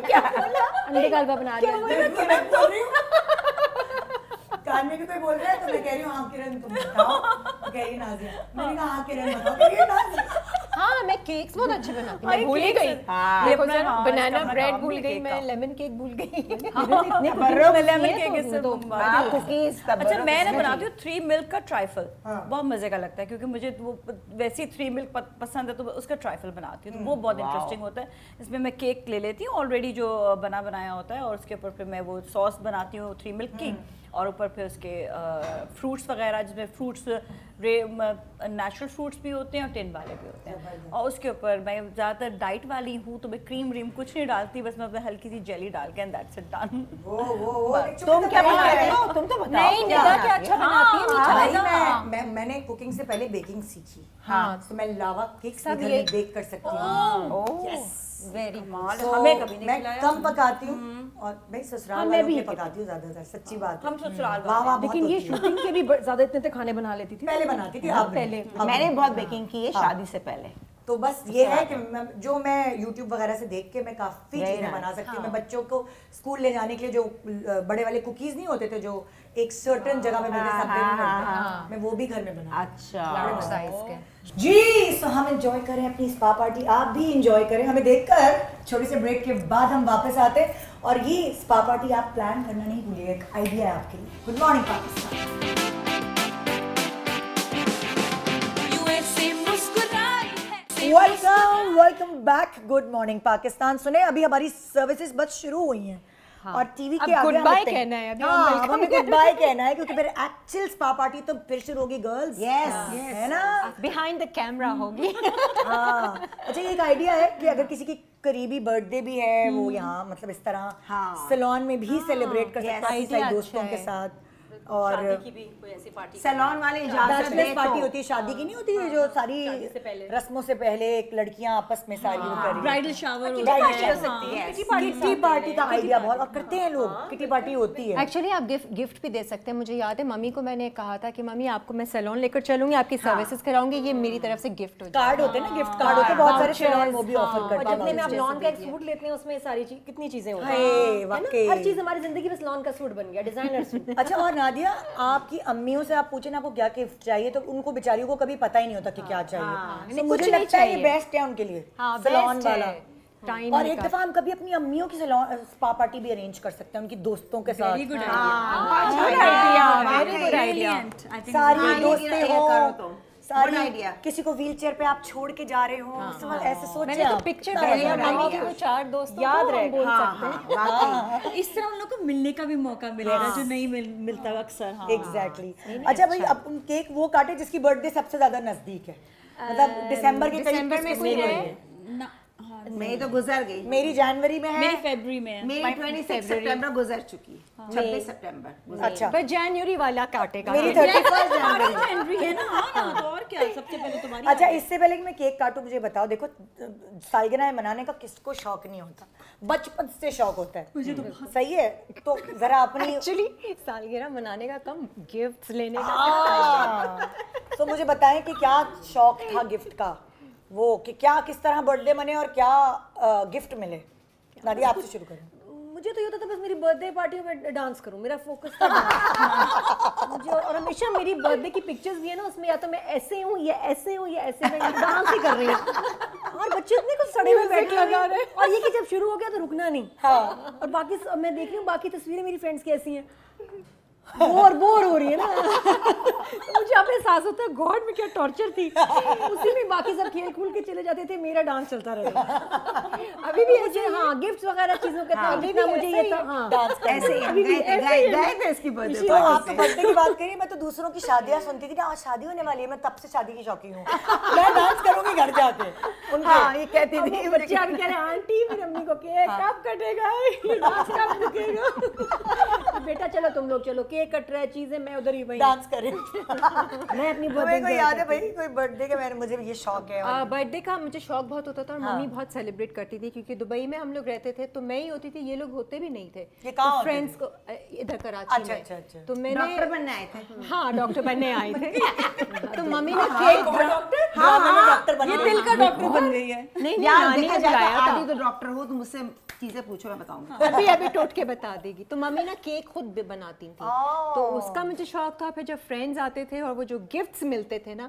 क्या बोला? अंडे का हलवा बना रही है। बिल्कुल मैं बोल रही हूँ। कान में भी कोई बोल रहा है तो मैं कह रही हूँ हाँ किरण तुम बताओ, तो कह रही नाजिया, मैंने कहा हाँ किरण बताओ, कह रही है नाजिया। हाँ मैं केक्स बहुत अच्छे बनाती हूँ, भाई, मैं भूल ही cakes- गई। हाँ। देखो अपना- जरा, हाँ, बनाना इसका ब्रेड नाम भूल भी गई केक मैं, का। लेमन केक भूल गई। लेमन केक इससे हाँ, कुकीज तब अच्छा मैं ना बनाती हूँ 3 मिल्क का ट्राइफल, बहुत मजे का लगता है क्योंकि मुझे वो वैसे 3 मिल्क पसंद है, तो उसका ट्राइफल बनाती हूँ, तो वो बहुत इंटरेस्टिंग होता है। इसमें मैं केक ले लेती हूँ ऑलरेडी जो बना बनाया होता है, और उसके ऊपर फिर मैं वो सॉस बनाती हूँ 3 मिल्क की, और ऊपर फिर उसके फ्रूट्स वगैरह, जिसमें फ्रूट्स नेचुरल फ्रूट्स भी होते हैं और टिन वाले भी होते हैं, और उसके ऊपर मैं ज़्यादातर डाइट वाली हूँ तो मैं क्रीम व्रीम कुछ नहीं डालती, बस मैं हल्की सी जेली डाल के एंड दैट्स इट डन। वो तुम क्या बनाते हो? तुम तो बताओ। नहीं निदा क्या अच्छा बनाती है मीठा। भाई मैंने कुकिंग से पहले बेकिंग सीखी। हाँ। तो मैं लावा केक्स सब भी घर ये- में बेक कर सकती हूँ। Yes। वेरी तो हमें कभी नहीं मैं खिलाया। कम पकाती हूँ और भाई ससुराल हाँ, मैं वालों भी के एक- पकाती हूँ ज्यादातर, सच्ची बात है। हम ससुराल वाह वाह बहुत लेकिन ये होती है। शूटिंग के भी ज्यादा इतने खाने बना लेती थी। पहले बनाती थी, अब पहले। मैंने बहुत बेकिंग की है शादी से पहले। तो बस ये है कि जो मैं YouTube वगैरह से देख के मैं काफी Very चीजें nice। बना सकती हूँ। मैं बच्चों को स्कूल ले जाने के लिए जो बड़े वाले कुकीज नहीं होते थे जो एक सर्टेन जगह पे मिलते, सब में मिलते, मैं वो भी घर में बना। अच्छा। साइज के। जी सो हम एंजॉय करें अपनी स्पा पार्टी, आप भी एंजॉय करें हमें देखकर। छोटे से ब्रेक के बाद हम वापस आते हैं, और ये स्पा पार्टी आप प्लान करना नहीं भूलिएगा, एक आइडिया है आपके लिए। Good morning Pakistan. Welcome back, good morning Pakistan. सुने अभी हमारी सर्विसेज बस शुरू हुई हैं, और टीवी के अब आगे goodbye हम कहना है, अभी हम हाँ, welcome हमें गुड बाय कहना है, क्योंकि फिर एक्चुअल स्पा पार्टी तो फिर शुरू होगी गर्ल्स। Yes, है ना। बिहाइंड द कैमरा होगी। हाँ, अच्छा ये एक आइडिया है कि अगर किसी की करीबी बर्थडे भी है, वो यहाँ मतलब इस तरह हाँ। सैलून में भी सेलिब्रेट कर सकते हैं अपनी idea सारी दोस्तों अच्छा के है। साथ। اور سیلون والے اجازت دے پارٹی ہوتی ہے, شادی کی نہیں ہوتی ہے جو ساری رسموں سے پہلے ایک لڑکیاں آپس میں ساری وہ کر برائڈل شاور کٹی پارٹی کا آئیڈیا بہت, اور کرتے ہیں لوگ, کٹی پارٹی ہوتی ہے. ایکچولی آپ گفٹ بھی دے سکتے ہیں. مجھے یاد ہے ممی کو میں نے کہا تھا کہ ممی آپ کو میں سیلون لے کر چلوں گی, آپ کی سروسز کراؤں گی, یہ میری طرف سے گفٹ ہو جائے. کارڈ ہوتے ہیں نا, گفٹ کارڈ ہوتے ہیں بہت سارے سیلون, وہ بھی آفر کرتے ہیں. جتنے میں آپ لان کا ایک سوٹ لیتے ہیں اس میں ساری چیز کتنی چیزیں ہوتی ہیں, ہر چیز ہماری زندگی بس لان کا سوٹ بن گیا, ڈیزائنر سوٹ. اچھا, اور نادیہ آپ کی امیوں سے آپ پوچھیں نا آپ کو کیا گفٹ چاہیے, تو ان کو بیچاریوں کو کبھی پتہ ہی نہیں ہوتا کہ کیا چاہیے. مجھے لگتا ہے یہ بیسٹ ہے ان کے لیے سیلون والا. اور ایک دفعہ ہم کبھی اپنی امیوں کی سپا پارٹی بھی ارینج کر سکتے ہیں ان کی دوستوں کے ساتھ. ساری دوستیں ہوں, ساری کسی کو ویل چیئر پہ آپ چھوڑ کے جا رہے ہو, ایسے سوچیں آپ پکچر چار دوست یاد رہے بول سکتے ہیں. اس طرح ان لوگوں کو ملنے کا بھی موقع ملے گا جو نہیں ملتا اکثر. ایگزیکٹلی. اچھا بھائی, اب کیک وہ کاٹے جس کی برتھ ڈے سب سے زیادہ نزدیک ہے, مطلب دسمبر کے قریب میں کوئی ہے. میری تو گزر گئی, میری جنوری میں ہے, میری فیبری میں ہے, میری 26 سپٹمبر گزر چکی, 26 سپٹمبر. اچھا, بس جنوری والا کاٹے گا. میری 31 جنوری ہے نا, اور کیا سب سے پہلے تمہاری. اچھا, اس سے پہلے کہ میں کیک کاٹوں مجھے بتاؤ, دیکھو سالگرہ منانے کا کس کو شوق نہیں ہوتا, بچپن سے شوق ہوتا ہے. مجھے تو صحیح ہے, تو ذرا اپنی ایکچولی سالگرہ منانے کا کم گفٹس لینے کا. تو مجھے بتائیں کہ کیا شوق تھا گفٹ کا, وہ کہ کیا کس طرح برتھ ڈے منے اور کیا گفٹ ملے. نادیہ آپ سے شروع کریں. مجھے تو یہ ہوتا تھا بس میری برتھ ڈے پارٹیوں میں ڈانس کروں, میرا فوکس تھا مجھے. اور ہمیشہ میری برتھ ڈے کی پکچرز بھی ہے نا, اس میں یا تو میں ایسے ہوں یا ایسے ہوں یا ایسے, میں ڈانس ہی کر رہی ہوں. اور بچے اتنے کچھ سڑے ہوئے بیٹھے لگا رہے, اور یہ کہ جب شروع ہو گیا تو رکنا نہیں. اور باقی میں دیکھ رہی ہوں باقی تصویریں میری فرینڈس کی ایسی ہیں, بور ہو رہی ہے نا. مجھے اپنے احساس ہوتا ہے گاڈ میں کیا ٹارچر تھی, اسی میں باقی سب کھیل کھول کے چلے جاتے تھے, میرا ڈانس چلتا رہتا. ابھی بھی مجھے ہاں گفٹس وغیرہ چیزوں کے اتنا مجھے یہ تھا, ہاں ایسے ہی گئے تھے اس کی برتھ ڈے. تو آپ تو برتھ ڈے کی بات کریے, میں تو دوسروں کی شادیاں سنتی تھی نا, آج شادی ہونے والی ہے, میں تب سے شادی کی شوقین ہوں, میں ڈانس کروں گی گھر جا کے. ہاں یہ کہتی تھی بچے آ کے کہہ رہے ہیں آنٹی میری امی کو کیک کب کٹے گا, ڈانس کب رکے گا. بیٹا چلو تم لوگ چلو, کیک کٹ رہا ہے, چیزیں میں ادھر ہی ڈانس کریں. میں اپنی برتھ ڈے یاد ہے بھائی, کوئی برتھ ڈے کا مجھے یہ شوق ہے. برتھ ڈے کا مجھے شوق بہت ہوتا تھا, اور ممی بہت سیلیبریٹ کرتی تھی, کیونکہ دبئی میں ہم لوگ رہتے تھے تو میں ہی ہوتی تھی, یہ لوگ ہوتے بھی نہیں تھے. فرینڈس کو ادھر کراچی میں, تو میں نے ڈاکٹر بننے آئے تھے. ہاں ڈاکٹر بننے آئے تھے. تو ممی نے کیک, یہ دل کا ڈاکٹر بن گئی ہے. نہیں نانی نے بلایا تھا. آدھی تو ڈاکٹر ہو تو مجھ سے چیزیں پوچھو, میں بتاؤں گی. ابھی ٹوٹ کے بتا دے گی. تو ممی نا کیک خود بناتی تھی, تو اس کا مجھے شوق تھا. پھر جب فرینڈز آتے تھے اور وہ جو گفٹس ملتے تھے نا,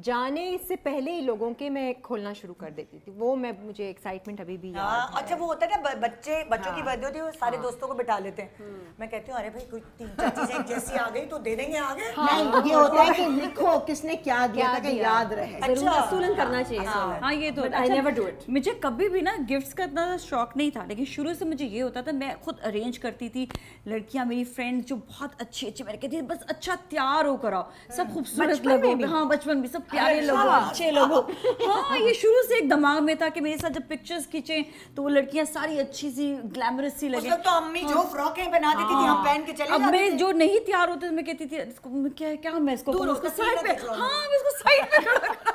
جانے اس سے پہلے ہی لوگوں کے میں کھولنا شروع کر دیتی تھی. وہ میں مجھے ایکسائٹمنٹ ابھی بھی یاد ہے. اچھا, وہ ہوتا ہے نا بچوں کی برتھ ڈے ہوتی ہے, وہ سارے دوستوں کو بٹھا لیتے ہیں. میں کہتی ہوں ارے بھائی کوئی 3-4 چیزیں ایک جیسی آ گئی تو دے دیں گے آگے. نہیں, یہ ہوتا ہے کہ لکھو کس نے کیا دیا تھا کہ یاد رہے. رسولن کرنا چاہیے. ہاں یہ تو I never do it. مجھے کبھی بھی نا گفٹس کا اتنا شوق نہیں تھا, لیکن شروع سے مجھے یہ ہوتا تھا, میں خود ارینج کرتی تھی. لڑکیاں میری فرینڈ جو بہت اچھی میں نے کہتی تھی بس اچھا تیار ہو کر آؤ, سب خوبصورت لگو. ہاں بچپن بھی سب پیارے لوگو, اچھے لوگو. ہاں یہ شروع سے ایک دماغ میں تھا کہ میرے ساتھ جب پکچرز کھینچیں تو وہ لڑکیاں ساری اچھی سی گلیمرس سی لگیں. تو امی جو فراکیں بنا دیتی تھی ہم پہن کے چلے جاتے تھے. اب میں جو نہیں تیار ہوتے میں کہتی تھی اس کو کیا میں اس کو سائڈ پہ, ہاں میں اس کو سائڈ پہ کھڑا کرا,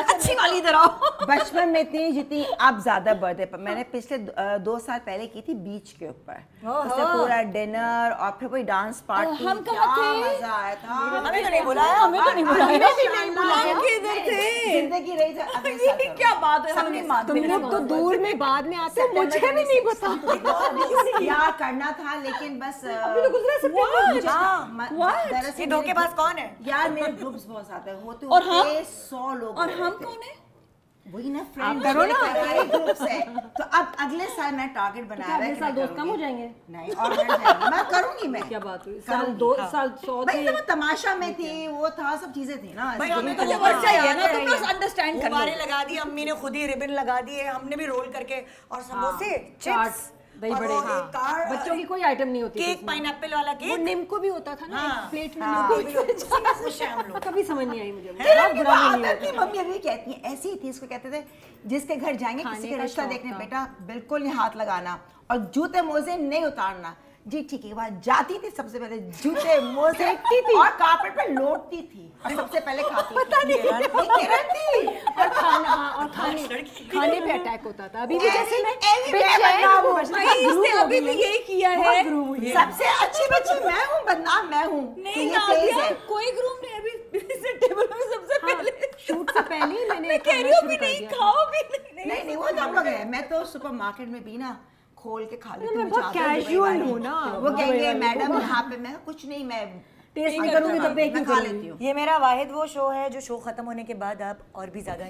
اچھی والی طرح. بچپن میں اتنی جتنی اب زیادہ برتھ ڈے پر, میں نے پچھلے 2 سال پہلے کی تھی بیچ کے اوپر, اس سے پورا ڈنر اور پھر کوئی ڈانس پارٹی. ہم کہاں تھے, مزہ آیا تھا. ہمیں تو نہیں بلایا, ہمیں تو نہیں بلایا, کدھر تھے, زندگی رہی تھی. اگلے سال کیا بات ہے, ہم نہیں مانتے. تم لوگ تو دور میں بعد میں آتے, مجھے بھی نہیں پتا کیا کرنا تھا, لیکن بس یہ دھوکے باز کون ہے یار. میرے گروپس بہت زیادہ ہوتے اور ہم 100 لوگ, اور ہم کون ہیں, وہی نا فرینڈ کرو نا گروپس ہے. تو اب اگلے سال میں ٹارگٹ بنایا ہے, سال دوست کم ہو جائیں گے. نہیں اور میں کروں گی. میں کیا بات ہوئی, سال 2 سال 100 بھائی تو تماشا میں تھی, وہ تھا, سب چیزیں تھی نا. ہمیں تو چاہیے نا, تو بس انڈرسٹینڈ کر. غبارے لگا دی امی نے, خود ہی ربن لگا دیے, ہم نے بھی رول کر کے, اور سموسے, چپس, دہی بڑے. بچوں کی کوئی آئٹم نہیں ہوتی. کیک پائن ایپل والا کیک, وہ نیم کو بھی ہوتا تھا نا پلیٹ میں, خوش ہیں ہم لوگ. کبھی سمجھ نہیں آئی مجھے. ممی ابھی کہتی ہیں ایسی ہی تھی, اس کو کہتے تھے جس کے گھر جائیں گے کسی کا رشتہ دیکھنے, بیٹا بالکل نہیں ہاتھ لگانا, اور جوتے موزے نہیں اتارنا. जी ठीक है, वहाँ जाती थी सबसे पहले जूते मोजे और कारपेट पे लौटती थी और सबसे पहले खाती पता नहीं किरण थी और खाने पे अटैक होता था। अभी भी जैसे मैं अभी भी यही किया है। सबसे अच्छी बच्ची मैं हूँ, बदनाम मैं हूँ। नहीं नादिया कोई ग्रूम नहीं, अभी टेबल में सबसे पहले शूट से पहले ही मैंने कह रही हूँ भी नहीं, खाओ भी नहीं वो तो हम लोग है। मैं तो सुपरमार्केट में भी ना खोल के खा लेती हूँ, बहुत कैजुअल हूँ ना। वो कहेंगे मैडम यहाँ पे, मैं कुछ नहीं, मैं टेस्ट नहीं करूंगी तो बेकिंग खा लेती हूँ। ये मेरा वाहिद वो शो है जो शो खत्म होने के बाद आप और भी ज्यादा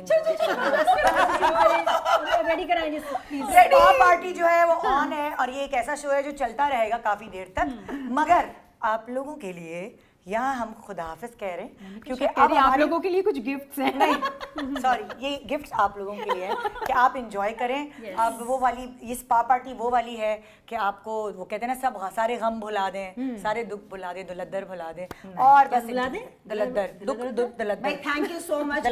रेडी कराएंगे प्लीज। स्पा पार्टी जो है वो ऑन है और ये एक ऐसा शो है जो चलता रहेगा काफी देर तक, मगर आप लोगों के लिए यहाँ हम खुदा हाफिज कह रहे हैं क्योंकि अब आप लोगों के लिए कुछ गिफ्ट्स हैं। नहीं सॉरी, ये गिफ्ट्स आप लोगों के लिए है कि आप इंजॉय करें। अब वो वाली ये स्पा पार्टी वो वाली है कि आपको वो कहते हैं ना सब सारे गम भुला दें, सारे दुख भुला दें, दुलद्दर भुला दें और बस भुला दें दुलद्दर दुख दुलद्दर। थैंक यू सो मच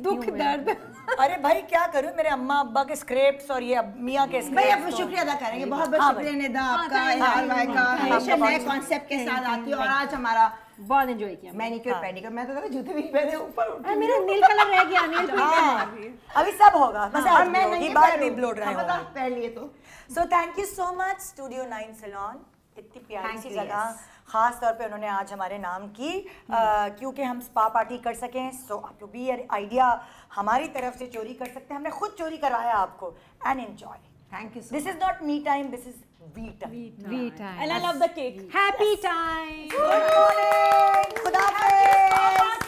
दुख दर्द। अरे भाई क्या करूं, मेरे अम्मा अब्बा के स्क्रिप्ट्स और ये मियाँ के स्क्रिप्ट्स। भाई आप शुक्रिया अदा करेंगे, बहुत बहुत शुक्रिया निदा आपका, यार भाई का हमेशा नए कॉन्सेप्ट के साथ आती है और आज हमारा बहुत एंजॉय किया। मैनिक्योर पेडिक्योर, मैं तो जूते भी पहने ऊपर उठी, मेरा नील कलर रह गया, नील पेंट अभी सब होगा, बस आज मैं नहीं बात नहीं ब्लो ड्राई होगा पहन लिए तो। So thank you so much studio 9 salon, इतनी प्यारी सी जगह, खास तौर पे उन्होंने आज हमारे नाम की क्योंकि हम स्पा पार्टी कर सकें। सो आप लोग भी ये आइडिया हमारी तरफ से चोरी कर सकते हैं, हमने खुद चोरी करवाया आपको। And enjoy, thank you. This is not me time, this is we time. We time and I love the cake. Happy time. Good morning, खुदा हाफिज़।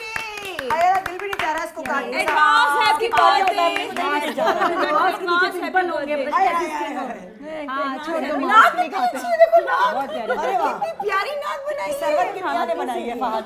अरे दिल भी नहीं चाह रहा इसको काटने का। Advance happy birthday. एडवांस के नीचे सिंपल होंगे। हां छोड़ दो, नाक नहीं खाते। देखो नाक, बहुत प्यारी। अरे वाह, कितनी प्यारी नाक बनाई है। सरवत की मियां ने बनाई है फहद।